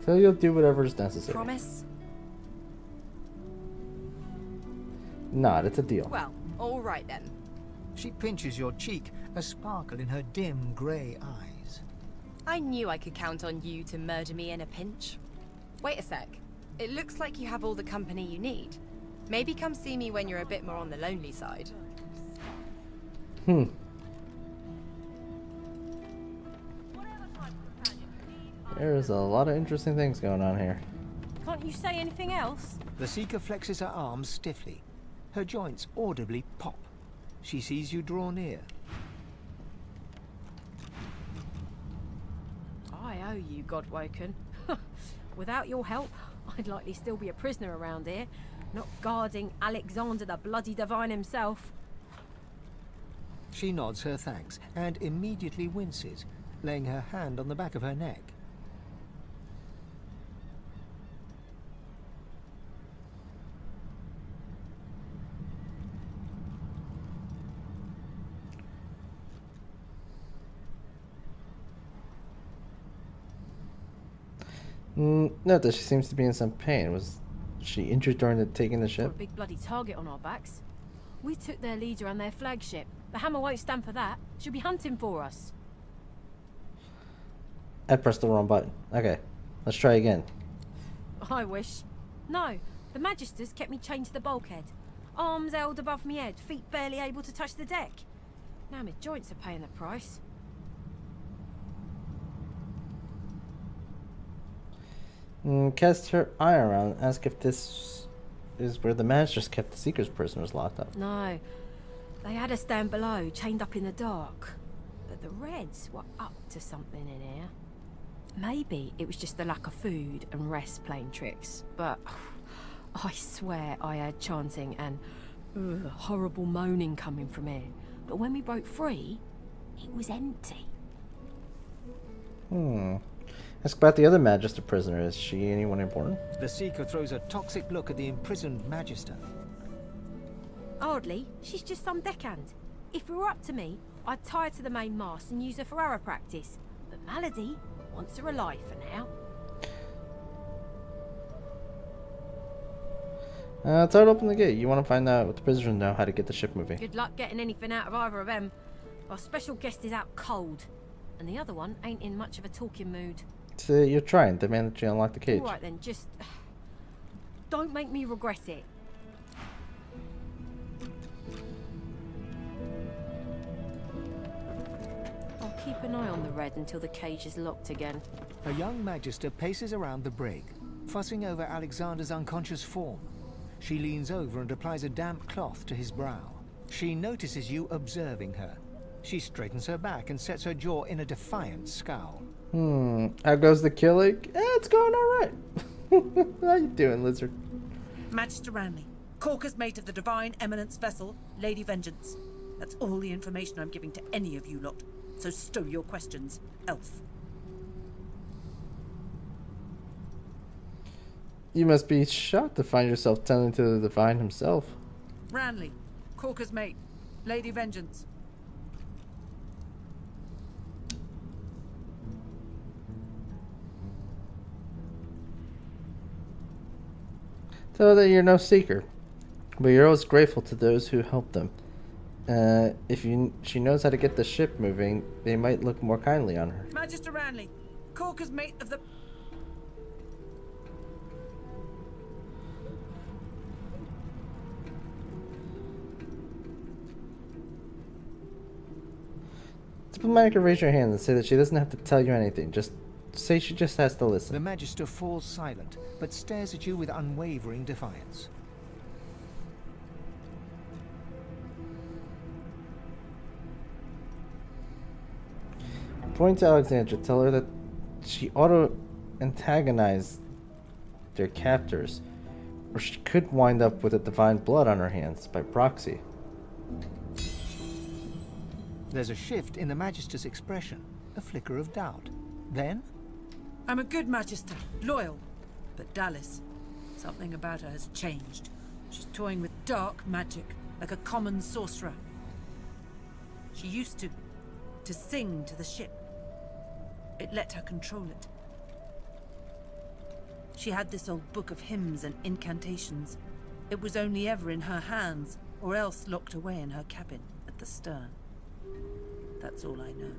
So you'll do whatever is necessary. Promise? Not, it's a deal. Well, all right then. She pinches your cheek, a sparkle in her dim grey eyes. I knew I could count on you to murder me in a pinch. Wait a sec. It looks like you have all the company you need. Maybe come see me when you're a bit more on the lonely side. There's a lot of interesting things going on here. Can't you say anything else? The Seeker flexes her arms stiffly. Her joints audibly pop. She sees you draw near. I owe you, Godwoken. Without your help, I'd likely still be a prisoner around here, not guarding Alexander the bloody divine himself. She nods her thanks and immediately winces, laying her hand on the back of her neck. Note that she seems to be in some pain. Was she injured during taking the Got a ship? big bloody target on our backs. We took their leader and their flagship. The Hammer won't stand for that. She'll be hunting for us. I pressed the wrong button. Okay, let's try again. I wish. No, the Magisters kept me chained to the bulkhead. Arms held above me head, feet barely able to touch the deck. Now my joints are paying the price. Cast her eye around, ask if this is where the Masters kept the Seeker's prisoners locked up. No, they had us down below, chained up in the dark. But the Reds were up to something in here. Maybe it was just the lack of food and rest playing tricks, but I swear I heard chanting and horrible moaning coming from here. But when we broke free, it was empty. Ask about the other Magister prisoner. Is she anyone important? The Seeker throws a toxic look at the imprisoned Magister. Hardly. She's just some deckhand. If it were up to me, I'd tie her to the main mast and use her for arrow practice. But Malady wants her alive for now. Try to open the gate. You want to find out what the prisoners know how to get the ship moving. Good luck getting anything out of either of them. Our special guest is out cold, and the other one ain't in much of a talking mood. So you're trying. Demand that you unlock the cage. All right then, just don't make me regret it. I'll keep an eye on the Red until the cage is locked again. A young Magister paces around the brig, fussing over Alexander's unconscious form. She leans over and applies a damp cloth to his brow. She notices you observing her. She straightens her back and sets her jaw in a defiant scowl. How goes the killing? It's going alright. How you doing, lizard? Magister Ranley, Corker's mate of the Divine Eminence vessel, Lady Vengeance. That's all the information I'm giving to any of you lot. So stow your questions, elf. You must be shocked to find yourself tending to the Divine himself. Ranley, Corker's mate, Lady Vengeance. Tell her that you're no seeker, but you're always grateful to those who help them. If she knows how to get the ship moving, they might look more kindly on her. Magister Ranley, Corker's mate of the... Diplomatically raise your hand and say that she doesn't have to tell you anything. Just say she just has to listen. The Magister falls silent, but stares at you with unwavering defiance. Point to Alexandra. Tell her that she auto-antagonized their captors, or she could wind up with a divine blood on her hands by proxy. There's a shift in the Magister's expression, a flicker of doubt. Then, I'm a good Magister, loyal. But Dallas, something about her has changed. She's toying with dark magic, like a common sorcerer. She used to sing to the ship. It let her control it. She had this old book of hymns and incantations. It was only ever in her hands, or else locked away in her cabin at the stern. That's all I know.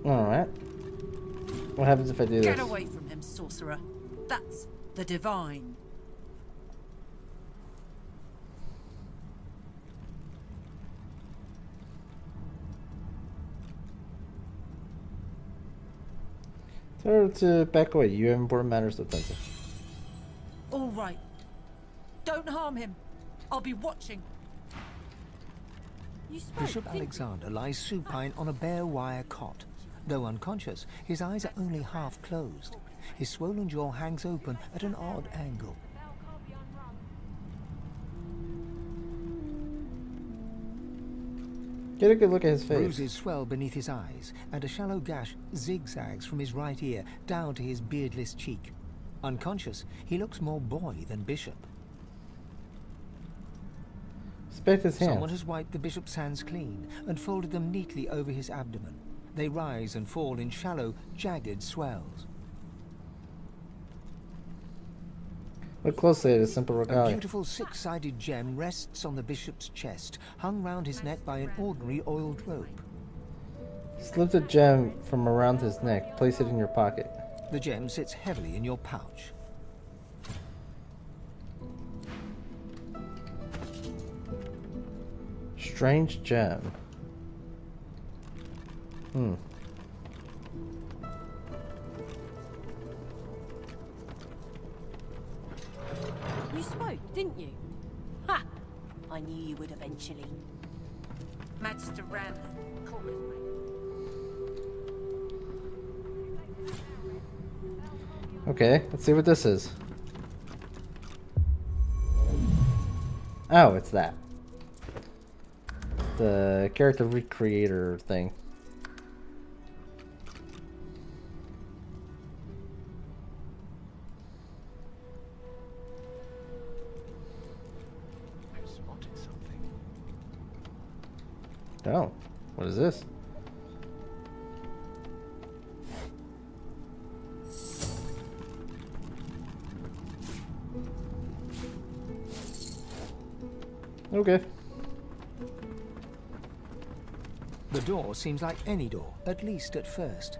Alright. What happens if I do this? Get away from him, sorcerer. That's the divine. Tell her to back away. You have important matters to attend to. All right. Don't harm him. I'll be watching. You spoke, Bishop Alexander lies supine on a bare wire cot. Though unconscious, his eyes are only half closed. His swollen jaw hangs open at an odd angle. Get a good look at his face. Bruises swell beneath his eyes, and a shallow gash zigzags from his right ear down to his beardless cheek. Unconscious, he looks more boy than bishop. Inspect his hand. Someone has wiped the bishop's hands clean and folded them neatly over his abdomen. They rise and fall in shallow, jagged swells. Look closely at his simple A regalia. beautiful six-sided gem rests on the bishop's chest, hung round his neck by an ordinary oiled rope. Slip the gem from around his neck. Place it in your pocket. The gem sits heavily in your pouch. Strange gem. You spoke, didn't you? Ha! I knew you would eventually. Magister Ran. Okay, let's see what this is. Oh, it's that. The character recreator thing. I've spotted something. Oh, what is this? Okay. The door seems like any door, at least at first.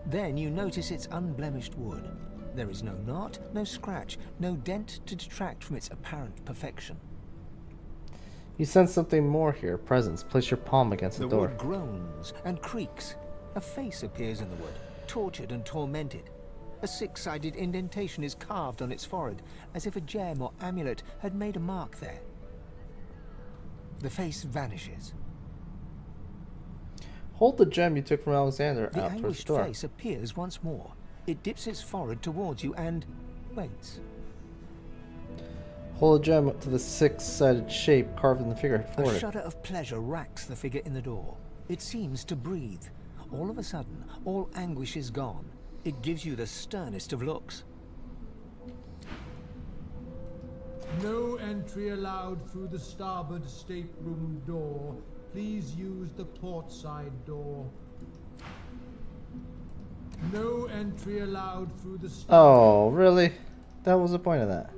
Then you notice it's unblemished wood. There is no knot, no scratch, no dent to detract from its apparent perfection. You sense something more here. Presence. Place your palm against the door. The wood groans and creaks. A face appears in the wood, tortured and tormented. A six-sided indentation is carved on its forehead, as if a gem or amulet had made a mark there. The face vanishes. Hold the gem you took from Alexander The out towards the anguished door. face appears once more. It dips its forehead towards you and waits. Hold the gem to the six-sided shape carved in the figurehead A forehead. shudder of pleasure racks the figure in the door. It seems to breathe. All of a sudden, all anguish is gone. It gives you the sternest of looks. No entry allowed through the starboard stateroom door. Please use the port side door. No entry allowed through the Oh, really? That was the point of that.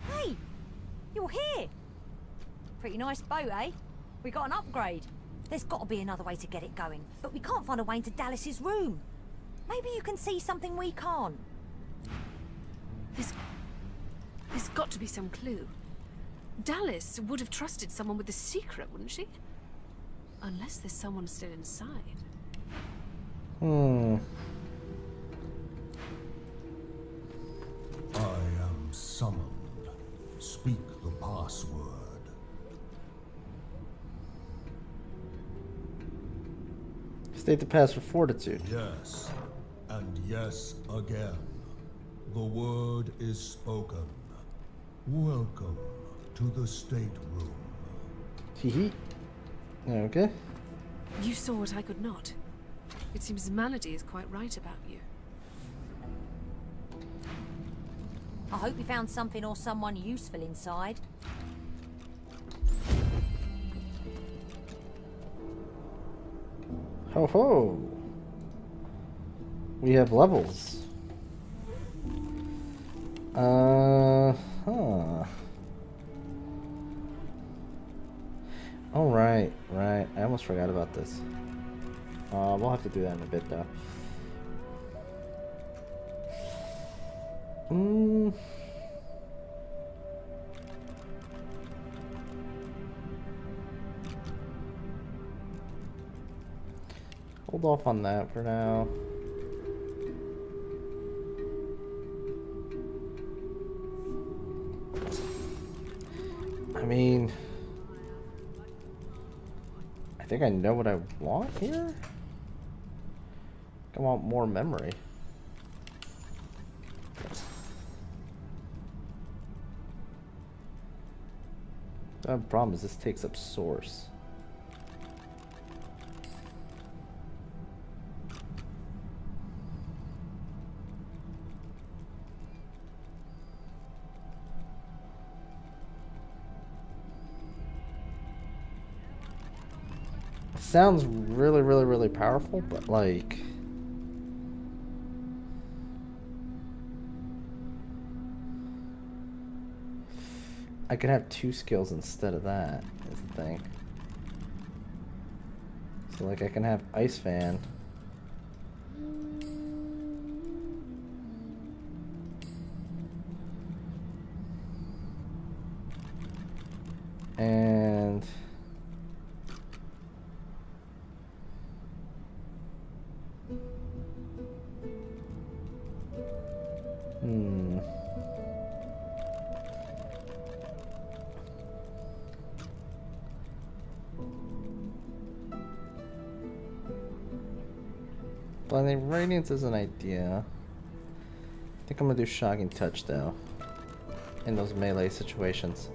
Hey, you're here. Pretty nice boat, eh? We got an upgrade. There's got to be another way to get it going, but we can't find a way into Dallas's room. Maybe you can see something we can't. got to be some clue. Dallas would have trusted someone with a secret, wouldn't she? Unless there's someone still inside. Hmm. I am summoned. Speak the password. State the password fortitude. Yes, and yes again. The word is spoken. Welcome to the stateroom. Hee. Okay. You saw what I could not. It seems Malady is quite right about you. I hope you found something or someone useful inside. Ho ho! We have levels. Huh. Oh, right. I almost forgot about this. We'll have to do that in a bit, though. Hold off on that for now. I mean, I think I know what I want here. I want more memory. The problem is this takes up source. Sounds really powerful, but like I could have 2 skills instead of that, is the thing. So like I can have Ice Fan. And Blinding Radiance is an idea. I think I'm gonna do Shocking Touch though. In those melee situations.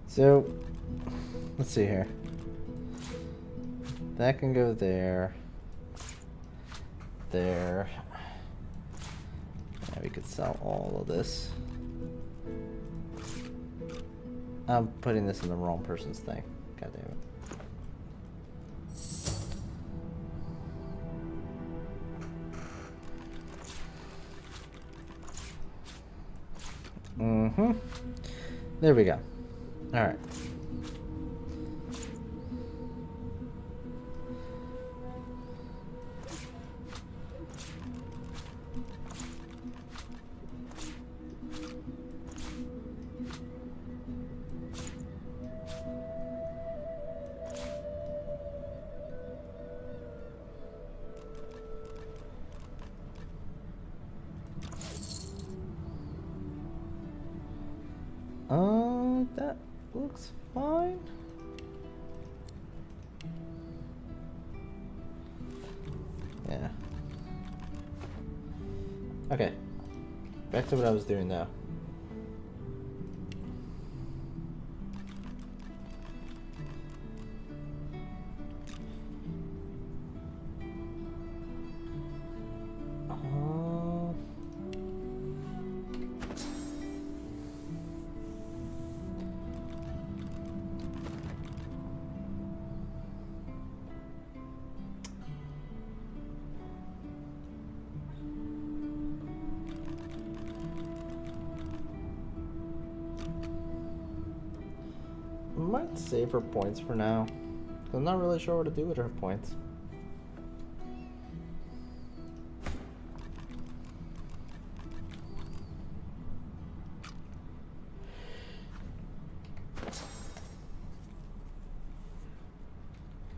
So, let's see here. That can go there. There. Yeah, we could sell all of this. I'm putting this in the wrong person's thing. God damn it. There we go. Alright. That looks fine. Yeah. Okay. Back to what I was doing now. save her points for now. I'm not really sure what to do with her points.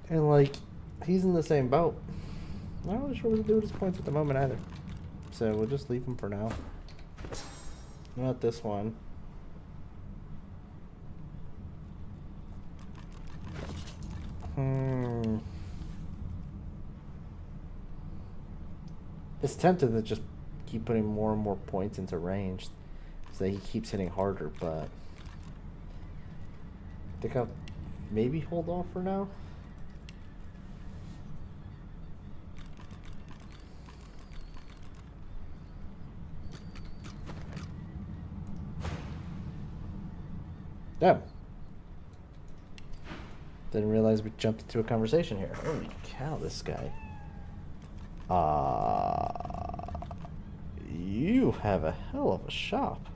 And like, he's in the same boat. I'm not really sure what to do with his points at the moment either. So we'll just leave him for now. Not this one. It's tempting to just keep putting more and more points into range so that he keeps hitting harder, but I think I'll maybe hold off for now. Damn. Didn't realize we jumped into a conversation here. Holy cow, this guy. You have a hell of a shop.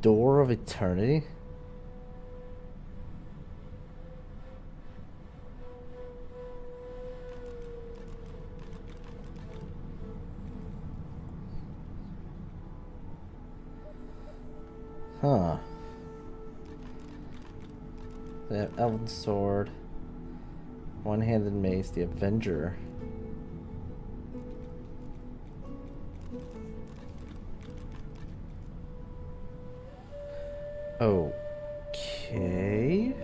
Door of Eternity? Huh. They have Elven Sword, One-Handed Mace, the Avenger. Okay.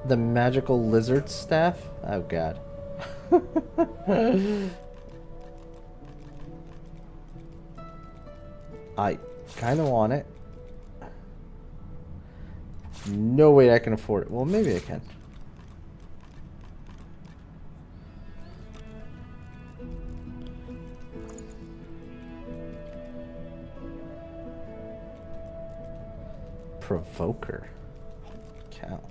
The magical lizard staff? Oh god. I kind of want it. No way I can afford it. Well, maybe I can. Provoker. Holy cow.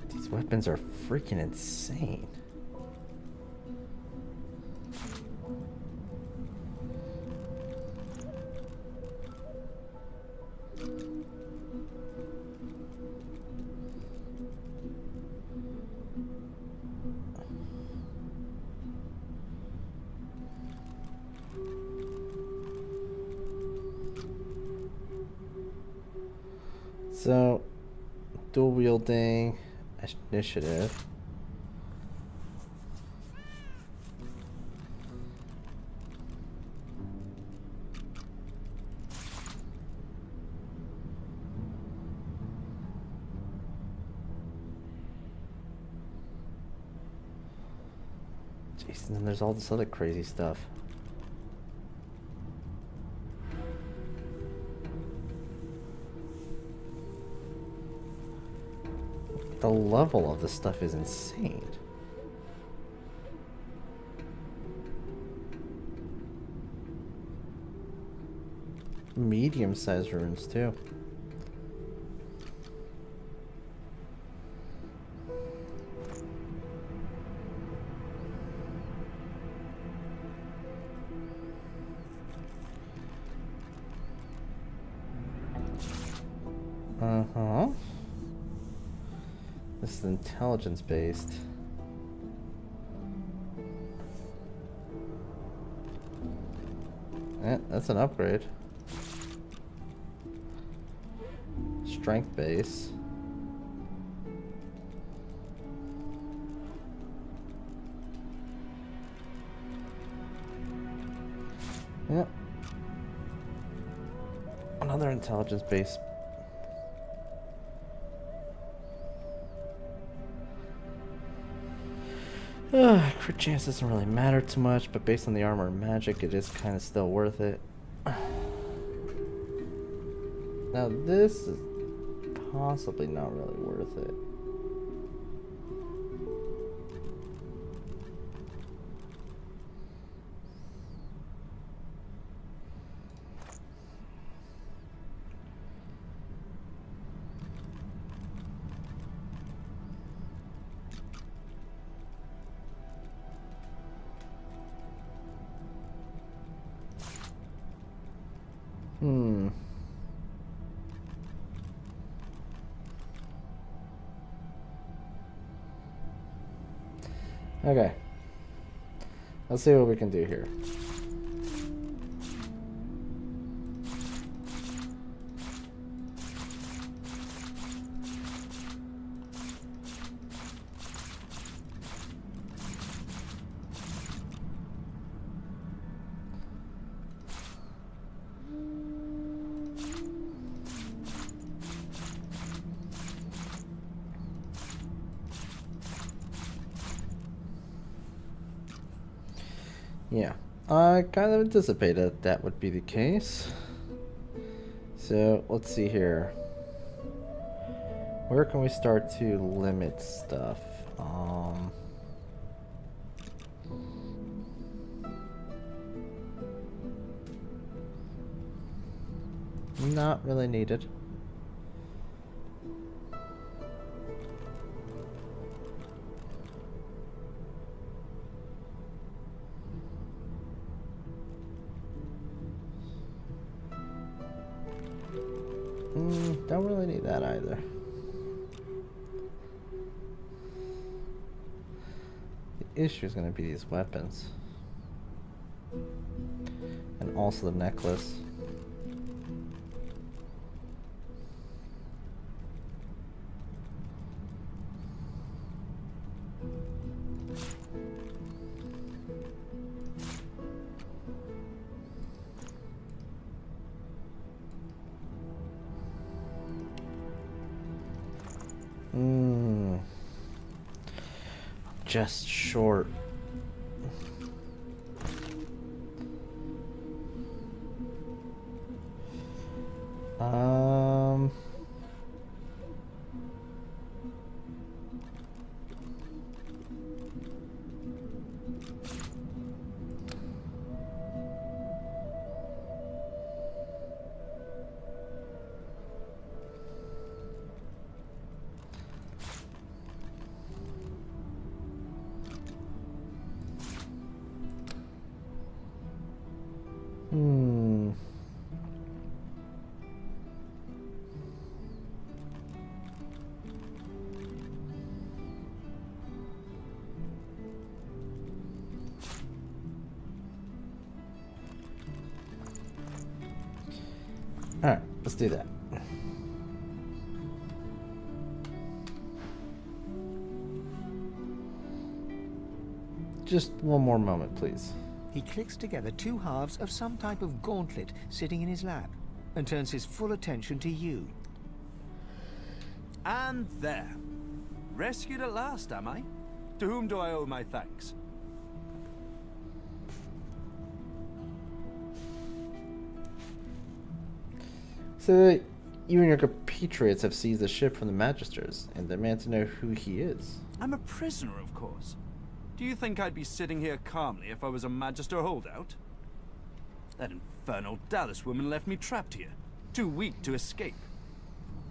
These weapons are freaking insane. So, dual wielding initiative. Jeez, and then there's all this other crazy stuff. The level of this stuff is insane. Medium-sized runes too. Uh-huh. This is intelligence based. That's an upgrade. Strength base. Yep. Another intelligence base. Crit chance doesn't really matter too much, but based on the armor and magic, it is kind of still worth it. Now this is possibly not really worth it. Hmm. Okay. Let's see what we can do here. Yeah, I kind of anticipated that would be the case. So let's see here. Where can we start to limit stuff? Not really needed. Don't really need that either. The issue is going to be these weapons. And also the necklace. Just short. Alright, let's do that. Just one more moment, please. He clicks together two halves of some type of gauntlet sitting in his lap and turns his full attention to you. And there. Rescued at last, am I? To whom do I owe my thanks? So, you and your compatriots have seized the ship from the Magisters and demand to know who he is. I'm a prisoner, of course. Do you think I'd be sitting here calmly if I was a Magister holdout? That infernal Dallas woman left me trapped here, too weak to escape.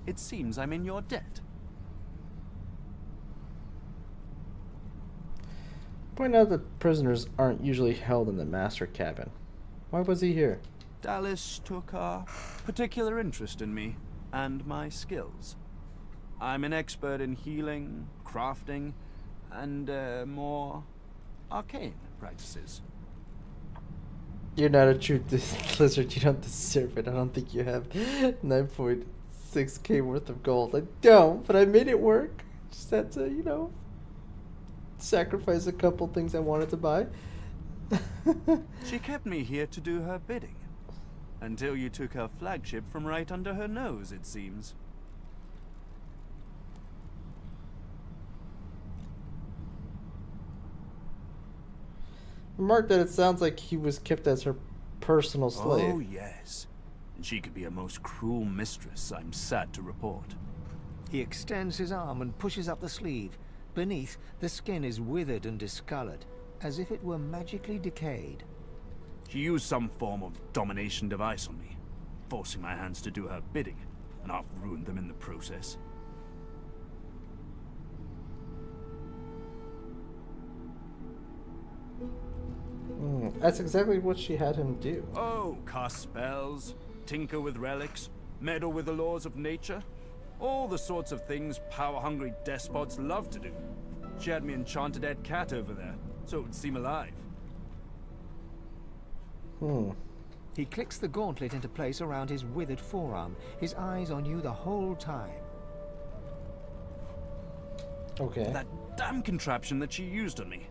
It seems I'm in your debt. Point out that prisoners aren't usually held in the master cabin. Why was he here? Dallas took a particular interest in me and my skills. I'm an expert in healing, crafting, and more arcane practices. You're not a true lizard. You don't deserve it. I don't think you have 9.6k worth of gold. I don't, but I made it work. Just had to, you know, sacrifice a couple things I wanted to buy. She kept me here to do her bidding. Until you took her flagship from right under her nose, it seems. Remark that it sounds like he was kept as her personal slave. Oh, yes. And she could be a most cruel mistress, I'm sad to report. He extends his arm and pushes up the sleeve. Beneath, the skin is withered and discolored, as if it were magically decayed. She used some form of domination device on me, forcing my hands to do her bidding, and I've ruined them in the process. That's exactly what she had him do. Oh, cast spells, tinker with relics, meddle with the laws of nature. All the sorts of things power-hungry despots love to do. She had me enchanted dead cat over there, so it would seem alive. He clicks the gauntlet into place around his withered forearm, his eyes on you the whole time. Okay. That damn contraption that she used on me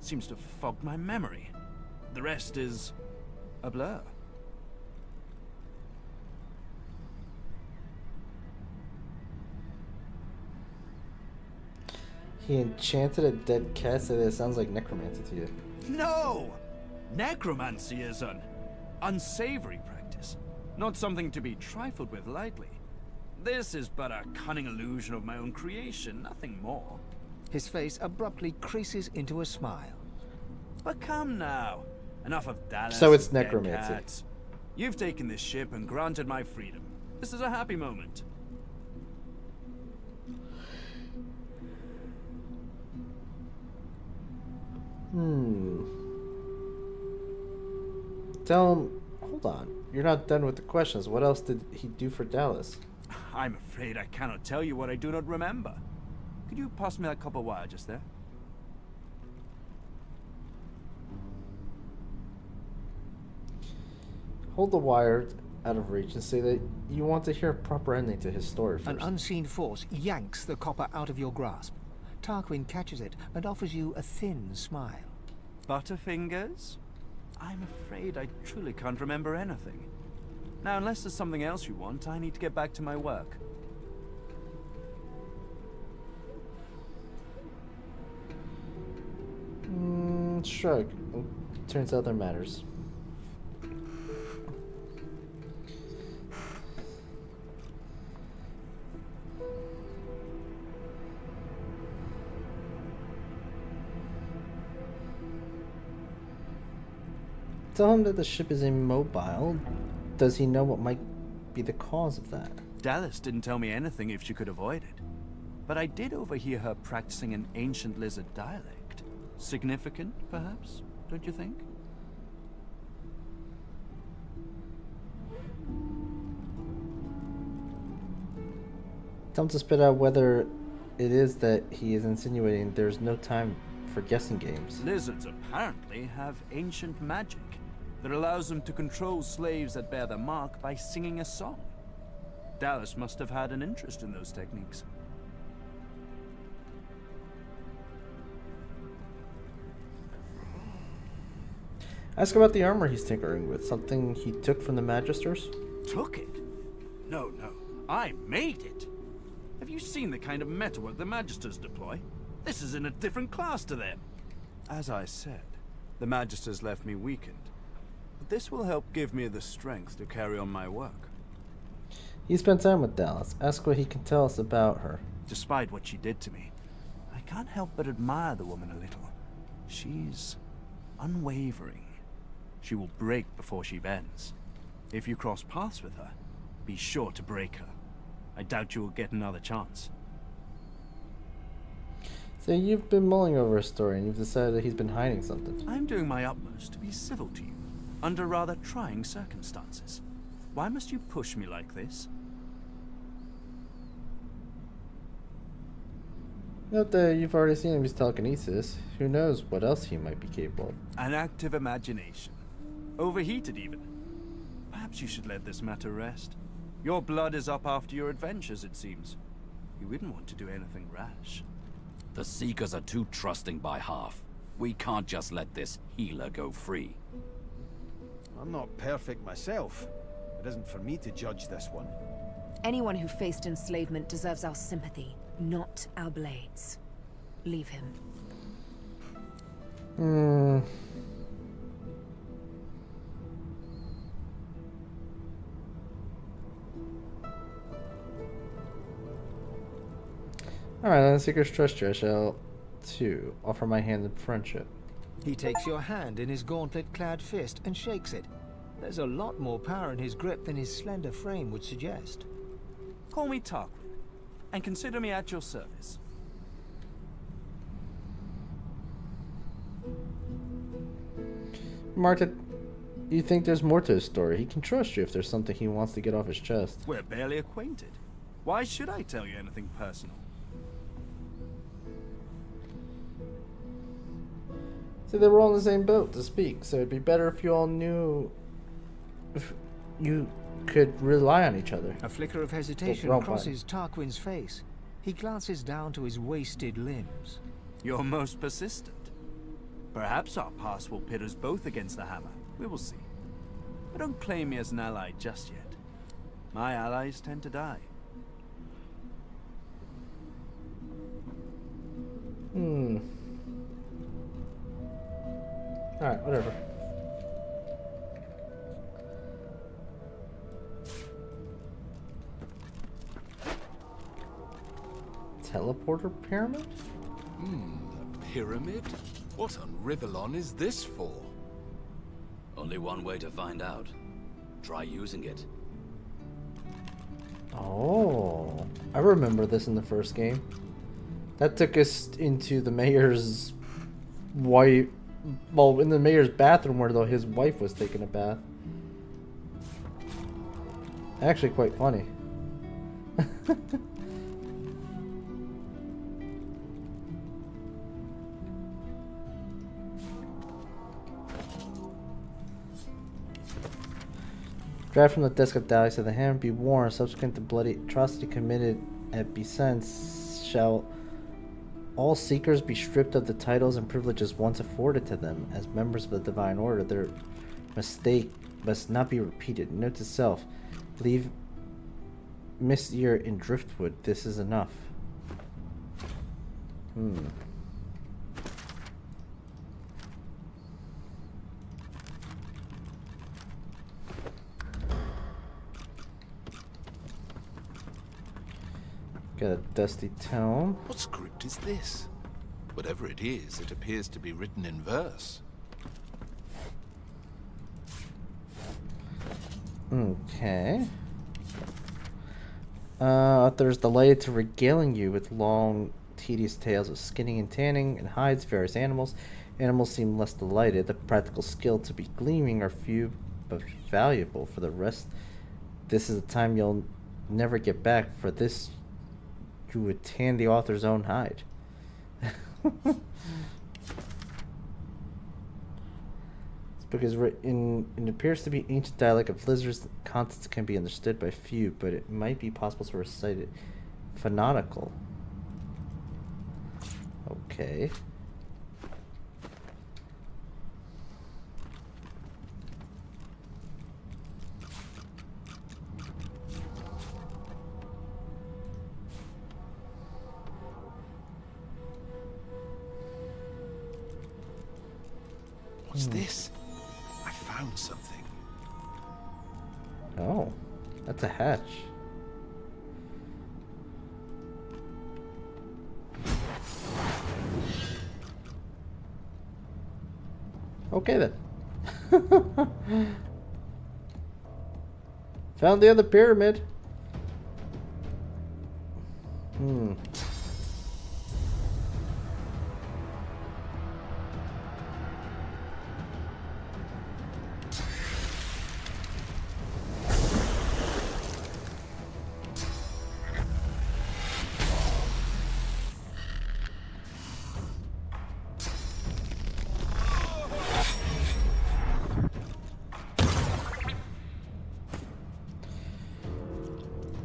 seems to have fogged my memory. The rest is a blur. He enchanted a dead cat, so that sounds like necromancy to you. No! Necromancy is an unsavory practice, not something to be trifled with lightly. This is but a cunning illusion of my own creation, nothing more. His face abruptly creases into a smile. But come now, enough of Dallas. So it's and dead necromancy. cats. You've taken this ship and granted my freedom. This is a happy moment. Tell him, hold on, you're not done with the questions. What else did he do for Dallas? I'm afraid I cannot tell you what I do not remember. Could you pass me that copper wire just there? Hold the wire out of reach and say that you want to hear a proper ending to his story first. An unseen force yanks the copper out of your grasp. Tarquin catches it and offers you a thin smile. Butterfingers? I'm afraid I truly can't remember anything. Now, unless there's something else you want, I need to get back to my work. Shrug. Turns out there matters. Tell him that the ship is immobile. Does he know what might be the cause of that? Dallas didn't tell me anything if she could avoid it. But I did overhear her practicing an ancient lizard dialect. Significant, perhaps? Don't you think? Tell him to spit out whether it is that he is insinuating there's no time for guessing games. Lizards apparently have ancient magic that allows them to control slaves that bear their mark by singing a song. Dallas must have had an interest in those techniques. Ask about the armor he's tinkering with. Something he took from the Magisters? Took it? No, I made it. Have you seen the kind of metalwork the Magisters deploy? This is in a different class to them. As I said, the Magisters left me weakened. But this will help give me the strength to carry on my work. He spent time with Dallas. Ask what he can tell us about her. Despite what she did to me, I can't help but admire the woman a little. She's unwavering. She will break before she bends. If you cross paths with her, be sure to break her. I doubt you will get another chance. So you've been mulling over his story and you've decided that he's been hiding something. I'm doing my utmost to be civil to you, under rather trying circumstances. Why must you push me like this? Note that you've already seen him use telekinesis. Who knows what else he might be capable of. An active imagination. Overheated even. Perhaps you should let this matter rest. Your blood is up after your adventures, it seems. You wouldn't want to do anything rash. The Seekers are too trusting by half. We can't just let this healer go free. I'm not perfect myself. It isn't for me to judge this one. Anyone who faced enslavement deserves our sympathy, not our blades. Leave him. Alright, then Seeker's trust you. I shall, too, offer my hand in friendship. He takes your hand in his gauntlet-clad fist and shakes it. There's a lot more power in his grip than his slender frame would suggest. Call me Tarquin, and consider me at your service. Marta, you think there's more to his story. He can trust you if there's something he wants to get off his chest. We're barely acquainted. Why should I tell you anything personal? See, they were all in the same boat to speak, so it'd be better if you all knew if you could rely on each other. A flicker of hesitation crosses Tarquin's face. He glances down to his wasted limbs. You're most persistent. Perhaps our paths will pit us both against the hammer. We will see. But don't claim me as an ally just yet. My allies tend to die. Alright, whatever. Teleporter pyramid? A pyramid? What on Rivellon is this for? Only one way to find out. Try using it. Oh, I remember this in the first game. That took us into the mayor's wife. Well, in the mayor's bathroom where his wife was taking a bath. Actually, quite funny. Draft from the desk of Dally said, "The hammer be warned, subsequent to bloody atrocity committed at Besence, shall all seekers be stripped of the titles and privileges once afforded to them as members of the Divine Order. Their mistake must not be repeated. Note to self, leave Miss Ear in Driftwood. This is enough." Got a dusty tome. What script is this? Whatever it is, it appears to be written in verse. Okay. Author is delighted to regaling you with long, tedious tales of skinning and tanning and hides of various animals. Animals seem less delighted. The practical skill to be gleaming are few but valuable. For the rest, this is a time you'll never get back. For this, you would tan the author's own hide. This book is written. It appears to be ancient dialect of lizards. Contents can be understood by few, but it might be possible to recite it. Phonautical. Okay. What's this? I found something. Oh, that's a hatch. Okay then. Found the other pyramid.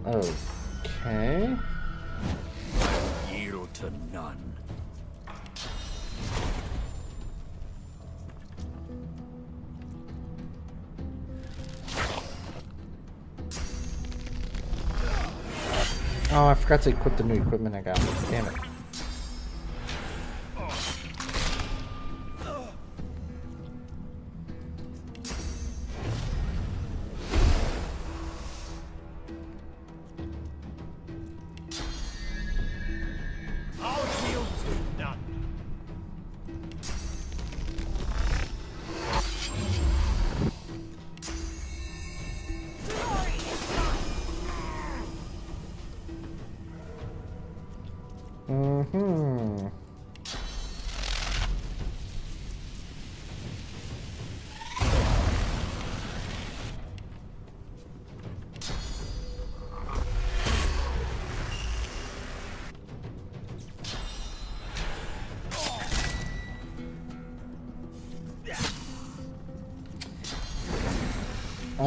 Okay. Yield to none. Oh, I forgot to equip the new equipment I got. Damn it.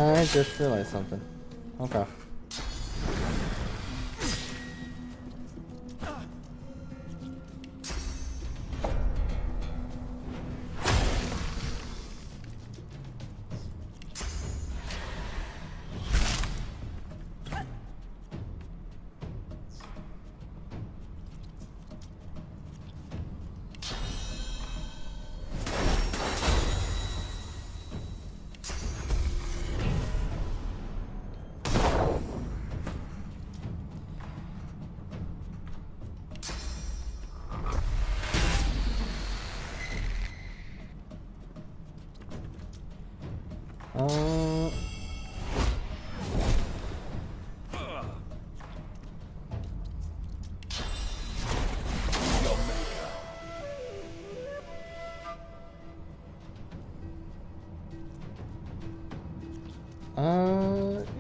I just realized something. Okay.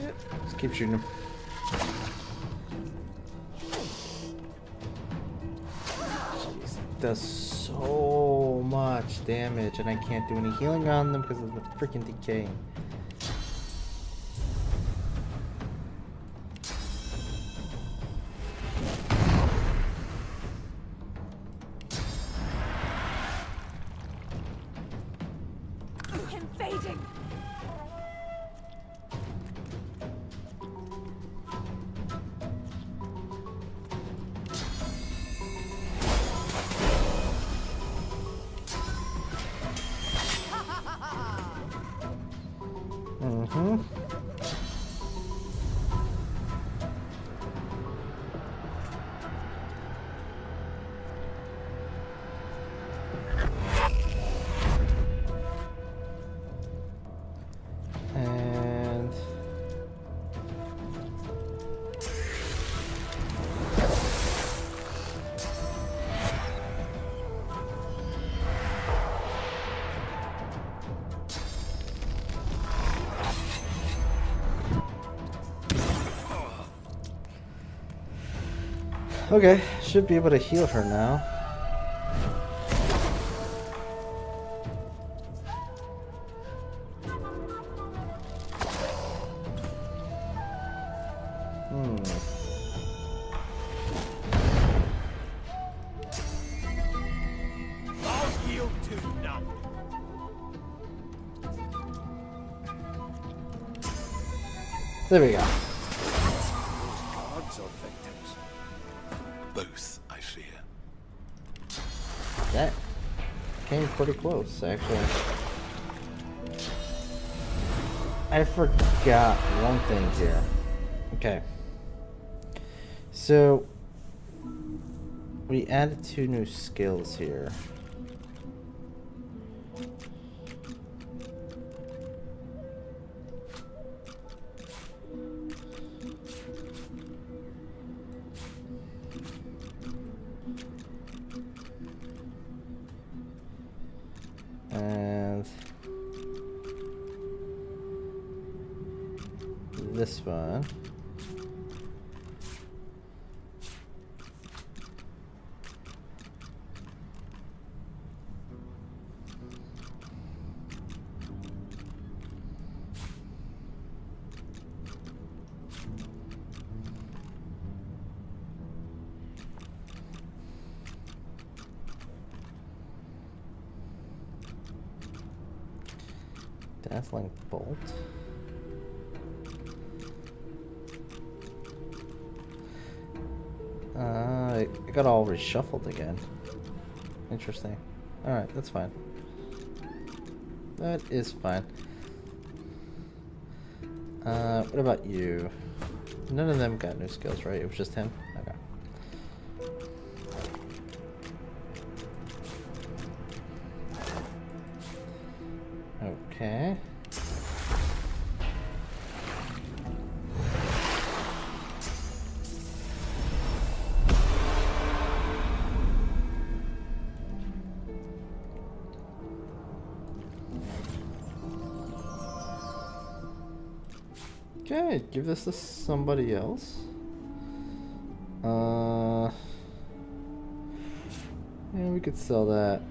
Yeah, just keep shooting him. Jeez, it does so much damage, and I can't do any healing on them because of the freaking decay. Invading! Mm-hmm. And okay, should be able to heal her now. I'll yield to none. There we go. Gods or victims? Both, I fear. That came pretty close, actually. I forgot one thing here. Okay. So, we added 2 new skills here. And this one. Dazzling Bolt. It got all reshuffled again. Interesting. Alright, that's fine. That is fine. What about you? None of them got new skills, right? It was just him? Okay. Okay. Okay, give this to somebody else. Yeah, we could sell that.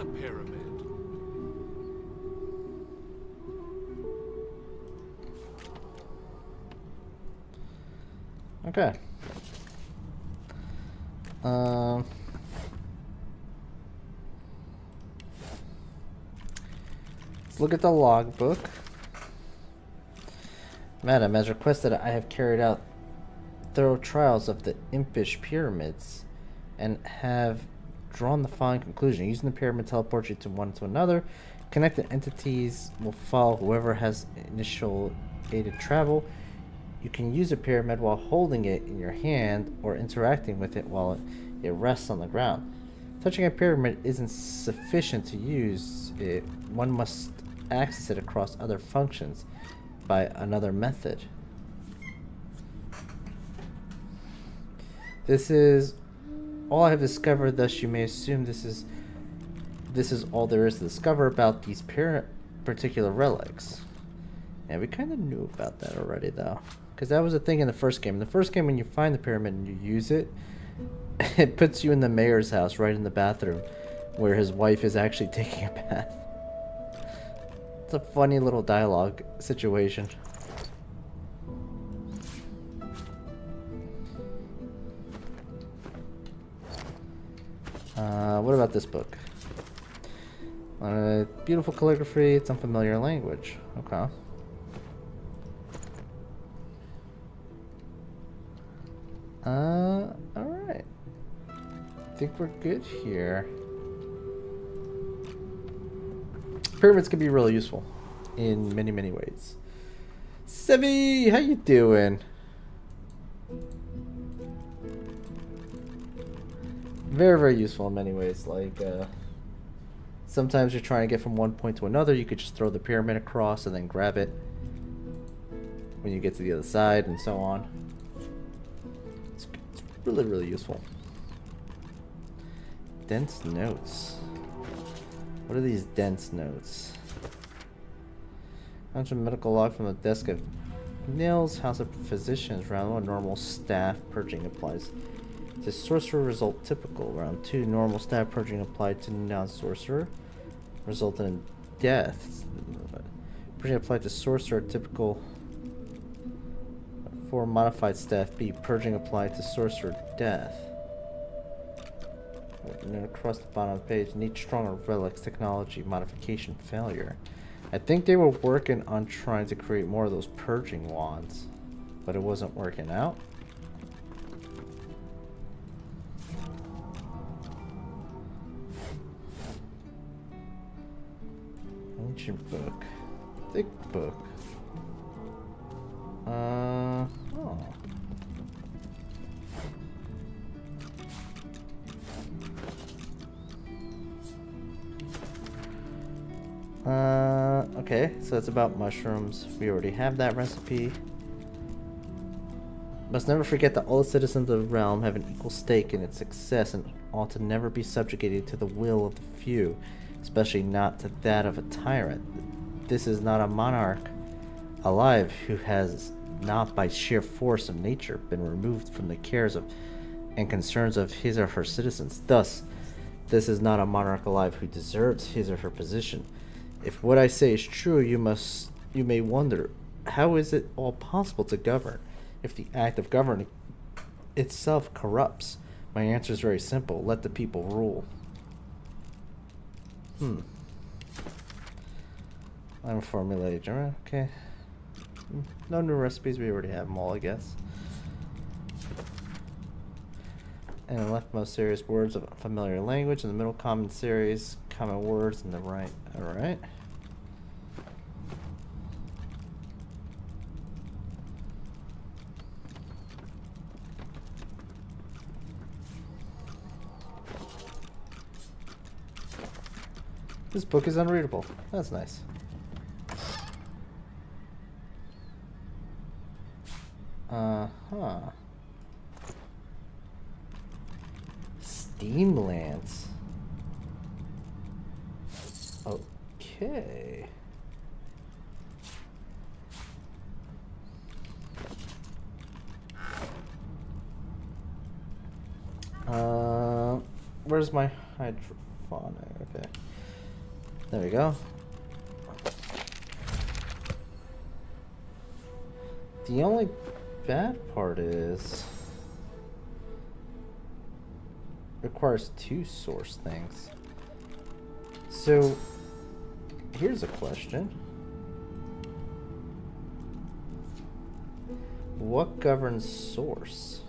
a pyramid. Okay. Let's look at the logbook. Madam, as requested, I have carried out thorough trials of the impish pyramids and have drawn the following conclusion. Using the pyramid teleport you to one to another. Connected entities will follow whoever has initiated travel. You can use a pyramid while holding it in your hand or interacting with it while it rests on the ground. Touching a pyramid isn't sufficient to use it. One must access it across other functions by another method. This is all I have discovered, thus you may assume this is all there is to discover about these particular relics. Yeah, we kind of knew about that already, though. Because that was a thing in the first game. In the first game, when you find the pyramid and you use it, it puts you in the mayor's house, right in the bathroom, where his wife is actually taking a bath. It's a funny little dialogue situation. What about this book? Beautiful calligraphy, it's unfamiliar language. Okay. Alright. I think we're good here. Pyramids can be really useful in many, many ways. Sevi, how you doing? Very, very useful in many ways. Like, sometimes you're trying to get from one point to another, you could just throw the pyramid across and then grab it when you get to the other side and so on. It's really, really useful. Dense notes. What are these dense notes? Mention medical log from the desk of Nils, House of Physicians. Round 1, normal staff purging applies. The sorcerer result typical. Round 2, normal staff purging applied to non-sorcerer. Resulted in death. Purging applied to sorcerer typical. 4, modified staff B. Purging applied to sorcerer death. And then across the bottom of the page, need stronger relics, technology, modification, failure. I think they were working on trying to create more of those purging wands, but it wasn't working out. Ancient book. Thick book. Oh. Okay, so it's about mushrooms. We already have that recipe. Must never forget that all the citizens of the realm have an equal stake in its success and ought to never be subjugated to the will of the few, especially not to that of a tyrant. This is not a monarch alive who has not by sheer force of nature been removed from the cares of and concerns of his or her citizens. Thus, this is not a monarch alive who deserves his or her position. If what I say is true, you may wonder, how is it all possible to govern if the act of governing itself corrupts? My answer is very simple. Let the people rule. I'm formulated. Okay. No new recipes. We already have them all, I guess. And the leftmost series, words of familiar language. In the middle, common series, common words. In the right. Alright. This book is unreadable. That's nice. Steam lance. Okay. Where's my hydrophonic? Okay. There we go. The only bad part is requires 2 source things. So here's a question. What governs source?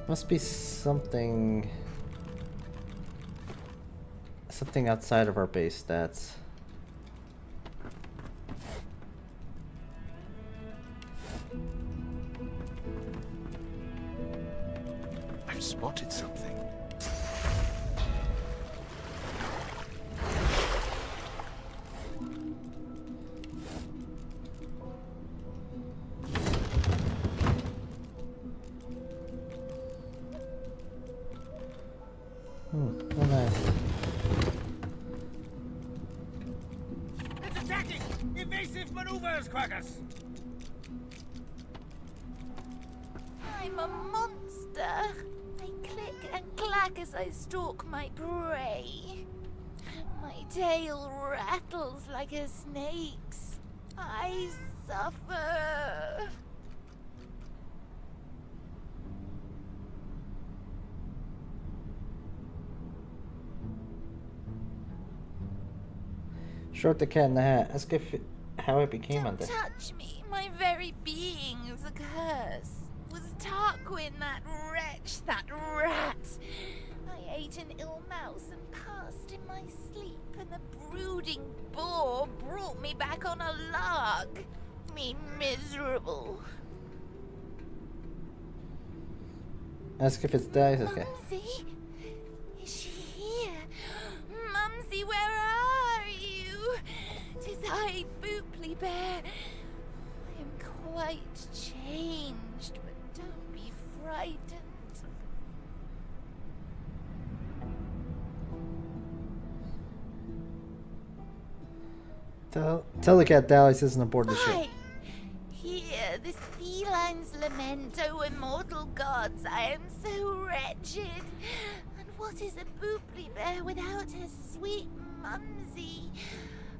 Must be something outside of our base stats. I've spotted something. Oh, nice. It's attacking! Evasive maneuvers, Quackers! I'm a monster. I click and clack as I stalk my prey. My tail rattles like a snake's. I suffer. Short the cat in the hat. Ask how it became Don't under. touch me. My very being is a curse. Was Tarquin that wretch, that rat? I ate an ill mouse and passed in my sleep, and the brooding boar brought me back on a lark. Me miserable. Ask if it's dice. Okay. Mumsy? Is she here? Mumsy, where are you? 'Tis I, Booply Bear. I am quite changed, but don't be frightened. Tell the cat Dallas isn't aboard the ship. Why? Hear this feline's lament, O immortal gods. I am so wretched. And what is a Booply Bear without her sweet Mumsy?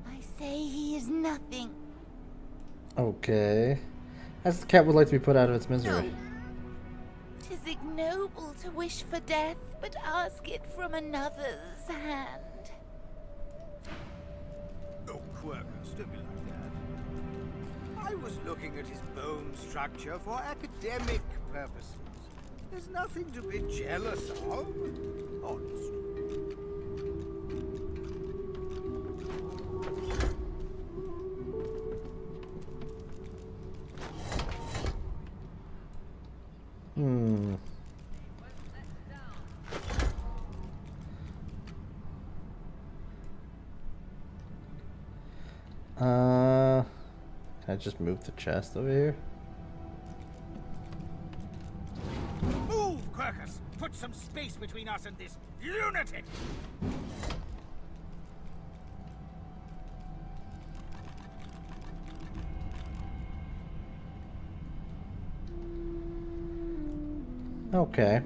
I say he is nothing. Okay. As the cat would like to be put out of its misery. 'Tis ignoble to wish for death, but ask it from another's hand. Oh, Quirkus, don't be like that. I was looking at his bone structure for academic purposes. There's nothing to be jealous of. Honest. Can I just move the chest over here? Move, Quirkus! Put some space between us and this lunatic! Okay.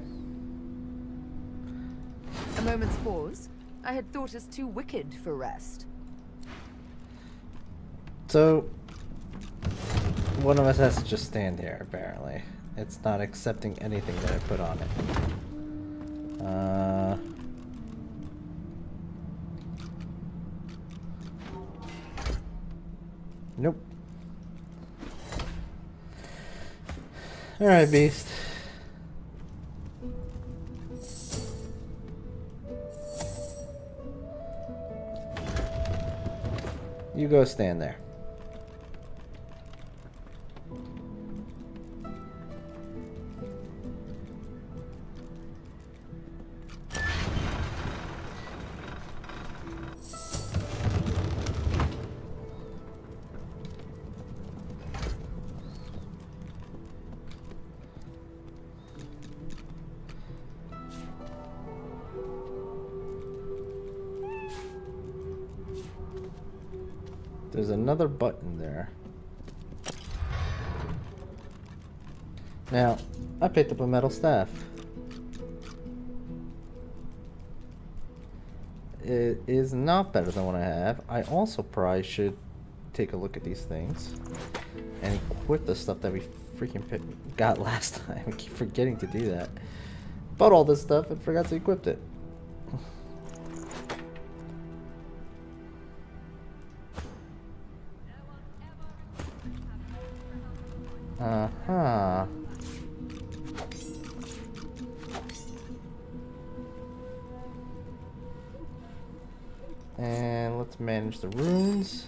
A moment's pause. I had thought us too wicked for rest. So, one of us has to just stand here, apparently. It's not accepting anything that I put on it. Nope. Alright, beast. You go stand there. There's another button there. Now, I picked up a metal staff. It is not better than what I have. I also probably should take a look at these things and equip the stuff that we freaking got last time. I keep forgetting to do that. Bought all this stuff and forgot to equip it. Uh-huh. And let's manage the runes.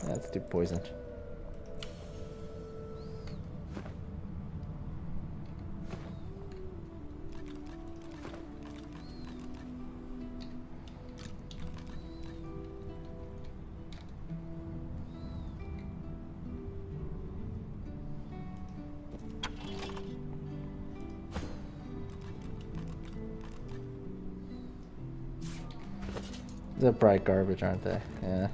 Let's do poison. They're bright garbage, aren't they? Yeah.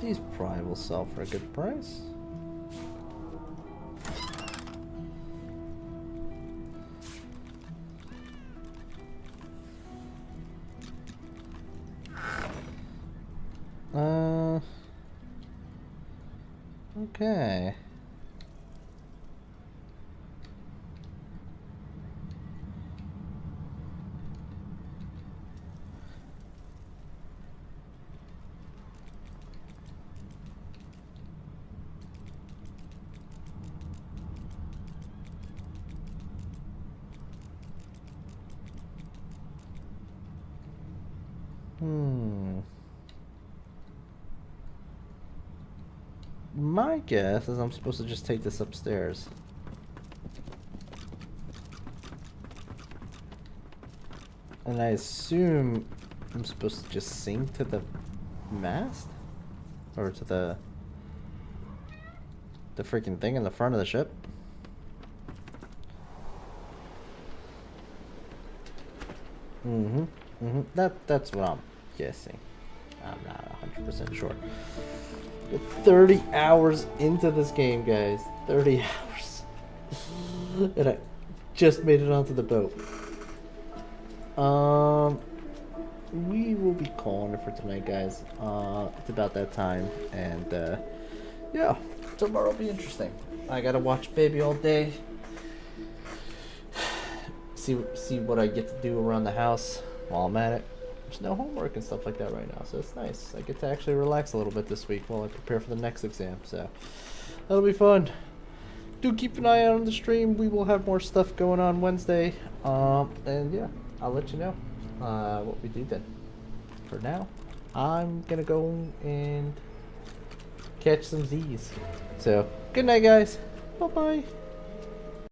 These probably will sell for a good price. Okay. My guess is I'm supposed to just take this upstairs. And I assume I'm supposed to just sing to the mast? Or to the freaking thing in the front of the ship? That's what I'm guessing. I'm not 100% sure. We're 30 hours into this game, guys. 30 hours. And I just made it onto the boat. We will be calling it for tonight, guys. It's about that time. And, yeah. Tomorrow will be interesting. I gotta watch Baby all day. See what I get to do around the house while I'm at it. There's no homework and stuff like that right now, so it's nice. I get to actually relax a little bit this week while I prepare for the next exam, so that'll be fun. Do keep an eye out on the stream. We will have more stuff going on Wednesday, and yeah, I'll let you know what we do then. For now, I'm gonna go and catch some Z's. So good night, guys. Bye bye.